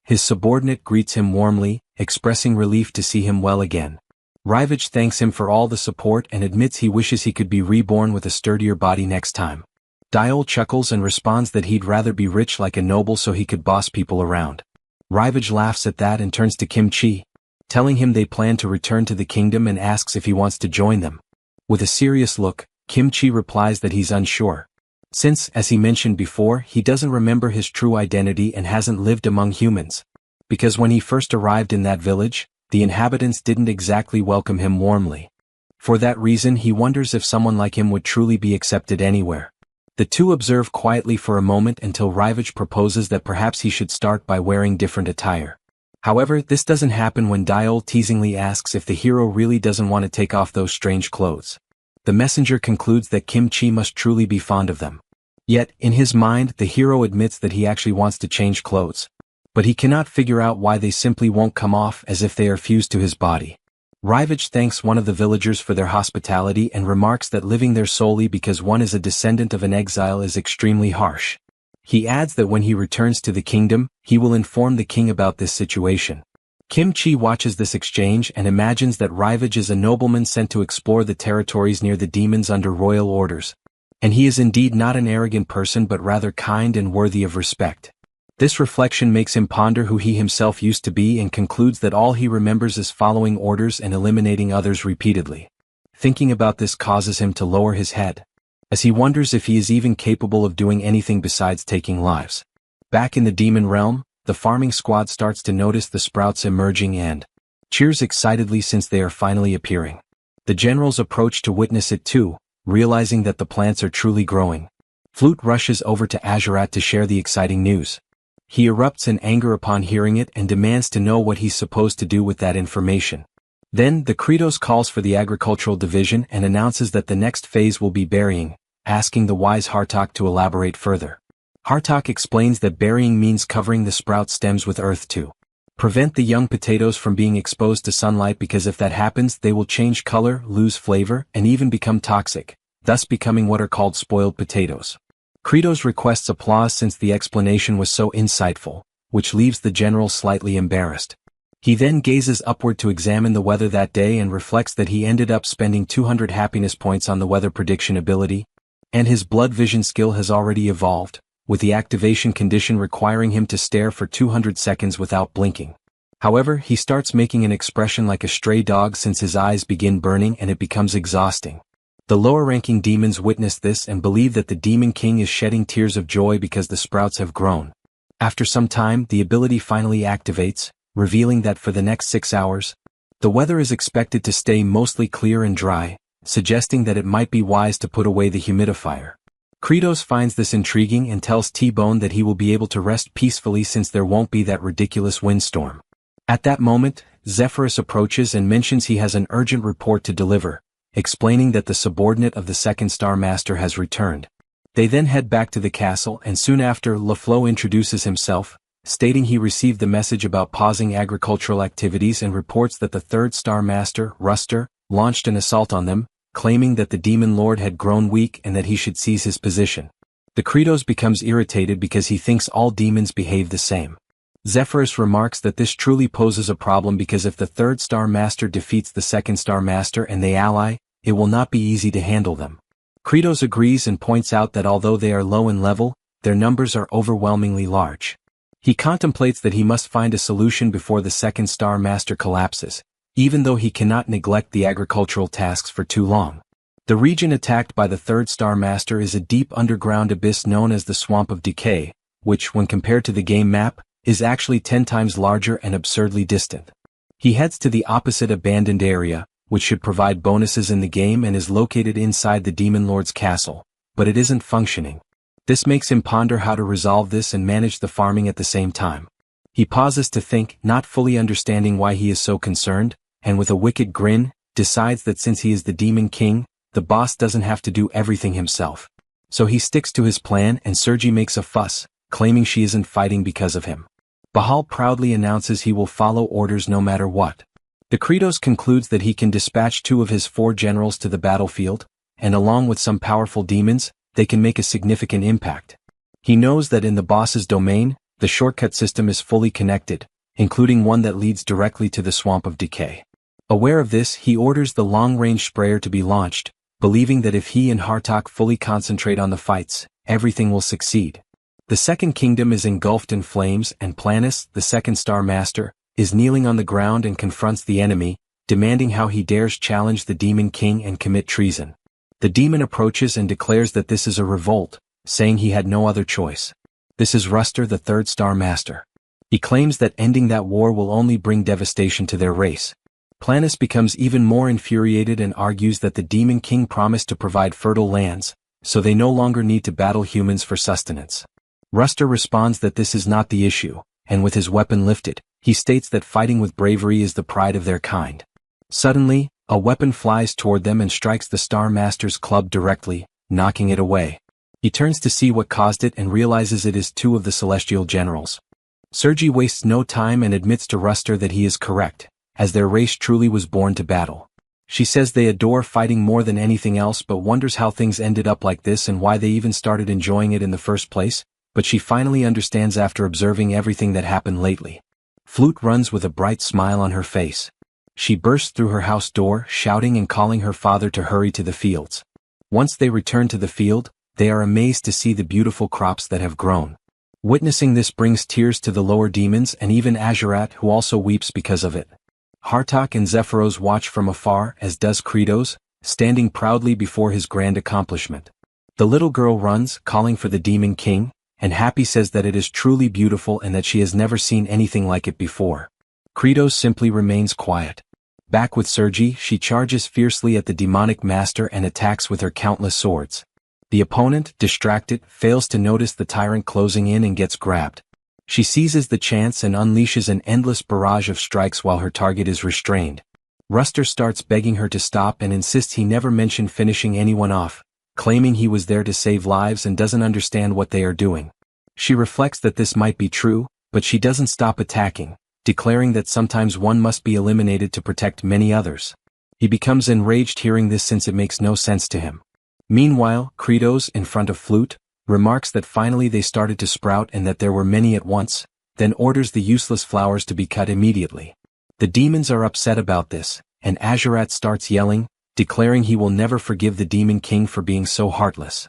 His subordinate greets him warmly, expressing relief to see him well again. Rivage thanks him for all the support and admits he wishes he could be reborn with a sturdier body next time. Diol chuckles and responds that he'd rather be rich like a noble so he could boss people around. Rivage laughs at that and turns to Kim Chi, telling him they plan to return to the kingdom and asks if he wants to join them. With a serious look, Kim Chi replies that he's unsure. Since, as he mentioned before, he doesn't remember his true identity and hasn't lived among humans. Because when he first arrived in that village, the inhabitants didn't exactly welcome him warmly. For that reason he wonders if someone like him would truly be accepted anywhere. The two observe quietly for a moment until Rivage proposes that perhaps he should start by wearing different attire. However, this doesn't happen when Diol teasingly asks if the hero really doesn't want to take off those strange clothes. The messenger concludes that Kim Chi must truly be fond of them. Yet, in his mind, the hero admits that he actually wants to change clothes. But he cannot figure out why they simply won't come off as if they are fused to his body. Rivage thanks one of the villagers for their hospitality and remarks that living there solely because one is a descendant of an exile is extremely harsh. He adds that when he returns to the kingdom, he will inform the king about this situation. Kim Chi watches this exchange and imagines that Rivage is a nobleman sent to explore the territories near the demons under royal orders. And he is indeed not an arrogant person but rather kind and worthy of respect. This reflection makes him ponder who he himself used to be and concludes that all he remembers is following orders and eliminating others repeatedly. Thinking about this causes him to lower his head, as he wonders if he is even capable of doing anything besides taking lives. Back in the demon realm, the farming squad starts to notice the sprouts emerging and cheers excitedly since they are finally appearing. The generals approach to witness it too, realizing that the plants are truly growing. Flute rushes over to Azurat to share the exciting news. He erupts in anger upon hearing it and demands to know what he's supposed to do with that information. Then, the Kratos calls for the agricultural division and announces that the next phase will be burying, asking the wise Hartok to elaborate further. Hartok explains that burying means covering the sprout stems with earth to prevent the young potatoes from being exposed to sunlight because if that happens they will change color, lose flavor, and even become toxic, thus becoming what are called spoiled potatoes. Kratos requests applause since the explanation was so insightful, which leaves the general slightly embarrassed. He then gazes upward to examine the weather that day and reflects that he ended up spending 200 happiness points on the weather prediction ability, and his blood vision skill has already evolved, with the activation condition requiring him to stare for 200 seconds without blinking. However, he starts making an expression like a stray dog since his eyes begin burning and it becomes exhausting. The lower-ranking demons witness this and believe that the Demon King is shedding tears of joy because the sprouts have grown. After some time, the ability finally activates, revealing that for the next 6 hours, the weather is expected to stay mostly clear and dry, suggesting that it might be wise to put away the humidifier. Kratos finds this intriguing and tells T-Bone that he will be able to rest peacefully since there won't be that ridiculous windstorm. At that moment, Zephyrus approaches and mentions he has an urgent report to deliver, explaining that the subordinate of the second Star Master has returned. They then head back to the castle, and soon after LaFleur introduces himself, stating he received the message about pausing agricultural activities and reports that the third Star Master, Ruster, launched an assault on them, claiming that the demon lord had grown weak and that he should seize his position. The Kratos becomes irritated because he thinks all demons behave the same. Zephyrus remarks that this truly poses a problem because if the third Star Master defeats the second Star Master and they ally, it will not be easy to handle them. Kratos agrees and points out that although they are low in level, their numbers are overwhelmingly large. He contemplates that he must find a solution before the second Star Master collapses, even though he cannot neglect the agricultural tasks for too long. The region attacked by the third Star Master is a deep underground abyss known as the Swamp of Decay, which, when compared to the game map, is actually 10 times larger and absurdly distant. He heads to the opposite abandoned area, which should provide bonuses in the game and is located inside the Demon Lord's castle, but it isn't functioning. This makes him ponder how to resolve this and manage the farming at the same time. He pauses to think, not fully understanding why he is so concerned, and with a wicked grin, decides that since he is the Demon King, the boss doesn't have to do everything himself. So he sticks to his plan and Sergi makes a fuss, claiming she isn't fighting because of him. Bahal proudly announces he will follow orders no matter what. The Kratos concludes that he can dispatch 2 of his 4 generals to the battlefield, and along with some powerful demons, they can make a significant impact. He knows that in the boss's domain, the shortcut system is fully connected, including one that leads directly to the Swamp of Decay. Aware of this, he orders the long-range sprayer to be launched, believing that if he and Hartok fully concentrate on the fights, everything will succeed. The Second Kingdom is engulfed in flames and Planus, the second Star Master, is kneeling on the ground and confronts the enemy, demanding how he dares challenge the Demon King and commit treason. The demon approaches and declares that this is a revolt, saying he had no other choice. This is Ruster, the third Star Master. He claims that ending that war will only bring devastation to their race. Planus becomes even more infuriated and argues that the Demon King promised to provide fertile lands, so they no longer need to battle humans for sustenance. Ruster responds that this is not the issue, and with his weapon lifted, he states that fighting with bravery is the pride of their kind. Suddenly, a weapon flies toward them and strikes the Star Master's club directly, knocking it away. He turns to see what caused it and realizes it is 2 of the celestial generals. Sergi wastes no time and admits to Ruster that he is correct, as their race truly was born to battle. She says they adore fighting more than anything else but wonders how things ended up like this and why they even started enjoying it in the first place, but she finally understands after observing everything that happened lately. Flute runs with a bright smile on her face. She bursts through her house door, shouting and calling her father to hurry to the fields. Once they return to the field, they are amazed to see the beautiful crops that have grown. Witnessing this brings tears to the lower demons and even Azurat, who also weeps because of it. Hartok and Zephyros watch from afar, as does Kratos, standing proudly before his grand accomplishment. The little girl runs, calling for the Demon King, and Happy says that it is truly beautiful and that she has never seen anything like it before. Kratos simply remains quiet. Back with Sergi, she charges fiercely at the demonic master and attacks with her countless swords. The opponent, distracted, fails to notice the tyrant closing in and gets grabbed. She seizes the chance and unleashes an endless barrage of strikes while her target is restrained. Ruster starts begging her to stop and insists he never mentioned finishing anyone off, claiming he was there to save lives and doesn't understand what they are doing. She reflects that this might be true, but she doesn't stop attacking, declaring that sometimes one must be eliminated to protect many others. He becomes enraged hearing this since it makes no sense to him. Meanwhile, Kratos, in front of Flute, remarks that finally they started to sprout and that there were many at once, then orders the useless flowers to be cut immediately. The demons are upset about this, and Azurat starts yelling, declaring he will never forgive the Demon King for being so heartless.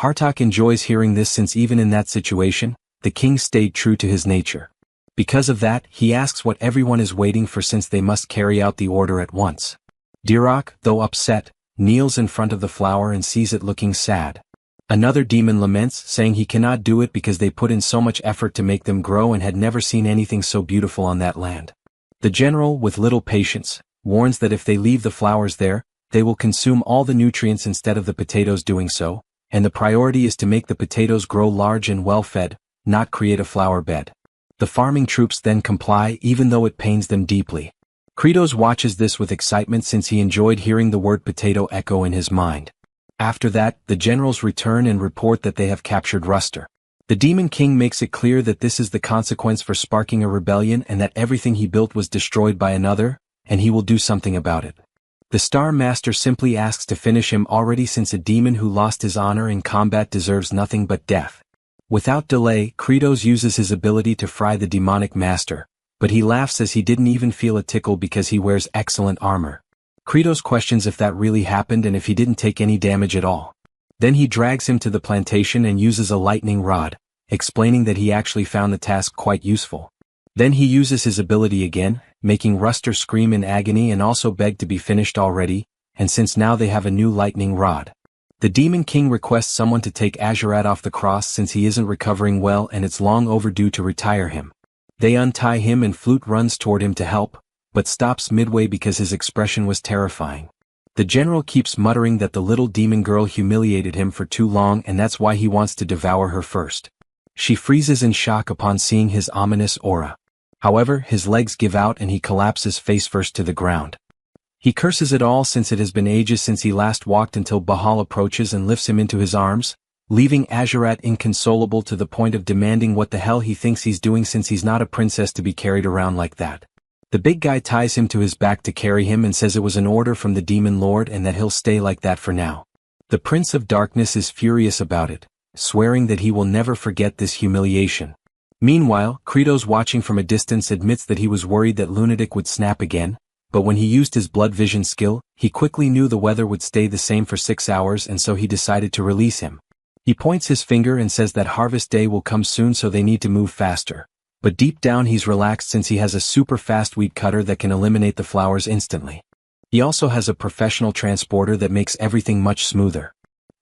Hartok enjoys hearing this since even in that situation, the king stayed true to his nature. Because of that, he asks what everyone is waiting for since they must carry out the order at once. Dirok, though upset, kneels in front of the flower and sees it looking sad. Another demon laments, saying he cannot do it because they put in so much effort to make them grow and had never seen anything so beautiful on that land. The general, with little patience, warns that if they leave the flowers there, they will consume all the nutrients instead of the potatoes doing so, and the priority is to make the potatoes grow large and well-fed, not create a flower bed. The farming troops then comply even though it pains them deeply. Kratos watches this with excitement since he enjoyed hearing the word potato echo in his mind. After that, the generals return and report that they have captured Ruster. The Demon King makes it clear that this is the consequence for sparking a rebellion and that everything he built was destroyed by another, and he will do something about it. The Star Master simply asks to finish him already since a demon who lost his honor in combat deserves nothing but death. Without delay, Kratos uses his ability to fry the demonic master, but he laughs as he didn't even feel a tickle because he wears excellent armor. Kratos questions if that really happened and if he didn't take any damage at all. Then he drags him to the plantation and uses a lightning rod, explaining that he actually found the task quite useful. Then he uses his ability again, making Ruster scream in agony and also beg to be finished already, and since now they have a new lightning rod. The Demon King requests someone to take Azurat off the cross since he isn't recovering well and it's long overdue to retire him. They untie him and Flute runs toward him to help, but stops midway because his expression was terrifying. The general keeps muttering that the little demon girl humiliated him for too long and that's why he wants to devour her first. She freezes in shock upon seeing his ominous aura. However, his legs give out and he collapses face first to the ground. He curses it all since it has been ages since he last walked until Bahal approaches and lifts him into his arms, leaving Azurat inconsolable to the point of demanding what the hell he thinks he's doing since he's not a princess to be carried around like that. The big guy ties him to his back to carry him and says it was an order from the Demon Lord and that he'll stay like that for now. The Prince of Darkness is furious about it, swearing that he will never forget this humiliation. Meanwhile, Kratos watching from a distance admits that he was worried that Lunatic would snap again, but when he used his blood vision skill, he quickly knew the weather would stay the same for 6 hours and so he decided to release him. He points his finger and says that Harvest Day will come soon so they need to move faster. But deep down he's relaxed since he has a super fast wheat cutter that can eliminate the flowers instantly. He also has a professional transporter that makes everything much smoother.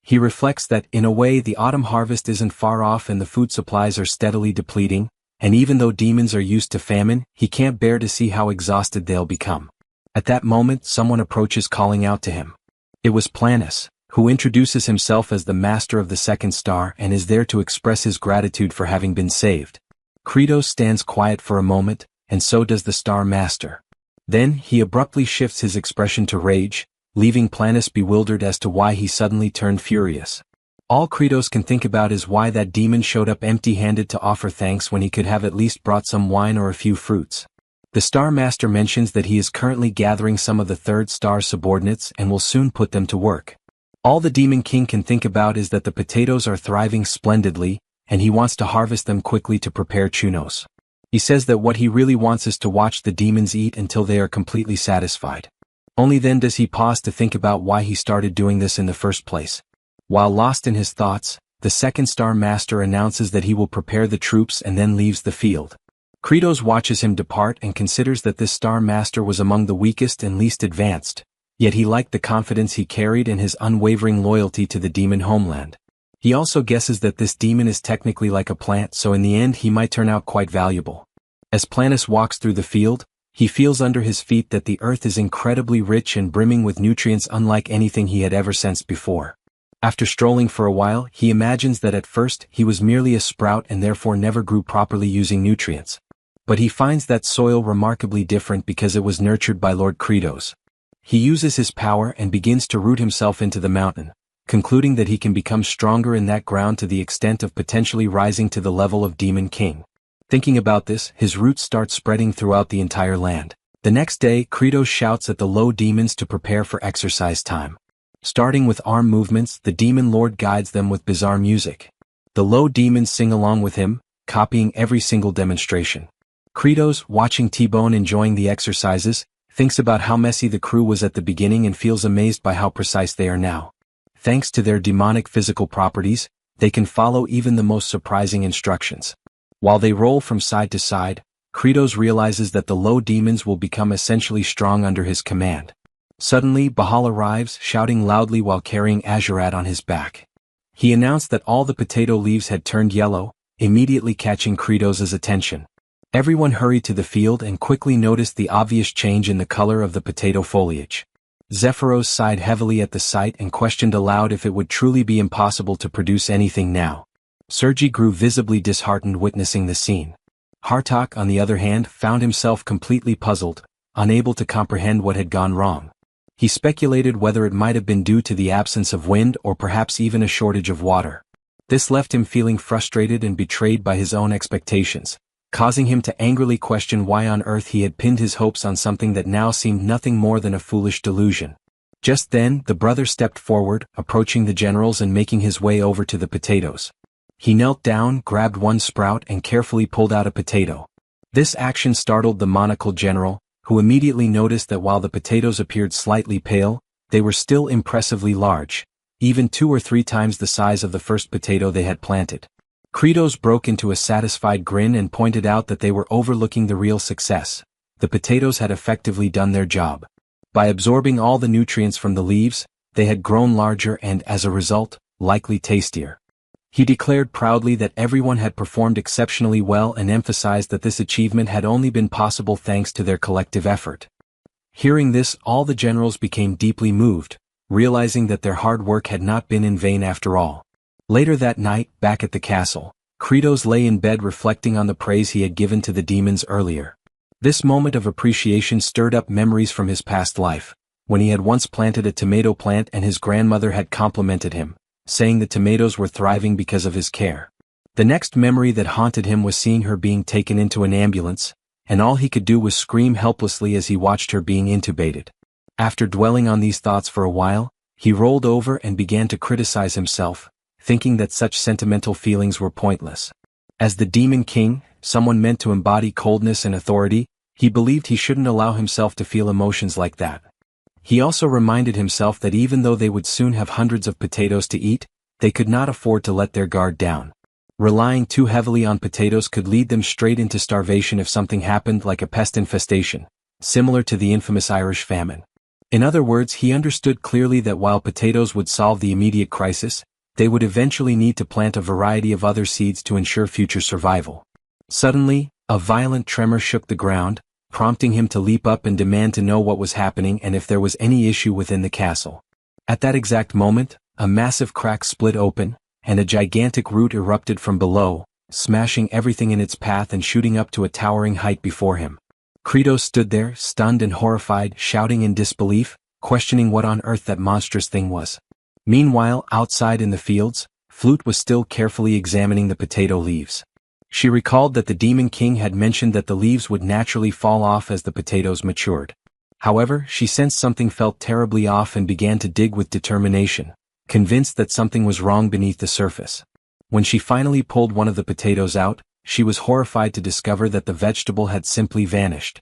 He reflects that, in a way, the autumn harvest isn't far off and the food supplies are steadily depleting, and even though demons are used to famine, he can't bear to see how exhausted they'll become. At that moment, someone approaches calling out to him. It was Planus, who introduces himself as the master of the second star and is there to express his gratitude for having been saved. Kratos stands quiet for a moment, and so does the Star Master. Then, he abruptly shifts his expression to rage, leaving Planus bewildered as to why he suddenly turned furious. All Kratos can think about is why that demon showed up empty-handed to offer thanks when he could have at least brought some wine or a few fruits. The Star Master mentions that he is currently gathering some of the third star subordinates and will soon put them to work. All the Demon King can think about is that the potatoes are thriving splendidly, and he wants to harvest them quickly to prepare chunos. He says that what he really wants is to watch the demons eat until they are completely satisfied. Only then does he pause to think about why he started doing this in the first place. While lost in his thoughts, the second Star Master announces that he will prepare the troops and then leaves the field. Kratos watches him depart and considers that this Star Master was among the weakest and least advanced, yet he liked the confidence he carried and his unwavering loyalty to the demon homeland. He also guesses that this demon is technically like a plant, so in the end he might turn out quite valuable. As Planus walks through the field, he feels under his feet that the earth is incredibly rich and brimming with nutrients unlike anything he had ever sensed before. After strolling for a while, he imagines that at first he was merely a sprout and therefore never grew properly using nutrients. But he finds that soil remarkably different because it was nurtured by Lord Kratos. He uses his power and begins to root himself into the mountain, concluding that he can become stronger in that ground to the extent of potentially rising to the level of Demon King. Thinking about this, his roots start spreading throughout the entire land. The next day, Kratos shouts at the low demons to prepare for exercise time. Starting with arm movements, the Demon Lord guides them with bizarre music. The low demons sing along with him, copying every single demonstration. Kratos, watching T-Bone enjoying the exercises, thinks about how messy the crew was at the beginning and feels amazed by how precise they are now. Thanks to their demonic physical properties, they can follow even the most surprising instructions. While they roll from side to side, Kratos realizes that the low demons will become essentially strong under his command. Suddenly, Bahal arrives, shouting loudly while carrying Azurat on his back. He announced that all the potato leaves had turned yellow, immediately catching Kratos' attention. Everyone hurried to the field and quickly noticed the obvious change in the color of the potato foliage. Zephyros sighed heavily at the sight and questioned aloud if it would truly be impossible to produce anything now. Sergi grew visibly disheartened witnessing the scene. Hartok, on the other hand, found himself completely puzzled, unable to comprehend what had gone wrong. He speculated whether it might have been due to the absence of wind or perhaps even a shortage of water. This left him feeling frustrated and betrayed by his own expectations, causing him to angrily question why on earth he had pinned his hopes on something that now seemed nothing more than a foolish delusion. Just then, the brother stepped forward, approaching the generals and making his way over to the potatoes. He knelt down, grabbed one sprout and carefully pulled out a potato. This action startled the monocled general, who immediately noticed that while the potatoes appeared slightly pale, they were still impressively large, even 2 or 3 times the size of the first potato they had planted. Kratos broke into a satisfied grin and pointed out that they were overlooking the real success. The potatoes had effectively done their job. By absorbing all the nutrients from the leaves, they had grown larger and, as a result, likely tastier. He declared proudly that everyone had performed exceptionally well and emphasized that this achievement had only been possible thanks to their collective effort. Hearing this, all the generals became deeply moved, realizing that their hard work had not been in vain after all. Later that night, back at the castle, Kratos lay in bed reflecting on the praise he had given to the demons earlier. This moment of appreciation stirred up memories from his past life, when he had once planted a tomato plant and his grandmother had complimented him, saying the tomatoes were thriving because of his care. The next memory that haunted him was seeing her being taken into an ambulance, and all he could do was scream helplessly as he watched her being intubated. After dwelling on these thoughts for a while, he rolled over and began to criticize himself, thinking that such sentimental feelings were pointless. As the Demon King, someone meant to embody coldness and authority, he believed he shouldn't allow himself to feel emotions like that. He also reminded himself that even though they would soon have hundreds of potatoes to eat, they could not afford to let their guard down. Relying too heavily on potatoes could lead them straight into starvation if something happened like a pest infestation, similar to the infamous Irish famine. In other words, he understood clearly that while potatoes would solve the immediate crisis, they would eventually need to plant a variety of other seeds to ensure future survival. Suddenly, a violent tremor shook the ground, prompting him to leap up and demand to know what was happening and if there was any issue within the castle. At that exact moment, a massive crack split open, and a gigantic root erupted from below, smashing everything in its path and shooting up to a towering height before him. Kratos stood there, stunned and horrified, shouting in disbelief, questioning what on earth that monstrous thing was. Meanwhile, outside in the fields, Flute was still carefully examining the potato leaves. She recalled that the Demon King had mentioned that the leaves would naturally fall off as the potatoes matured. However, she sensed something felt terribly off and began to dig with determination, convinced that something was wrong beneath the surface. When she finally pulled one of the potatoes out, she was horrified to discover that the vegetable had simply vanished.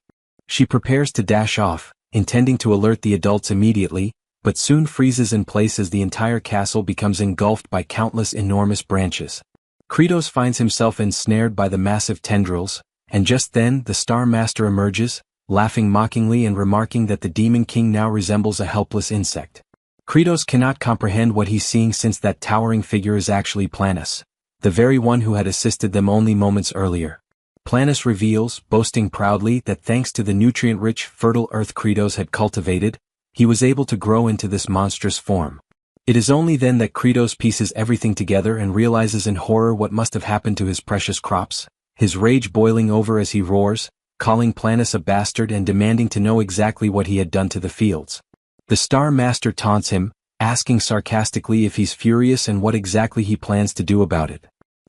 She prepares to dash off, intending to alert the adults immediately, but soon freezes in place as the entire castle becomes engulfed by countless enormous branches. Kratos finds himself ensnared by the massive tendrils, and just then the Star Master emerges, laughing mockingly and remarking that the Demon King now resembles a helpless insect. Kratos cannot comprehend what he's seeing since that towering figure is actually Planus, the very one who had assisted them only moments earlier. Planus reveals, boasting proudly, that thanks to the nutrient-rich, fertile earth Kratos had cultivated, he was able to grow into this monstrous form. It is only then that Kratos pieces everything together and realizes in horror what must have happened to his precious crops, his rage boiling over as he roars, calling Planus a bastard and demanding to know exactly what he had done to the fields. The Star Master taunts him, asking sarcastically if he's furious and what exactly he plans to do about it.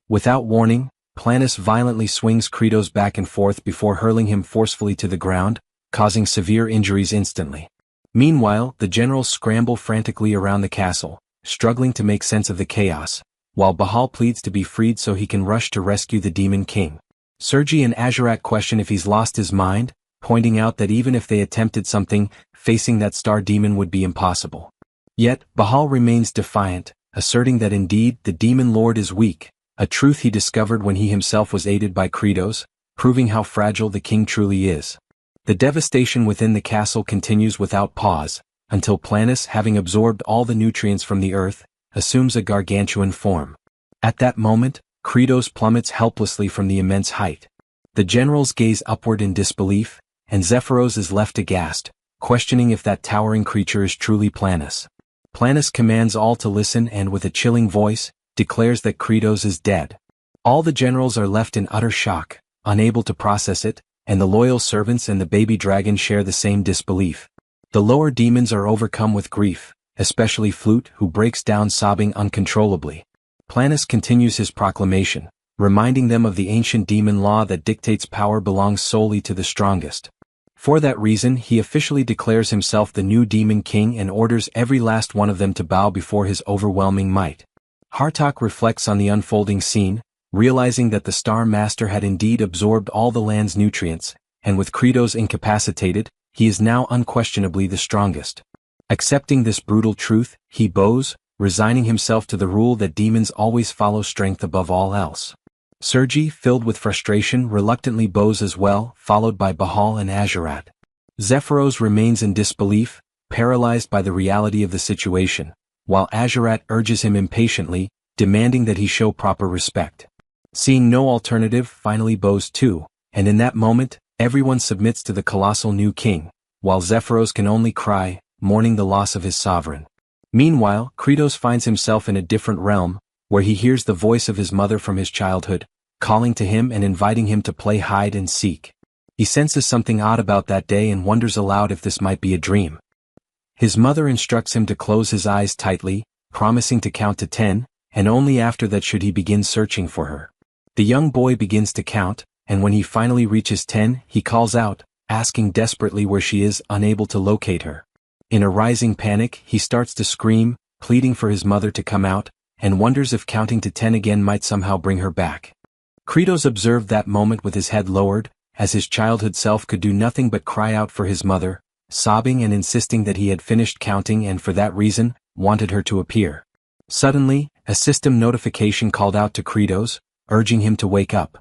Without warning, Planus violently swings Kratos back and forth before hurling him forcefully to the ground, causing severe injuries instantly. Meanwhile, the generals scramble frantically around the castle, struggling to make sense of the chaos, while Bahal pleads to be freed so he can rush to rescue the Demon King. Sergi and Azurak question if he's lost his mind, pointing out that even if they attempted something, facing that star demon would be impossible. Yet, Bahal remains defiant, asserting that indeed the Demon Lord is weak, a truth he discovered when he himself was aided by Kratos, proving how fragile the king truly is. The devastation within the castle continues without pause, until Planus, having absorbed all the nutrients from the earth, assumes a gargantuan form. At that moment, Kratos plummets helplessly from the immense height. The generals gaze upward in disbelief, and Zephyros is left aghast, questioning if that towering creature is truly Planus. Planus commands all to listen and with a chilling voice, declares that Kratos is dead. All the generals are left in utter shock, unable to process it, and the loyal servants and the baby dragon share the same disbelief. The lower demons are overcome with grief, especially Flute, who breaks down sobbing uncontrollably. Planus continues his proclamation, reminding them of the ancient demon law that dictates power belongs solely to the strongest. For that reason, he officially declares himself the new demon king and orders every last one of them to bow before his overwhelming might. Hartok reflects on the unfolding scene, realizing that the Star Master had indeed absorbed all the land's nutrients, and with Kratos incapacitated, he is now unquestionably the strongest. Accepting this brutal truth, he bows, resigning himself to the rule that demons always follow strength above all else. Sergi, filled with frustration, reluctantly bows as well, followed by Bahal and Azurat. Zephyros remains in disbelief, paralyzed by the reality of the situation, while Azurat urges him impatiently, demanding that he show proper respect. Seeing no alternative, finally bows too, and in that moment, everyone submits to the colossal new king, while Zephyros can only cry, mourning the loss of his sovereign. Meanwhile, Kratos finds himself in a different realm, where he hears the voice of his mother from his childhood, calling to him and inviting him to play hide and seek. He senses something odd about that day and wonders aloud if this might be a dream. His mother instructs him to close his eyes tightly, promising to count to 10, and only after that should he begin searching for her. The young boy begins to count, and when he finally reaches 10, he calls out, asking desperately where she is, unable to locate her. In a rising panic, he starts to scream, pleading for his mother to come out, and wonders if counting to 10 again might somehow bring her back. Kratos observed that moment with his head lowered, as his childhood self could do nothing but cry out for his mother, sobbing and insisting that he had finished counting and for that reason, wanted her to appear. Suddenly, a system notification called out to Kratos, urging him to wake up.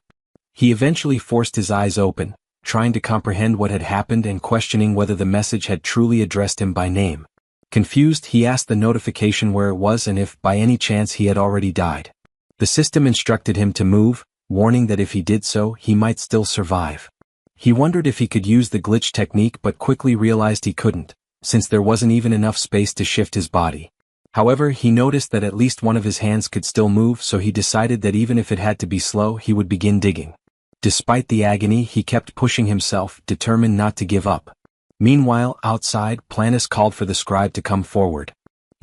He eventually forced his eyes open, trying to comprehend what had happened and questioning whether the message had truly addressed him by name. Confused, he asked the notification where it was and if by any chance he had already died. The system instructed him to move, warning that if he did so, he might still survive. He wondered if he could use the glitch technique but quickly realized he couldn't, since there wasn't even enough space to shift his body. However, he noticed that at least one of his hands could still move, so he decided that even if it had to be slow, he would begin digging. Despite the agony, he kept pushing himself, determined not to give up. Meanwhile, outside, Planus called for the scribe to come forward.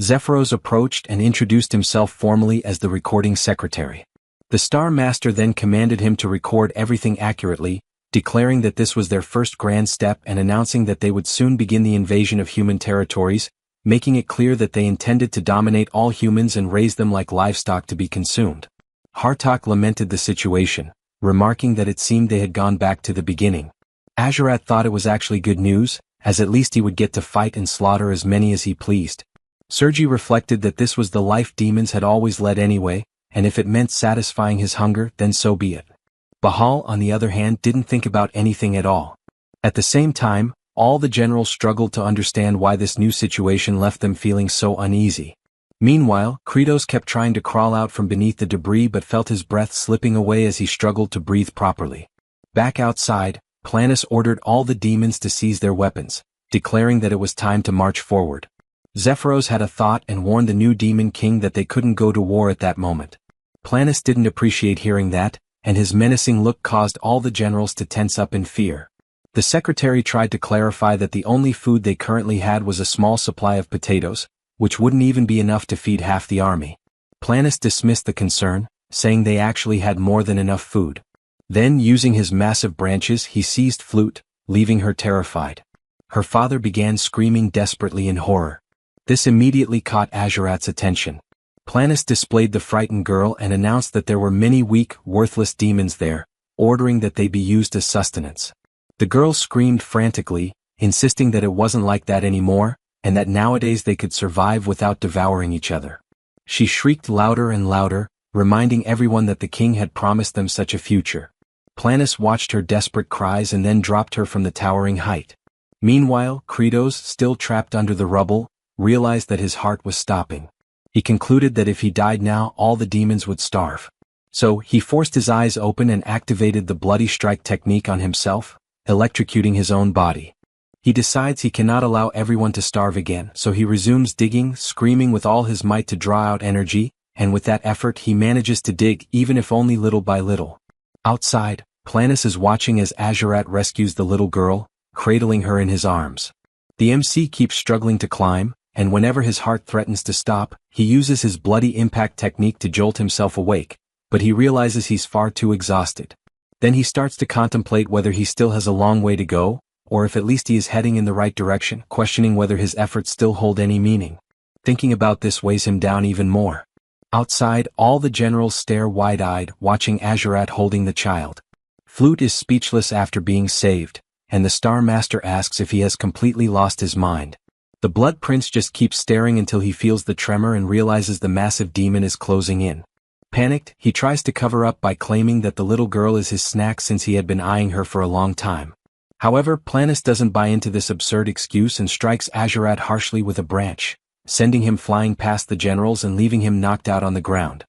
Zephyros approached and introduced himself formally as the recording secretary. The Star Master then commanded him to record everything accurately, declaring that this was their first grand step and announcing that they would soon begin the invasion of human territories, making it clear that they intended to dominate all humans and raise them like livestock to be consumed. Hartok lamented the situation, remarking that it seemed they had gone back to the beginning. Azurat thought it was actually good news, as at least he would get to fight and slaughter as many as he pleased. Sergi reflected that this was the life demons had always led anyway, and if it meant satisfying his hunger, then so be it. Bahal, on the other hand, didn't think about anything at all. At the same time, all the generals struggled to understand why this new situation left them feeling so uneasy. Meanwhile, Kratos kept trying to crawl out from beneath the debris but felt his breath slipping away as he struggled to breathe properly. Back outside, Planus ordered all the demons to seize their weapons, declaring that it was time to march forward. Zephyros had a thought and warned the new demon king that they couldn't go to war at that moment. Planus didn't appreciate hearing that, and his menacing look caused all the generals to tense up in fear. The secretary tried to clarify that the only food they currently had was a small supply of potatoes, which wouldn't even be enough to feed half the army. Planus dismissed the concern, saying they actually had more than enough food. Then, using his massive branches, he seized Flute, leaving her terrified. Her father began screaming desperately in horror. This immediately caught Azurat's attention. Planus displayed the frightened girl and announced that there were many weak, worthless demons there, ordering that they be used as sustenance. The girl screamed frantically, insisting that it wasn't like that anymore, and that nowadays they could survive without devouring each other. She shrieked louder and louder, reminding everyone that the king had promised them such a future. Planus watched her desperate cries and then dropped her from the towering height. Meanwhile, Kratos, still trapped under the rubble, realized that his heart was stopping. He concluded that if he died now, all the demons would starve. So, he forced his eyes open and activated the bloody strike technique on himself, electrocuting his own body. He decides he cannot allow everyone to starve again, so he resumes digging, screaming with all his might to draw out energy, and with that effort he manages to dig even if only little by little. Outside, Planus is watching as Azurat rescues the little girl, cradling her in his arms. The MC keeps struggling to climb, and whenever his heart threatens to stop, he uses his bloody impact technique to jolt himself awake, but he realizes he's far too exhausted. Then he starts to contemplate whether he still has a long way to go, or if at least he is heading in the right direction, questioning whether his efforts still hold any meaning. Thinking about this weighs him down even more. Outside, all the generals stare wide-eyed, watching Azurat holding the child. Flute is speechless after being saved, and the Star Master asks if he has completely lost his mind. The Blood Prince just keeps staring until he feels the tremor and realizes the massive demon is closing in. Panicked, he tries to cover up by claiming that the little girl is his snack since he had been eyeing her for a long time. However, Planus doesn't buy into this absurd excuse and strikes Azurat harshly with a branch, sending him flying past the generals and leaving him knocked out on the ground.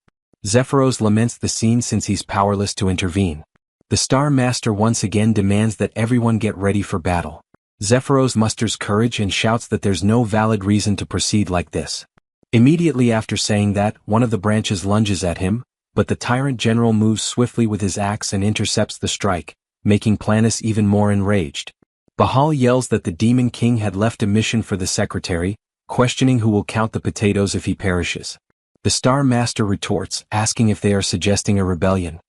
Zephyros laments the scene since he's powerless to intervene. The Star Master once again demands that everyone get ready for battle. Zephyros musters courage and shouts that there's no valid reason to proceed like this. Immediately after saying that, one of the branches lunges at him, but the tyrant general moves swiftly with his axe and intercepts the strike, making Planus even more enraged. Bahal yells that the Demon King had left a mission for the secretary, questioning who will count the potatoes if he perishes. The Star Master retorts, asking if they are suggesting a rebellion.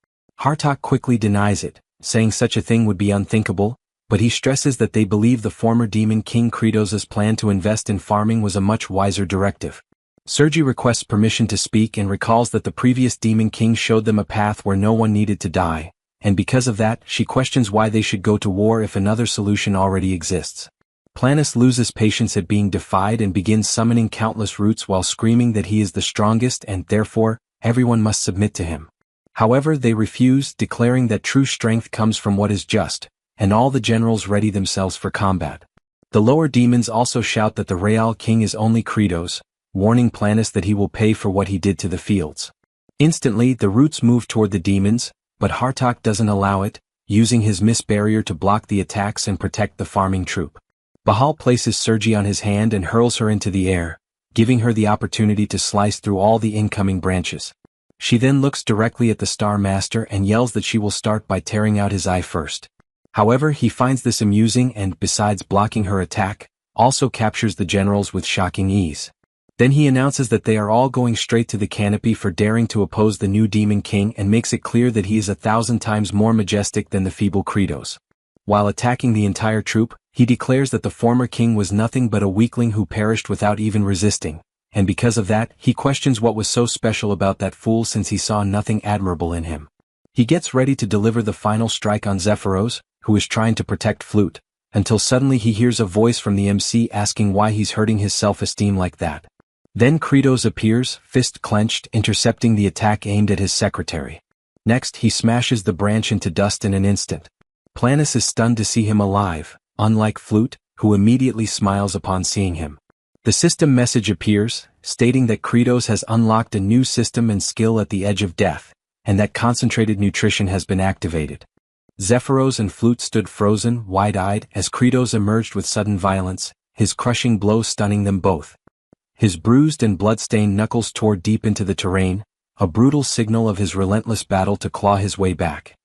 Hartok quickly denies it, saying such a thing would be unthinkable, but he stresses that they believe the former Demon King Kratos' plan to invest in farming was a much wiser directive. Sergi requests permission to speak and recalls that the previous Demon King showed them a path where no one needed to die, and because of that, she questions why they should go to war if another solution already exists. Planus loses patience at being defied and begins summoning countless roots while screaming that he is the strongest and, therefore, everyone must submit to him. However, they refuse, declaring that true strength comes from what is just, and all the generals ready themselves for combat. The lower demons also shout that the Real King is only Kratos, warning Planus that he will pay for what he did to the fields. Instantly, the roots move toward the demons, but Hartok doesn't allow it, using his mist barrier to block the attacks and protect the farming troop. Bahal places Sergi on his hand and hurls her into the air, giving her the opportunity to slice through all the incoming branches. She then looks directly at the Star Master and yells that she will start by tearing out his eye first. However, he finds this amusing and, besides blocking her attack, also captures the generals with shocking ease. Then he announces that they are all going straight to the canopy for daring to oppose the new Demon King and makes it clear that he is 1,000 times more majestic than the feeble Kratos. While attacking the entire troop, he declares that the former king was nothing but a weakling who perished without even resisting, and because of that, he questions what was so special about that fool since he saw nothing admirable in him. He gets ready to deliver the final strike on Zephyros, who is trying to protect Flute, until suddenly he hears a voice from the MC asking why he's hurting his self-esteem like that. Then Kratos appears, fist clenched, intercepting the attack aimed at his secretary. Next, he smashes the branch into dust in an instant. Planus is stunned to see him alive, unlike Flute, who immediately smiles upon seeing him. The system message appears, stating that Kratos has unlocked a new system and skill at the edge of death, and that concentrated nutrition has been activated. Zephyros and Flute stood frozen, wide-eyed, as Kratos emerged with sudden violence, his crushing blow stunning them both. His bruised and blood-stained knuckles tore deep into the terrain, a brutal signal of his relentless battle to claw his way back.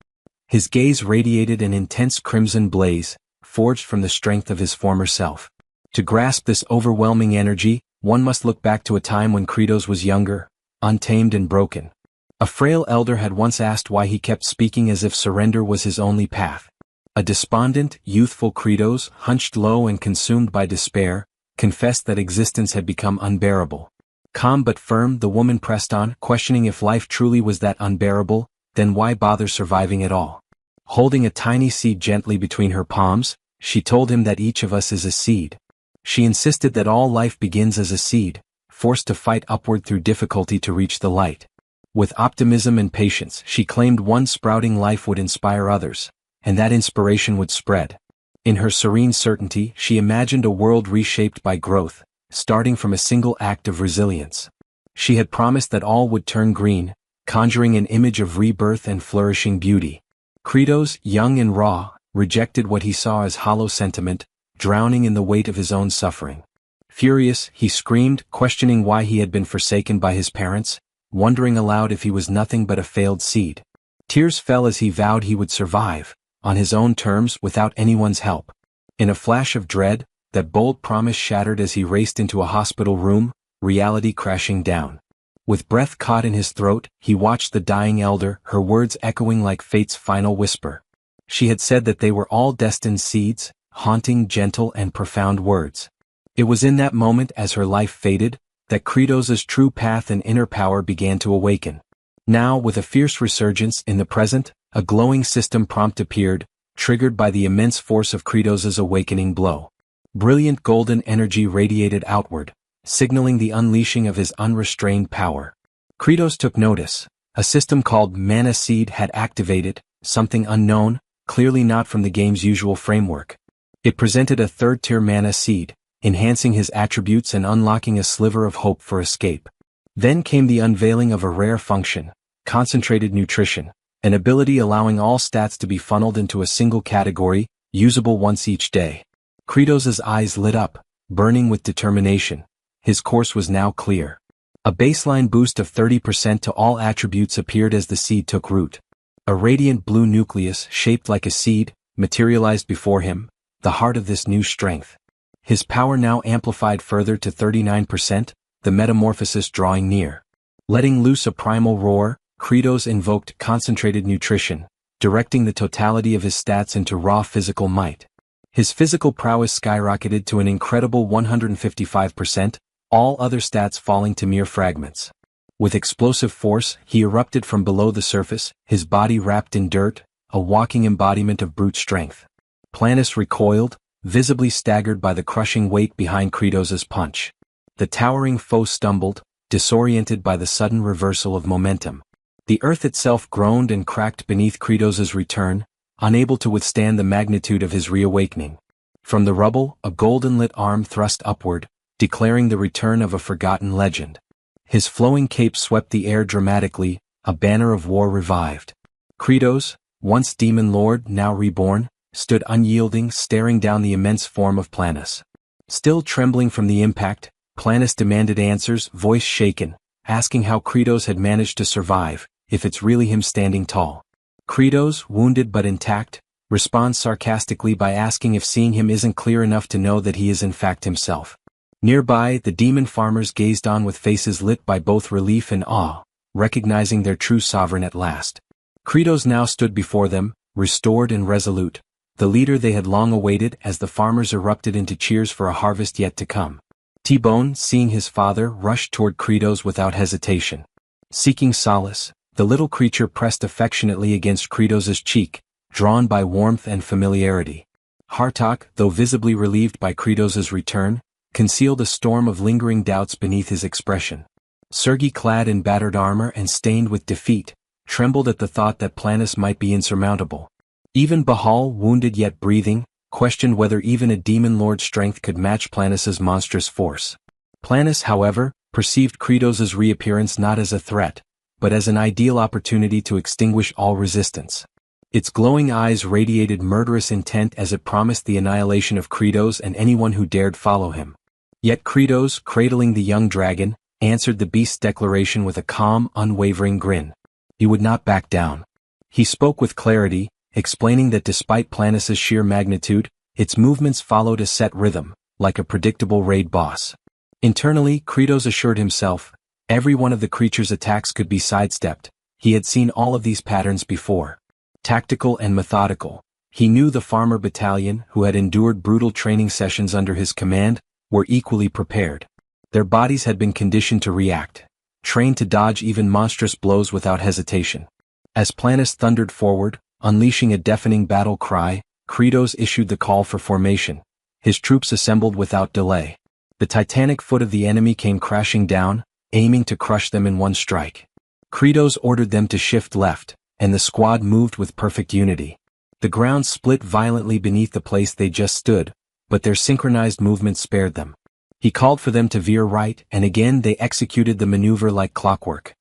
His gaze radiated an intense crimson blaze, forged from the strength of his former self. To grasp this overwhelming energy, one must look back to a time when Kratos was younger, untamed and broken. A frail elder had once asked why he kept speaking as if surrender was his only path. A despondent, youthful Kratos, hunched low and consumed by despair, confessed that existence had become unbearable. Calm but firm, the woman pressed on, questioning if life truly was that unbearable, then why bother surviving at all? Holding a tiny seed gently between her palms, she told him that each of us is a seed. She insisted that all life begins as a seed, forced to fight upward through difficulty to reach the light. With optimism and patience, she claimed one sprouting life would inspire others, and that inspiration would spread. In her serene certainty, she imagined a world reshaped by growth, starting from a single act of resilience. She had promised that all would turn green, conjuring an image of rebirth and flourishing beauty. Kratos, young and raw, rejected what he saw as hollow sentiment, drowning in the weight of his own suffering. Furious, he screamed, questioning why he had been forsaken by his parents, wondering aloud if he was nothing but a failed seed. Tears fell as he vowed he would survive, on his own terms without anyone's help. In a flash of dread, that bold promise shattered as he raced into a hospital room, reality crashing down. With breath caught in his throat, he watched the dying elder, her words echoing like fate's final whisper. She had said that they were all destined seeds, haunting, gentle, and profound words. It was in that moment, as her life faded, that Kratos's true path and inner power began to awaken. Now, with a fierce resurgence in the present, a glowing system prompt appeared, triggered by the immense force of Kratos's awakening blow. Brilliant golden energy radiated outward, signaling the unleashing of his unrestrained power. Kratos took notice. A system called Mana Seed had activated, something unknown, clearly not from the game's usual framework. It presented a third-tier Mana Seed, enhancing his attributes and unlocking a sliver of hope for escape. Then came the unveiling of a rare function, concentrated nutrition, an ability allowing all stats to be funneled into a single category, usable once each day. Kratos's eyes lit up, burning with determination. His course was now clear. A baseline boost of 30% to all attributes appeared as the seed took root. A radiant blue nucleus, shaped like a seed, materialized before him, the heart of this new strength. His power now amplified further to 39%, the metamorphosis drawing near. Letting loose a primal roar, Kratos invoked concentrated nutrition, directing the totality of his stats into raw physical might. His physical prowess skyrocketed to an incredible 155%, all other stats falling to mere fragments. With explosive force, he erupted from below the surface, his body wrapped in dirt, a walking embodiment of brute strength. Planus recoiled, visibly staggered by the crushing weight behind Kratos's punch. The towering foe stumbled, disoriented by the sudden reversal of momentum. The earth itself groaned and cracked beneath Kratos's return, unable to withstand the magnitude of his reawakening. From the rubble, a golden-lit arm thrust upward, declaring the return of a forgotten legend. His flowing cape swept the air dramatically, a banner of war revived. Kratos, once demon lord, now reborn, stood unyielding, staring down the immense form of Planus. Still trembling from the impact, Planus demanded answers, voice shaken, asking how Kratos had managed to survive, if it's really him standing tall. Kratos, wounded but intact, responds sarcastically by asking if seeing him isn't clear enough to know that he is in fact himself. Nearby, the demon farmers gazed on with faces lit by both relief and awe, recognizing their true sovereign at last. Kratos now stood before them, restored and resolute, the leader they had long awaited as the farmers erupted into cheers for a harvest yet to come. T-Bone, seeing his father, rushed toward Kratos without hesitation. Seeking solace, the little creature pressed affectionately against Kratos's cheek, drawn by warmth and familiarity. Hartok, though visibly relieved by Kratos's return, concealed a storm of lingering doubts beneath his expression. Sergei, clad in battered armor and stained with defeat, trembled at the thought that Planus might be insurmountable. Even Bahal, wounded yet breathing, questioned whether even a demon lord's strength could match Planus's monstrous force. Planus, however, perceived Kratos's reappearance not as a threat, but as an ideal opportunity to extinguish all resistance. Its glowing eyes radiated murderous intent as it promised the annihilation of Kratos and anyone who dared follow him. Yet Kratos, cradling the young dragon, answered the beast's declaration with a calm, unwavering grin. He would not back down. He spoke with clarity, explaining that despite Planus's sheer magnitude, its movements followed a set rhythm, like a predictable raid boss. Internally, Kratos assured himself, every one of the creature's attacks could be sidestepped. He had seen all of these patterns before. Tactical and methodical. He knew the farmer battalion, who had endured brutal training sessions under his command, were equally prepared. Their bodies had been conditioned to react, trained to dodge even monstrous blows without hesitation. As Planus thundered forward, unleashing a deafening battle cry, Kratos issued the call for formation. His troops assembled without delay. The titanic foot of the enemy came crashing down, aiming to crush them in one strike. Kratos ordered them to shift left, and the squad moved with perfect unity. The ground split violently beneath the place they just stood, but their synchronized movements spared them. He called for them to veer right, and again they executed the maneuver like clockwork.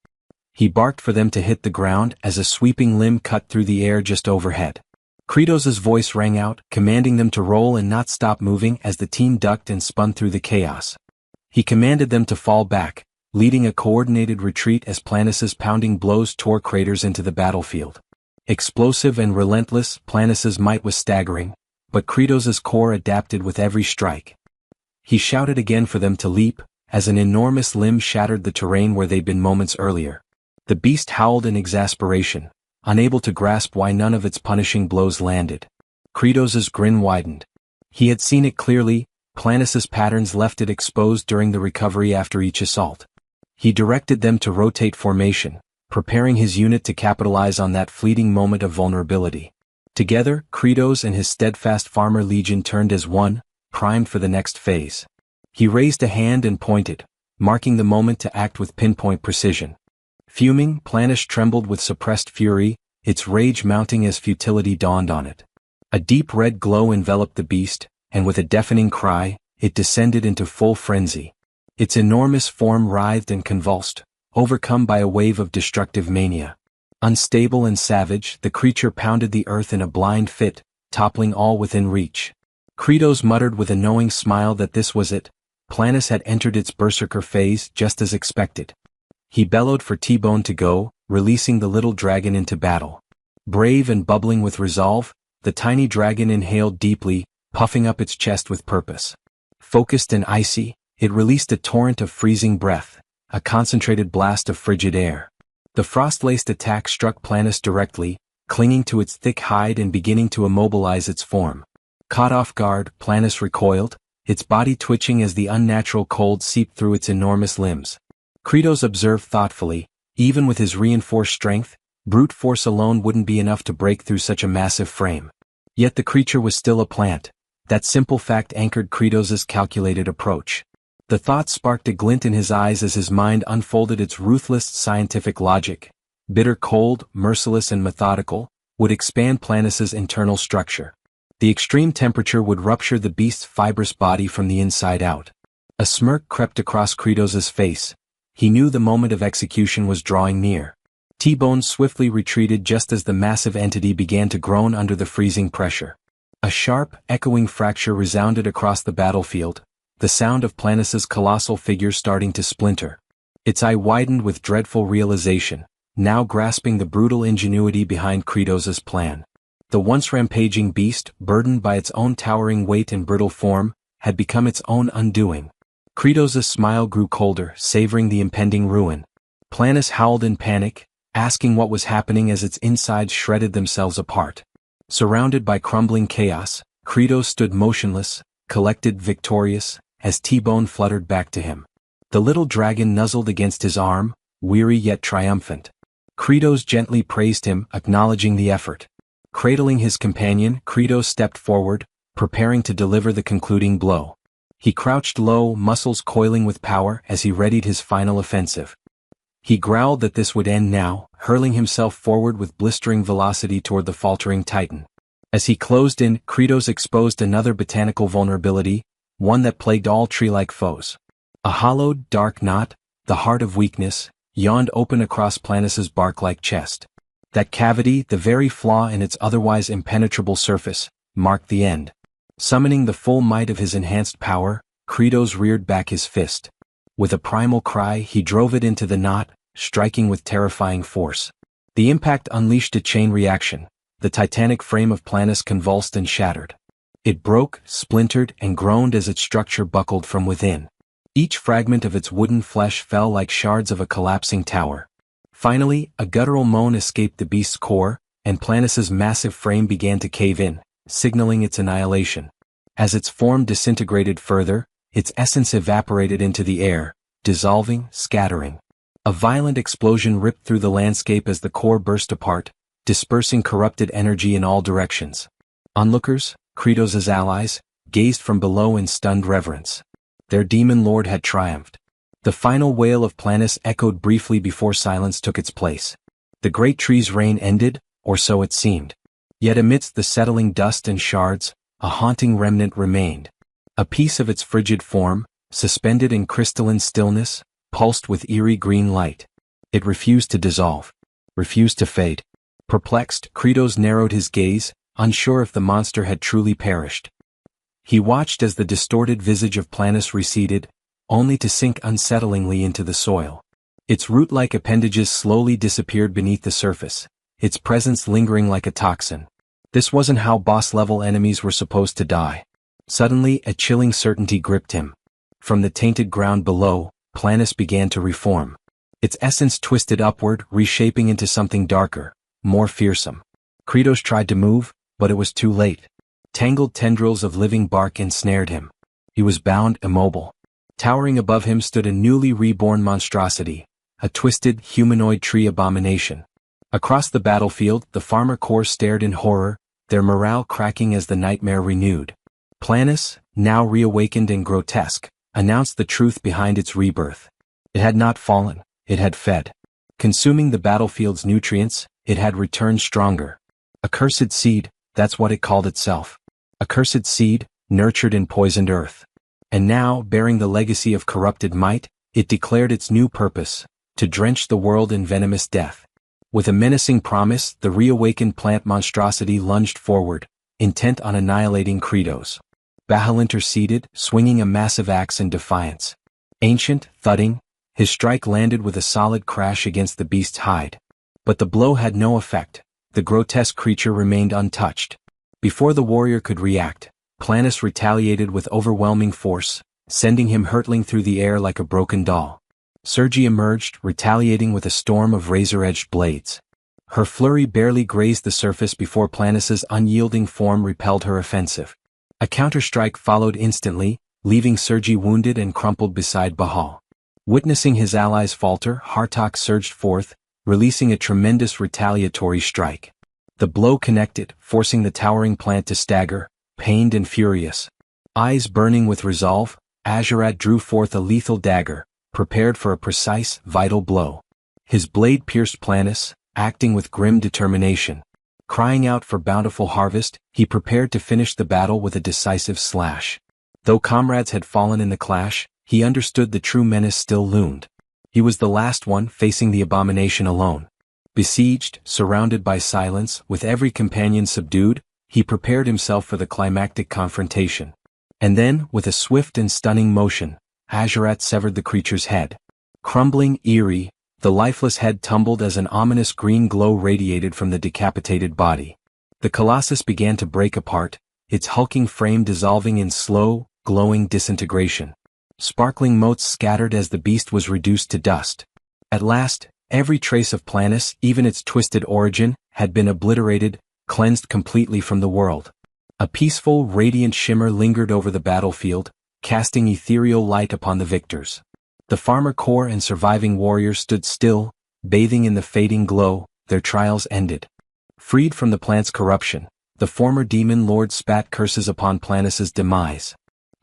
He barked for them to hit the ground as a sweeping limb cut through the air just overhead. Kratos's voice rang out, commanding them to roll and not stop moving as the team ducked and spun through the chaos. He commanded them to fall back, leading a coordinated retreat as Planus's pounding blows tore craters into the battlefield. Explosive and relentless, Planis's might was staggering, but Kratos's core adapted with every strike. He shouted again for them to leap, as an enormous limb shattered the terrain where they'd been moments earlier. The beast howled in exasperation, unable to grasp why none of its punishing blows landed. Kratos's grin widened. He had seen it clearly. Planis's patterns left it exposed during the recovery after each assault. He directed them to rotate formation, preparing his unit to capitalize on that fleeting moment of vulnerability. Together, Kratos and his steadfast farmer legion turned as one, primed for the next phase. He raised a hand and pointed, marking the moment to act with pinpoint precision. Fuming, Planis trembled with suppressed fury, its rage mounting as futility dawned on it. A deep red glow enveloped the beast, and with a deafening cry, it descended into full frenzy. Its enormous form writhed and convulsed, overcome by a wave of destructive mania. Unstable and savage, the creature pounded the earth in a blind fit, toppling all within reach. Kratos muttered with a knowing smile that this was it. Planis had entered its berserker phase just as expected. He bellowed for T-Bone to go, releasing the little dragon into battle. Brave and bubbling with resolve, the tiny dragon inhaled deeply, puffing up its chest with purpose. Focused and icy, it released a torrent of freezing breath, a concentrated blast of frigid air. The frost-laced attack struck Planis directly, clinging to its thick hide and beginning to immobilize its form. Caught off guard, Planis recoiled, its body twitching as the unnatural cold seeped through its enormous limbs. Kratos observed thoughtfully, even with his reinforced strength, brute force alone wouldn't be enough to break through such a massive frame. Yet the creature was still a plant. That simple fact anchored Kratos's calculated approach. The thought sparked a glint in his eyes as his mind unfolded its ruthless scientific logic. Bitter cold, merciless and methodical, would expand Planis's internal structure. The extreme temperature would rupture the beast's fibrous body from the inside out. A smirk crept across Kratos's face. He knew the moment of execution was drawing near. T-Bone swiftly retreated just as the massive entity began to groan under the freezing pressure. A sharp, echoing fracture resounded across the battlefield, the sound of Planis's colossal figure starting to splinter. Its eye widened with dreadful realization, now grasping the brutal ingenuity behind Kratos's plan. The once rampaging beast, burdened by its own towering weight and brittle form, had become its own undoing. Kratos's smile grew colder, savoring the impending ruin. Planis howled in panic, asking what was happening as its insides shredded themselves apart. Surrounded by crumbling chaos, Kratos stood motionless, collected, victorious, as T-Bone fluttered back to him. The little dragon nuzzled against his arm, weary yet triumphant. Kratos gently praised him, acknowledging the effort. Cradling his companion, Kratos stepped forward, preparing to deliver the concluding blow. He crouched low, muscles coiling with power as he readied his final offensive. He growled that this would end now, hurling himself forward with blistering velocity toward the faltering titan. As he closed in, Kratos exposed another botanical vulnerability, one that plagued all tree-like foes. A hollowed, dark knot, the heart of weakness, yawned open across Planis's bark-like chest. That cavity, the very flaw in its otherwise impenetrable surface, marked the end. Summoning the full might of his enhanced power, Kratos reared back his fist. With a primal cry, he drove it into the knot, striking with terrifying force. The impact unleashed a chain reaction. The titanic frame of Planis convulsed and shattered. It broke, splintered, and groaned as its structure buckled from within. Each fragment of its wooden flesh fell like shards of a collapsing tower. Finally, a guttural moan escaped the beast's core, and Planis's massive frame began to cave in, signaling its annihilation. As its form disintegrated further, its essence evaporated into the air, dissolving, scattering. A violent explosion ripped through the landscape as the core burst apart, dispersing corrupted energy in all directions. Onlookers, Kratos's allies, gazed from below in stunned reverence. Their demon lord had triumphed. The final wail of Planis echoed briefly before silence took its place. The great tree's reign ended, or so it seemed. Yet amidst the settling dust and shards, a haunting remnant remained. A piece of its frigid form, suspended in crystalline stillness, pulsed with eerie green light. It refused to dissolve, refused to fade. Perplexed, Kratos narrowed his gaze, unsure if the monster had truly perished. He watched as the distorted visage of Planis receded, only to sink unsettlingly into the soil. Its root-like appendages slowly disappeared beneath the surface, its presence lingering like a toxin. This wasn't how boss-level enemies were supposed to die. Suddenly, a chilling certainty gripped him. From the tainted ground below, Planus began to reform. Its essence twisted upward, reshaping into something darker, more fearsome. Kratos tried to move, but it was too late. Tangled tendrils of living bark ensnared him. He was bound, immobile. Towering above him stood a newly reborn monstrosity, a twisted, humanoid tree abomination. Across the battlefield, the farmer corps stared in horror, their morale cracking as the nightmare renewed. Planus, now reawakened and grotesque, announced the truth behind its rebirth. It had not fallen, it had fed. Consuming the battlefield's nutrients, it had returned stronger. A cursed seed, that's what it called itself. A cursed seed, nurtured in poisoned earth. And now, bearing the legacy of corrupted might, it declared its new purpose, to drench the world in venomous death. With a menacing promise, the reawakened plant monstrosity lunged forward, intent on annihilating Kratos. Bahal interceded, swinging a massive axe in defiance. Ancient, thudding, his strike landed with a solid crash against the beast's hide. But the blow had no effect. The grotesque creature remained untouched. Before the warrior could react, Planus retaliated with overwhelming force, sending him hurtling through the air like a broken doll. Sergi emerged, retaliating with a storm of razor-edged blades. Her flurry barely grazed the surface before Planus's unyielding form repelled her offensive. A counterstrike followed instantly, leaving Sergi wounded and crumpled beside Bahal. Witnessing his allies falter, Hartok surged forth, releasing a tremendous retaliatory strike. The blow connected, forcing the towering plant to stagger, pained and furious. Eyes burning with resolve, Azurat drew forth a lethal dagger, prepared for a precise, vital blow. His blade pierced Planus, acting with grim determination. Crying out for bountiful harvest, he prepared to finish the battle with a decisive slash. Though comrades had fallen in the clash, he understood the true menace still loomed. He was the last one facing the abomination alone. Besieged, surrounded by silence, with every companion subdued, he prepared himself for the climactic confrontation. And then, with a swift and stunning motion, Azurat severed the creature's head. Crumbling, eerie, the lifeless head tumbled as an ominous green glow radiated from the decapitated body. The colossus began to break apart, its hulking frame dissolving in slow, glowing disintegration. Sparkling motes scattered as the beast was reduced to dust. At last, every trace of Planus, even its twisted origin, had been obliterated, cleansed completely from the world. A peaceful, radiant shimmer lingered over the battlefield, casting ethereal light upon the victors. The farmer corps and surviving warriors stood still, bathing in the fading glow, their trials ended. Freed from the plant's corruption, the former demon lord spat curses upon Planus's demise.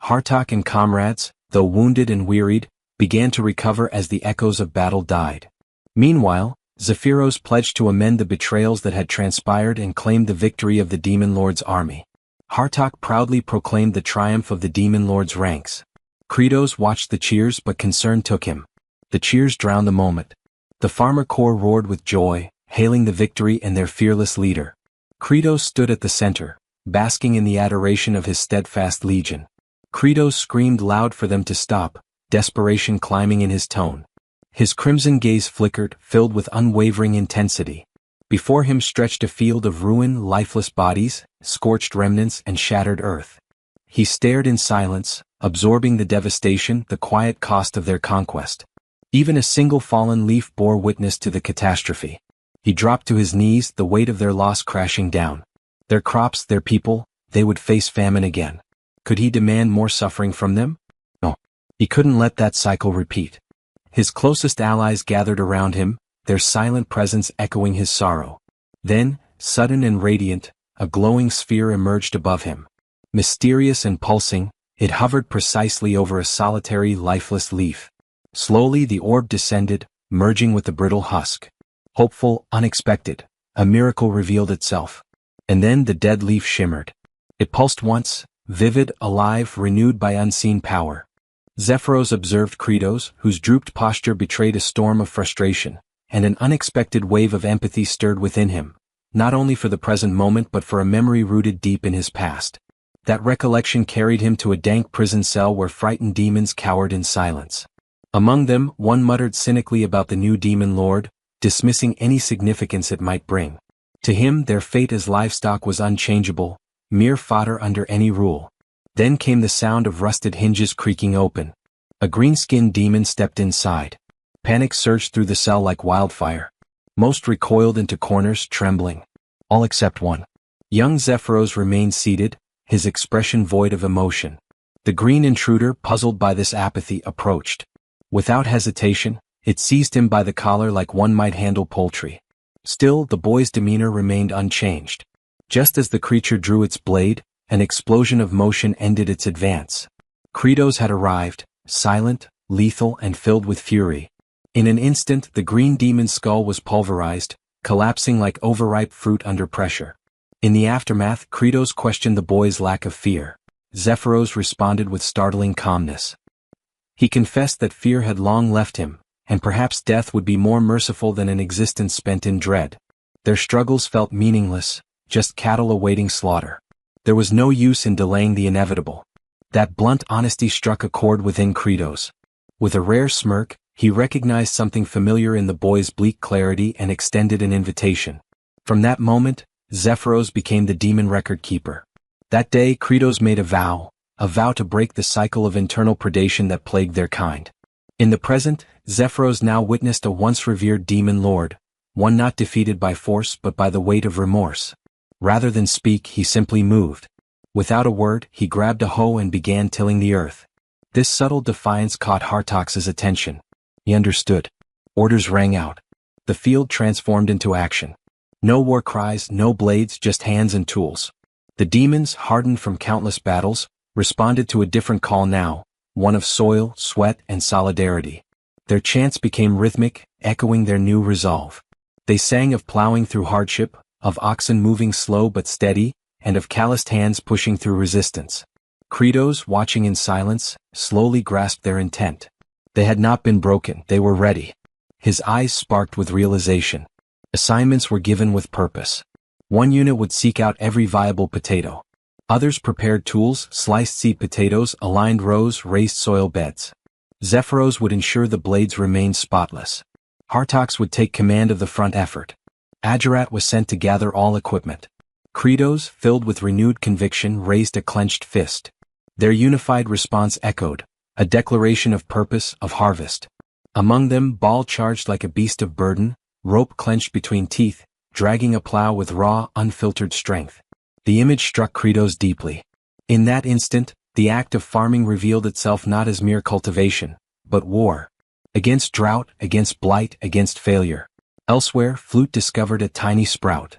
Hartok and comrades, though wounded and wearied, began to recover as the echoes of battle died. Meanwhile, Zephyros pledged to amend the betrayals that had transpired and claimed the victory of the demon lord's army. Hartok proudly proclaimed the triumph of the demon lord's ranks. Kratos watched the cheers, but concern took him. The cheers drowned the moment. The farmer corps roared with joy, hailing the victory and their fearless leader. Kratos stood at the center, basking in the adoration of his steadfast legion. Kratos screamed loud for them to stop, desperation climbing in his tone. His crimson gaze flickered, filled with unwavering intensity. Before him stretched a field of ruin, lifeless bodies, scorched remnants, and shattered earth. He stared in silence, absorbing the devastation, the quiet cost of their conquest. Even a single fallen leaf bore witness to the catastrophe. He dropped to his knees, the weight of their loss crashing down. Their crops, their people, they would face famine again. Could he demand more suffering from them? No. He couldn't let that cycle repeat. His closest allies gathered around him, their silent presence echoing his sorrow. Then, sudden and radiant, a glowing sphere emerged above him. Mysterious and pulsing, it hovered precisely over a solitary, lifeless leaf. Slowly the orb descended, merging with the brittle husk. Hopeful, unexpected, a miracle revealed itself. And then the dead leaf shimmered. It pulsed once, vivid, alive, renewed by unseen power. Zephyros observed Kratos, whose drooped posture betrayed a storm of frustration, and an unexpected wave of empathy stirred within him, not only for the present moment but for a memory rooted deep in his past. That recollection carried him to a dank prison cell where frightened demons cowered in silence. Among them, one muttered cynically about the new demon lord, dismissing any significance it might bring. To him their fate as livestock was unchangeable, mere fodder under any rule. Then came the sound of rusted hinges creaking open. A green-skinned demon stepped inside. Panic surged through the cell like wildfire. Most recoiled into corners, trembling. All except one. Young Zephyros remained seated, his expression void of emotion. The green intruder, puzzled by this apathy, approached. Without hesitation, it seized him by the collar like one might handle poultry. Still, the boy's demeanor remained unchanged. Just as the creature drew its blade, an explosion of motion ended its advance. Kratos had arrived, silent, lethal, and filled with fury. In an instant, the green demon's skull was pulverized, collapsing like overripe fruit under pressure. In the aftermath, Kratos questioned the boy's lack of fear. Zephyros responded with startling calmness. He confessed that fear had long left him, and perhaps death would be more merciful than an existence spent in dread. Their struggles felt meaningless, just cattle awaiting slaughter. There was no use in delaying the inevitable. That blunt honesty struck a chord within Kratos. With a rare smirk, he recognized something familiar in the boy's bleak clarity and extended an invitation. From that moment, Zephyros became the demon record keeper. That day Kratos made a vow to break the cycle of internal predation that plagued their kind. In the present, Zephyros now witnessed a once revered demon lord, one not defeated by force but by the weight of remorse. Rather than speak, he simply moved. Without a word, he grabbed a hoe and began tilling the earth. This subtle defiance caught Hartox's attention. He understood. Orders rang out. The field transformed into action. No war cries, no blades, just hands and tools. The demons, hardened from countless battles, responded to a different call now, one of soil, sweat, and solidarity. Their chants became rhythmic, echoing their new resolve. They sang of plowing through hardship, of oxen moving slow but steady, and of calloused hands pushing through resistance. Kratos, watching in silence, slowly grasped their intent. They had not been broken, they were ready. His eyes sparked with realization. Assignments were given with purpose. One unit would seek out every viable potato. Others prepared tools, sliced seed potatoes, aligned rows, raised soil beds. Zephyros would ensure the blades remained spotless. Hartox would take command of the front effort. Agerat was sent to gather all equipment. Kratos, filled with renewed conviction, raised a clenched fist. Their unified response echoed, a declaration of purpose, of harvest. Among them, Baal charged like a beast of burden, rope clenched between teeth, dragging a plow with raw, unfiltered strength. The image struck Kratos deeply. In that instant, the act of farming revealed itself not as mere cultivation, but war. Against drought, against blight, against failure. Elsewhere, Flute discovered a tiny sprout.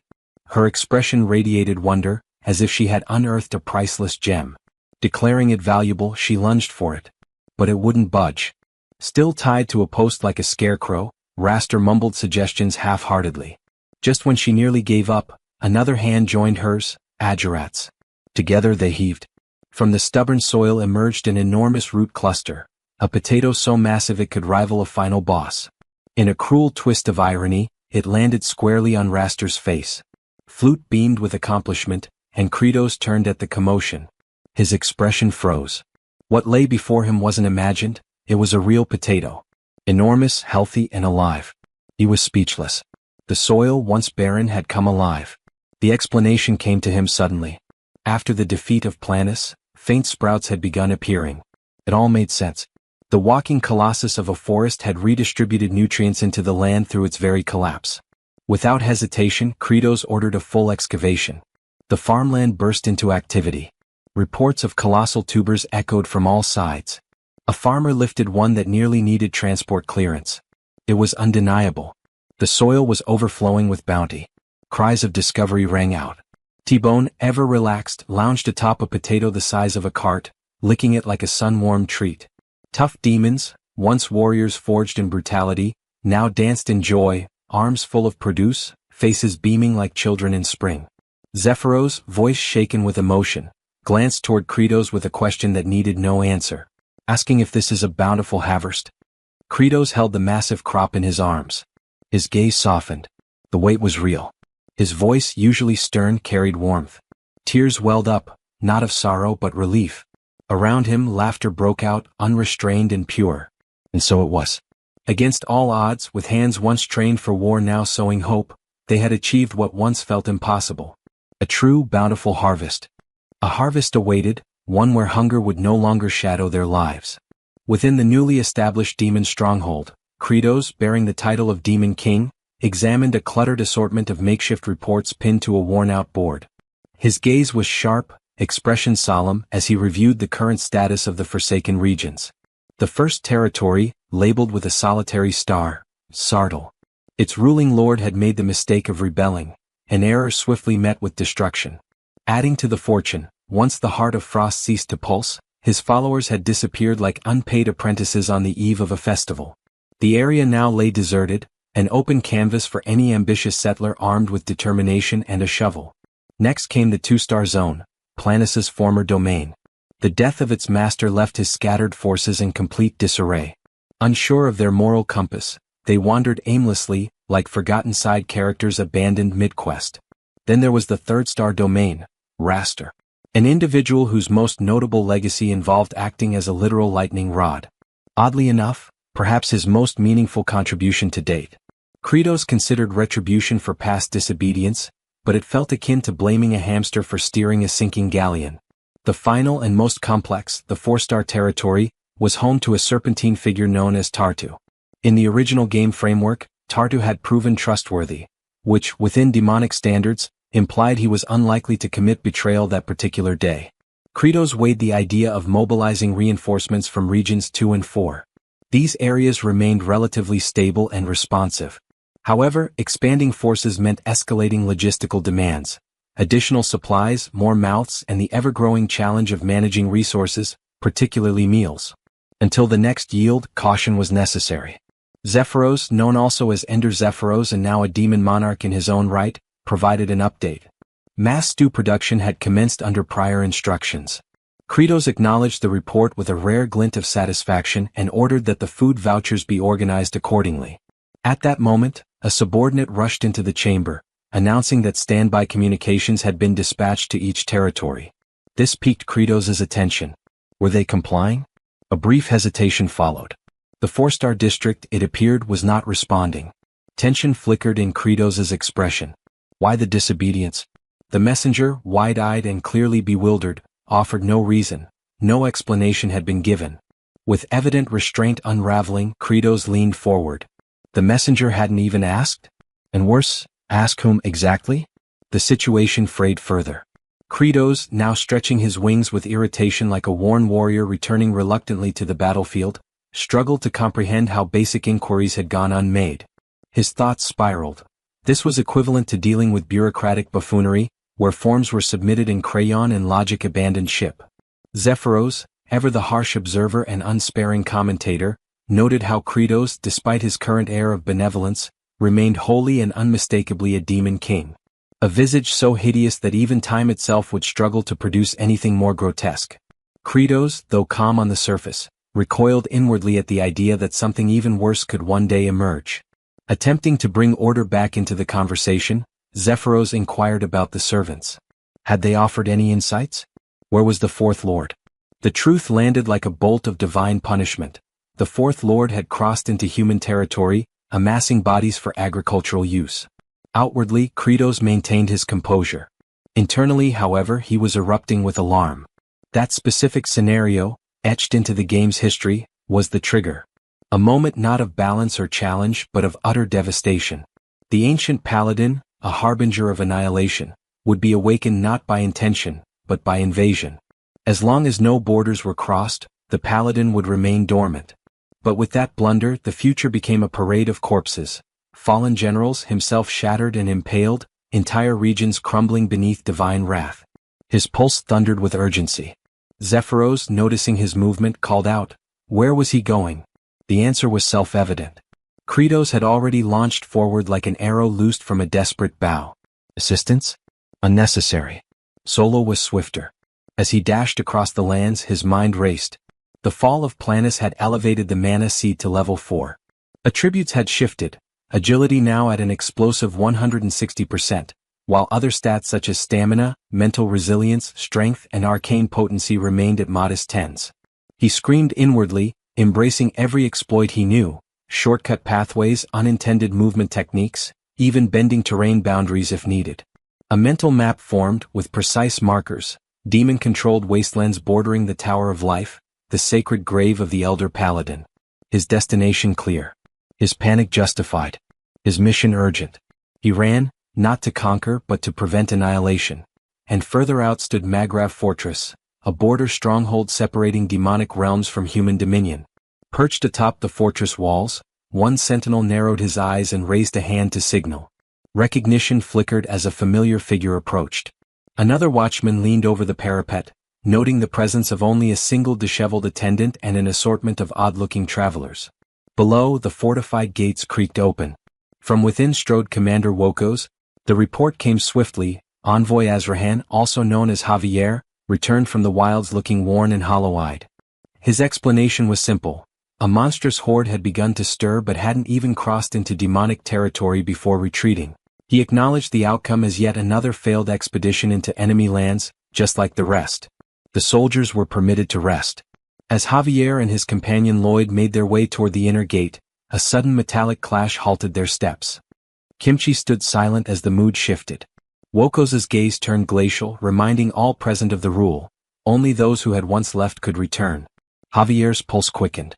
Her expression radiated wonder, as if she had unearthed a priceless gem. Declaring it valuable, she lunged for it. But it wouldn't budge. Still tied to a post like a scarecrow, Raster mumbled suggestions half-heartedly. Just when she nearly gave up, another hand joined hers, Agerat's. Together they heaved. From the stubborn soil emerged an enormous root cluster, a potato so massive it could rival a final boss. In a cruel twist of irony, it landed squarely on Raster's face. Flute beamed with accomplishment, and Kratos turned at the commotion. His expression froze. What lay before him wasn't imagined, it was a real potato. Enormous, healthy, and alive. He was speechless. The soil, once barren, had come alive. The explanation came to him suddenly. After the defeat of Planus, faint sprouts had begun appearing. It all made sense. The walking colossus of a forest had redistributed nutrients into the land through its very collapse. Without hesitation, Kratos ordered a full excavation. The farmland burst into activity. Reports of colossal tubers echoed from all sides. A farmer lifted one that nearly needed transport clearance. It was undeniable. The soil was overflowing with bounty. Cries of discovery rang out. T-Bone, ever relaxed, lounged atop a potato the size of a cart, licking it like a sun-warmed treat. Tough demons, once warriors forged in brutality, now danced in joy, arms full of produce, faces beaming like children in spring. Zephyros, voice shaken with emotion, glanced toward Kratos with a question that needed no answer, asking if this is a bountiful harvest. Kratos held the massive crop in his arms. His gaze softened. The weight was real. His voice, usually stern, carried warmth. Tears welled up, not of sorrow but relief. Around him, laughter broke out, unrestrained and pure. And so it was. Against all odds, with hands once trained for war now sowing hope, they had achieved what once felt impossible. A true, bountiful harvest. A harvest awaited, one where hunger would no longer shadow their lives. Within the newly established demon stronghold, Kratos, bearing the title of Demon King, examined a cluttered assortment of makeshift reports pinned to a worn-out board. His gaze was sharp, expression solemn as he reviewed the current status of the Forsaken regions. The first territory, labeled with a solitary star, Sartl. Its ruling lord had made the mistake of rebelling, an error swiftly met with destruction. Adding to the fortune, once the heart of Frost ceased to pulse, his followers had disappeared like unpaid apprentices on the eve of a festival. The area now lay deserted, an open canvas for any ambitious settler armed with determination and a shovel. Next came the two-star zone, Planis's former domain. The death of its master left his scattered forces in complete disarray. Unsure of their moral compass, they wandered aimlessly, like forgotten side characters abandoned mid-quest. Then there was the third-star domain, Raster. An individual whose most notable legacy involved acting as a literal lightning rod. Oddly enough, perhaps his most meaningful contribution to date. Kratos considered retribution for past disobedience, but it felt akin to blaming a hamster for steering a sinking galleon. The final and most complex, the four-star territory, was home to a serpentine figure known as Tartu. In the original game framework, Tartu had proven trustworthy, which, within demonic standards, implied he was unlikely to commit betrayal that particular day. Kratos weighed the idea of mobilizing reinforcements from regions 2 and 4. These areas remained relatively stable and responsive. However, expanding forces meant escalating logistical demands, additional supplies, more mouths, and the ever-growing challenge of managing resources, particularly meals. Until the next yield, caution was necessary. Zephyros, known also as Ender Zephyros and now a demon monarch in his own right, provided an update. Mass stew production had commenced under prior instructions. Kratos acknowledged the report with a rare glint of satisfaction and ordered that the food vouchers be organized accordingly. At that moment, a subordinate rushed into the chamber, announcing that standby communications had been dispatched to each territory. This piqued Kratos' attention. Were they complying? A brief hesitation followed. The four-star district, it appeared, was not responding. Tension flickered in Kratos' expression. Why the disobedience? The messenger, wide-eyed and clearly bewildered, offered no reason. No explanation had been given. With evident restraint unraveling, Kratos leaned forward. The messenger hadn't even asked? And worse, ask whom exactly? The situation frayed further. Kratos, now stretching his wings with irritation like a worn warrior returning reluctantly to the battlefield, struggled to comprehend how basic inquiries had gone unmade. His thoughts spiraled. This was equivalent to dealing with bureaucratic buffoonery, where forms were submitted in crayon and logic abandoned ship. Zephyros, ever the harsh observer and unsparing commentator, noted how Kratos, despite his current air of benevolence, remained wholly and unmistakably a demon king. A visage so hideous that even time itself would struggle to produce anything more grotesque. Kratos, though calm on the surface, recoiled inwardly at the idea that something even worse could one day emerge. Attempting to bring order back into the conversation, Zephyros inquired about the servants. Had they offered any insights? Where was the Fourth Lord? The truth landed like a bolt of divine punishment. The Fourth Lord had crossed into human territory, amassing bodies for agricultural use. Outwardly, Kratos maintained his composure. Internally, however, he was erupting with alarm. That specific scenario, etched into the game's history, was the trigger. A moment not of balance or challenge but of utter devastation. The ancient paladin, a harbinger of annihilation, would be awakened not by intention, but by invasion. As long as no borders were crossed, the paladin would remain dormant. But with that blunder, the future became a parade of corpses. Fallen generals, himself shattered and impaled, entire regions crumbling beneath divine wrath. His pulse thundered with urgency. Zephyros, noticing his movement, called out, "Where was he going?" The answer was self-evident. Kratos had already launched forward like an arrow loosed from a desperate bow. Assistance? Unnecessary. Solo was swifter. As he dashed across the lands, his mind raced. The fall of Planis had elevated the mana seed to level 4. Attributes had shifted, agility now at an explosive 160%, while other stats such as stamina, mental resilience, strength, and arcane potency remained at modest 10s. He screamed inwardly, embracing every exploit he knew, shortcut pathways, unintended movement techniques, even bending terrain boundaries if needed. A mental map formed with precise markers, demon-controlled wastelands bordering the Tower of Life, the sacred grave of the Elder Paladin. His destination clear. His panic justified. His mission urgent. He ran, not to conquer but to prevent annihilation. And further out stood Magrav Fortress, a border stronghold separating demonic realms from human dominion. Perched atop the fortress walls, one sentinel narrowed his eyes and raised a hand to signal. Recognition flickered as a familiar figure approached. Another watchman leaned over the parapet, noting the presence of only a single disheveled attendant and an assortment of odd-looking travelers. Below, the fortified gates creaked open. From within strode Commander Wokos. The report came swiftly. Envoy Azrahan, also known as Javier, returned from the wilds looking worn and hollow-eyed. His explanation was simple. A monstrous horde had begun to stir but hadn't even crossed into demonic territory before retreating. He acknowledged the outcome as yet another failed expedition into enemy lands, just like the rest. The soldiers were permitted to rest. As Javier and his companion Lloyd made their way toward the inner gate, a sudden metallic clash halted their steps. Kimchi stood silent as the mood shifted. Wokos's gaze turned glacial, reminding all present of the rule. Only those who had once left could return. Javier's pulse quickened.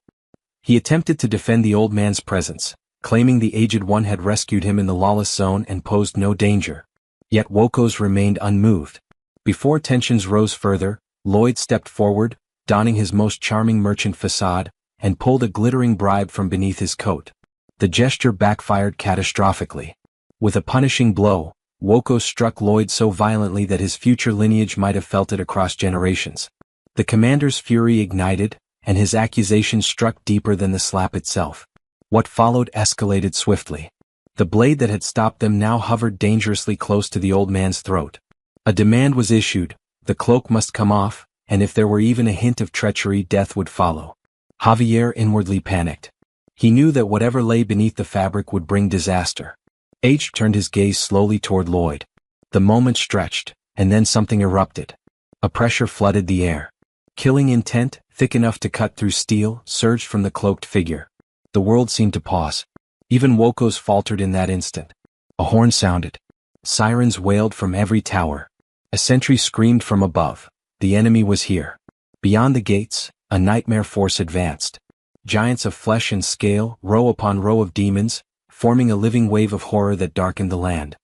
He attempted to defend the old man's presence, claiming the aged one had rescued him in the lawless zone and posed no danger. Yet Wokos remained unmoved. Before tensions rose further, Lloyd stepped forward, donning his most charming merchant facade, and pulled a glittering bribe from beneath his coat. The gesture backfired catastrophically. With a punishing blow, Wokos struck Lloyd so violently that his future lineage might have felt it across generations. The commander's fury ignited, and his accusation struck deeper than the slap itself. What followed escalated swiftly. The blade that had stopped them now hovered dangerously close to the old man's throat. A demand was issued: the cloak must come off, and if there were even a hint of treachery, death would follow. Javier inwardly panicked. He knew that whatever lay beneath the fabric would bring disaster. H turned his gaze slowly toward Lloyd. The moment stretched, and then something erupted. A pressure flooded the air. Killing intent, thick enough to cut through steel, surged from the cloaked figure. The world seemed to pause. Even Wokos faltered in that instant. A horn sounded. Sirens wailed from every tower. A sentry screamed from above. The enemy was here. Beyond the gates, a nightmare force advanced. Giants of flesh and scale, row upon row of demons, forming a living wave of horror that darkened the land.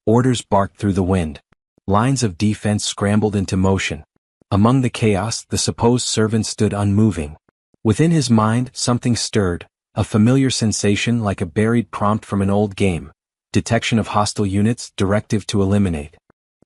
Orders barked through the wind. Lines of defense scrambled into motion. Among the chaos, the supposed servant stood unmoving. Within his mind, something stirred, a familiar sensation like a buried prompt from an old game. Detection of hostile units, directive to eliminate.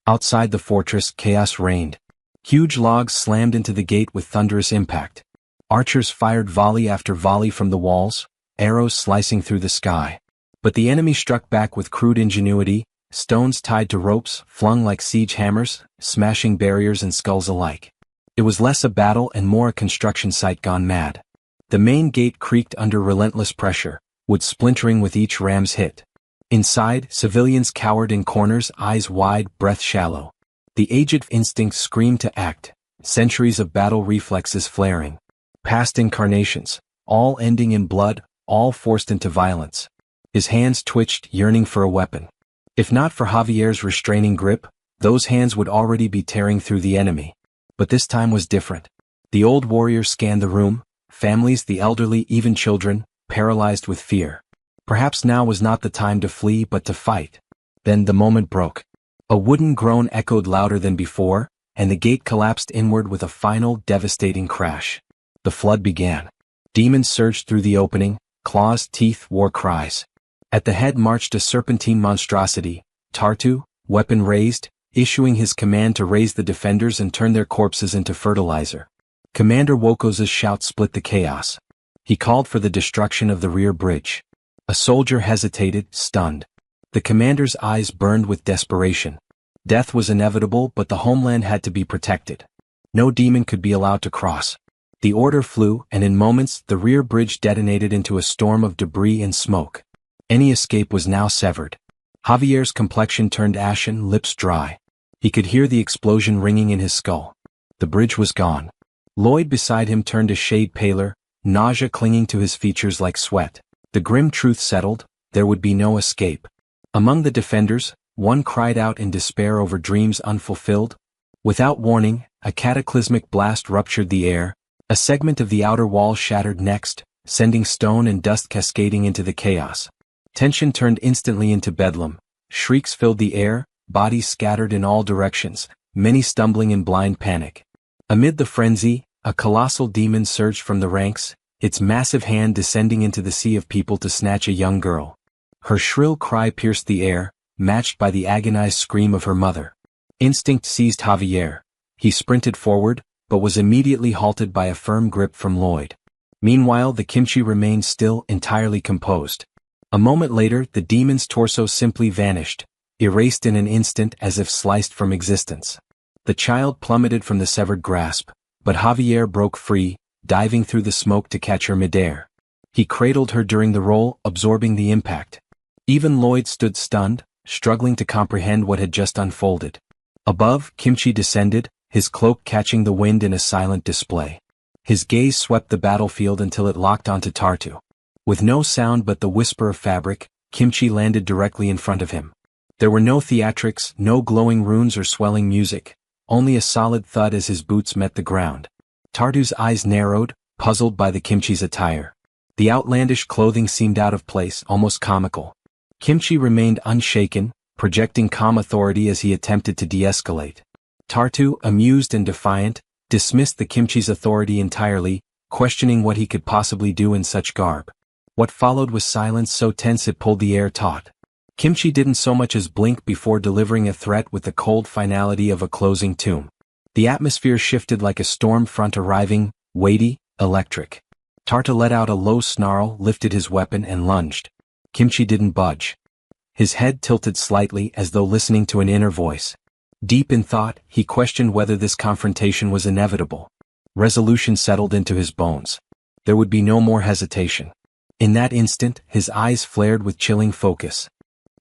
Outside the fortress, chaos reigned. Huge logs slammed into the gate with thunderous impact. Archers fired volley after volley from the walls, arrows slicing through the sky. But the enemy struck back with crude ingenuity, stones tied to ropes, flung like siege hammers, smashing barriers and skulls alike. It was less a battle and more a construction site gone mad. The main gate creaked under relentless pressure, wood splintering with each ram's hit. Inside, civilians cowered in corners, eyes wide, breath shallow. The aged instincts screamed to act, centuries of battle reflexes flaring. Past incarnations, all ending in blood, all forced into violence. His hands twitched, yearning for a weapon. If not for Javier's restraining grip, those hands would already be tearing through the enemy. But this time was different. The old warrior scanned the room, families, the elderly, even children, paralyzed with fear. Perhaps now was not the time to flee but to fight. Then the moment broke. A wooden groan echoed louder than before, and the gate collapsed inward with a final, devastating crash. The flood began. Demons surged through the opening, claws, teeth, war cries. At the head marched a serpentine monstrosity, Tartu, weapon raised, issuing his command to raise the defenders and turn their corpses into fertilizer. Commander Wokos's shout split the chaos. He called for the destruction of the rear bridge. A soldier hesitated, stunned. The commander's eyes burned with desperation. Death was inevitable, but the homeland had to be protected. No demon could be allowed to cross. The order flew, and in moments, the rear bridge detonated into a storm of debris and smoke. Any escape was now severed. Javier's complexion turned ashen, lips dry. He could hear the explosion ringing in his skull. The bridge was gone. Lloyd beside him turned a shade paler, nausea clinging to his features like sweat. The grim truth settled: there would be no escape. Among the defenders, one cried out in despair over dreams unfulfilled. Without warning, a cataclysmic blast ruptured the air. A segment of the outer wall shattered next, sending stone and dust cascading into the chaos. Tension turned instantly into bedlam. Shrieks filled the air, bodies scattered in all directions, many stumbling in blind panic. Amid the frenzy, a colossal demon surged from the ranks, its massive hand descending into the sea of people to snatch a young girl. Her shrill cry pierced the air, matched by the agonized scream of her mother. Instinct seized Javier. He sprinted forward, but was immediately halted by a firm grip from Lloyd. Meanwhile, the kimchi remained still, entirely composed. A moment later, the demon's torso simply vanished, erased in an instant as if sliced from existence. The child plummeted from the severed grasp, but Javier broke free, diving through the smoke to catch her midair. He cradled her during the roll, absorbing the impact. Even Lloyd stood stunned, struggling to comprehend what had just unfolded. Above, Kimchi descended, his cloak catching the wind in a silent display. His gaze swept the battlefield until it locked onto Tartu. With no sound but the whisper of fabric, Kimchi landed directly in front of him. There were no theatrics, no glowing runes or swelling music, only a solid thud as his boots met the ground. Tartu's eyes narrowed, puzzled by the Kimchi's attire. The outlandish clothing seemed out of place, almost comical. Kimchi remained unshaken, projecting calm authority as he attempted to de-escalate. Tartu, amused and defiant, dismissed the Kimchi's authority entirely, questioning what he could possibly do in such garb. What followed was silence so tense it pulled the air taut. Kimchi didn't so much as blink before delivering a threat with the cold finality of a closing tomb. The atmosphere shifted like a storm front arriving, weighty, electric. Tartu let out a low snarl, lifted his weapon and lunged. Kimchi didn't budge. His head tilted slightly as though listening to an inner voice. Deep in thought, he questioned whether this confrontation was inevitable. Resolution settled into his bones. There would be no more hesitation. In that instant, his eyes flared with chilling focus.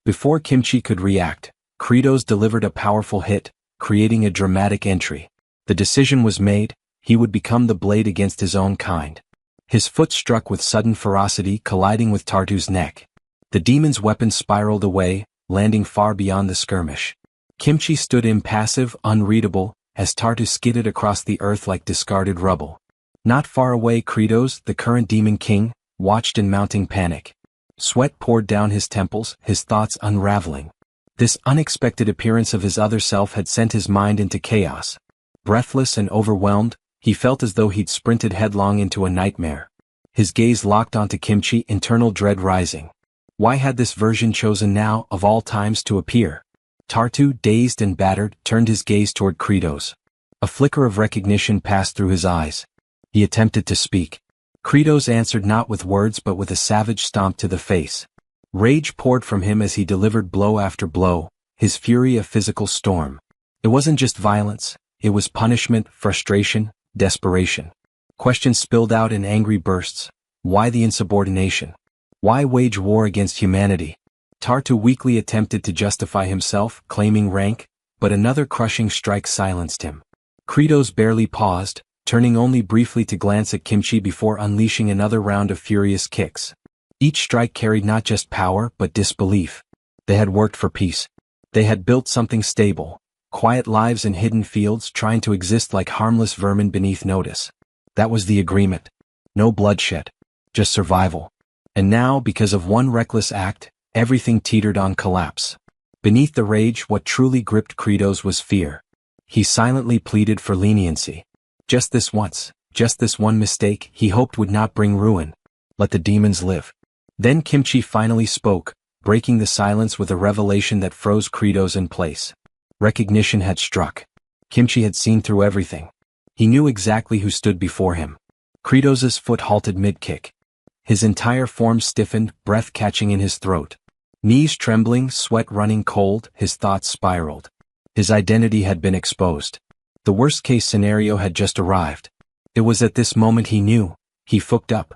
Before Kimchi could react, Kratos delivered a powerful hit, creating a dramatic entry. The decision was made, he would become the blade against his own kind. His foot struck with sudden ferocity, colliding with Tartu's neck. The demon's weapon spiraled away, landing far beyond the skirmish. Kimchi stood impassive, unreadable, as Tartu skidded across the earth like discarded rubble. Not far away, Kratos, the current demon king, watched in mounting panic. Sweat poured down his temples, his thoughts unraveling. This unexpected appearance of his other self had sent his mind into chaos. Breathless and overwhelmed, he felt as though he'd sprinted headlong into a nightmare. His gaze locked onto Kimchi, internal dread rising. Why had this version chosen now, of all times, to appear? Tartu, dazed and battered, turned his gaze toward Kratos. A flicker of recognition passed through his eyes. He attempted to speak. Kratos answered not with words but with a savage stomp to the face. Rage poured from him as he delivered blow after blow, his fury a physical storm. It wasn't just violence, it was punishment, frustration, desperation. Questions spilled out in angry bursts. Why the insubordination? Why wage war against humanity? Tartu weakly attempted to justify himself, claiming rank, but another crushing strike silenced him. Kratos barely paused, turning only briefly to glance at Kimchi before unleashing another round of furious kicks. Each strike carried not just power but disbelief. They had worked for peace. They had built something stable, quiet lives in hidden fields, trying to exist like harmless vermin beneath notice. That was the agreement. No bloodshed. Just survival. And now, because of one reckless act, everything teetered on collapse. Beneath the rage, what truly gripped Kratos was fear. He silently pleaded for leniency. Just this once, just this one mistake, he hoped would not bring ruin. Let the demons live. Then Kimchi finally spoke, breaking the silence with a revelation that froze Kratos in place. Recognition had struck. Kimchi had seen through everything. He knew exactly who stood before him. Kratos's foot halted mid-kick. His entire form stiffened, breath catching in his throat. Knees trembling, sweat running cold, his thoughts spiraled. His identity had been exposed. The worst-case scenario had just arrived. It was at this moment he knew. He fucked up.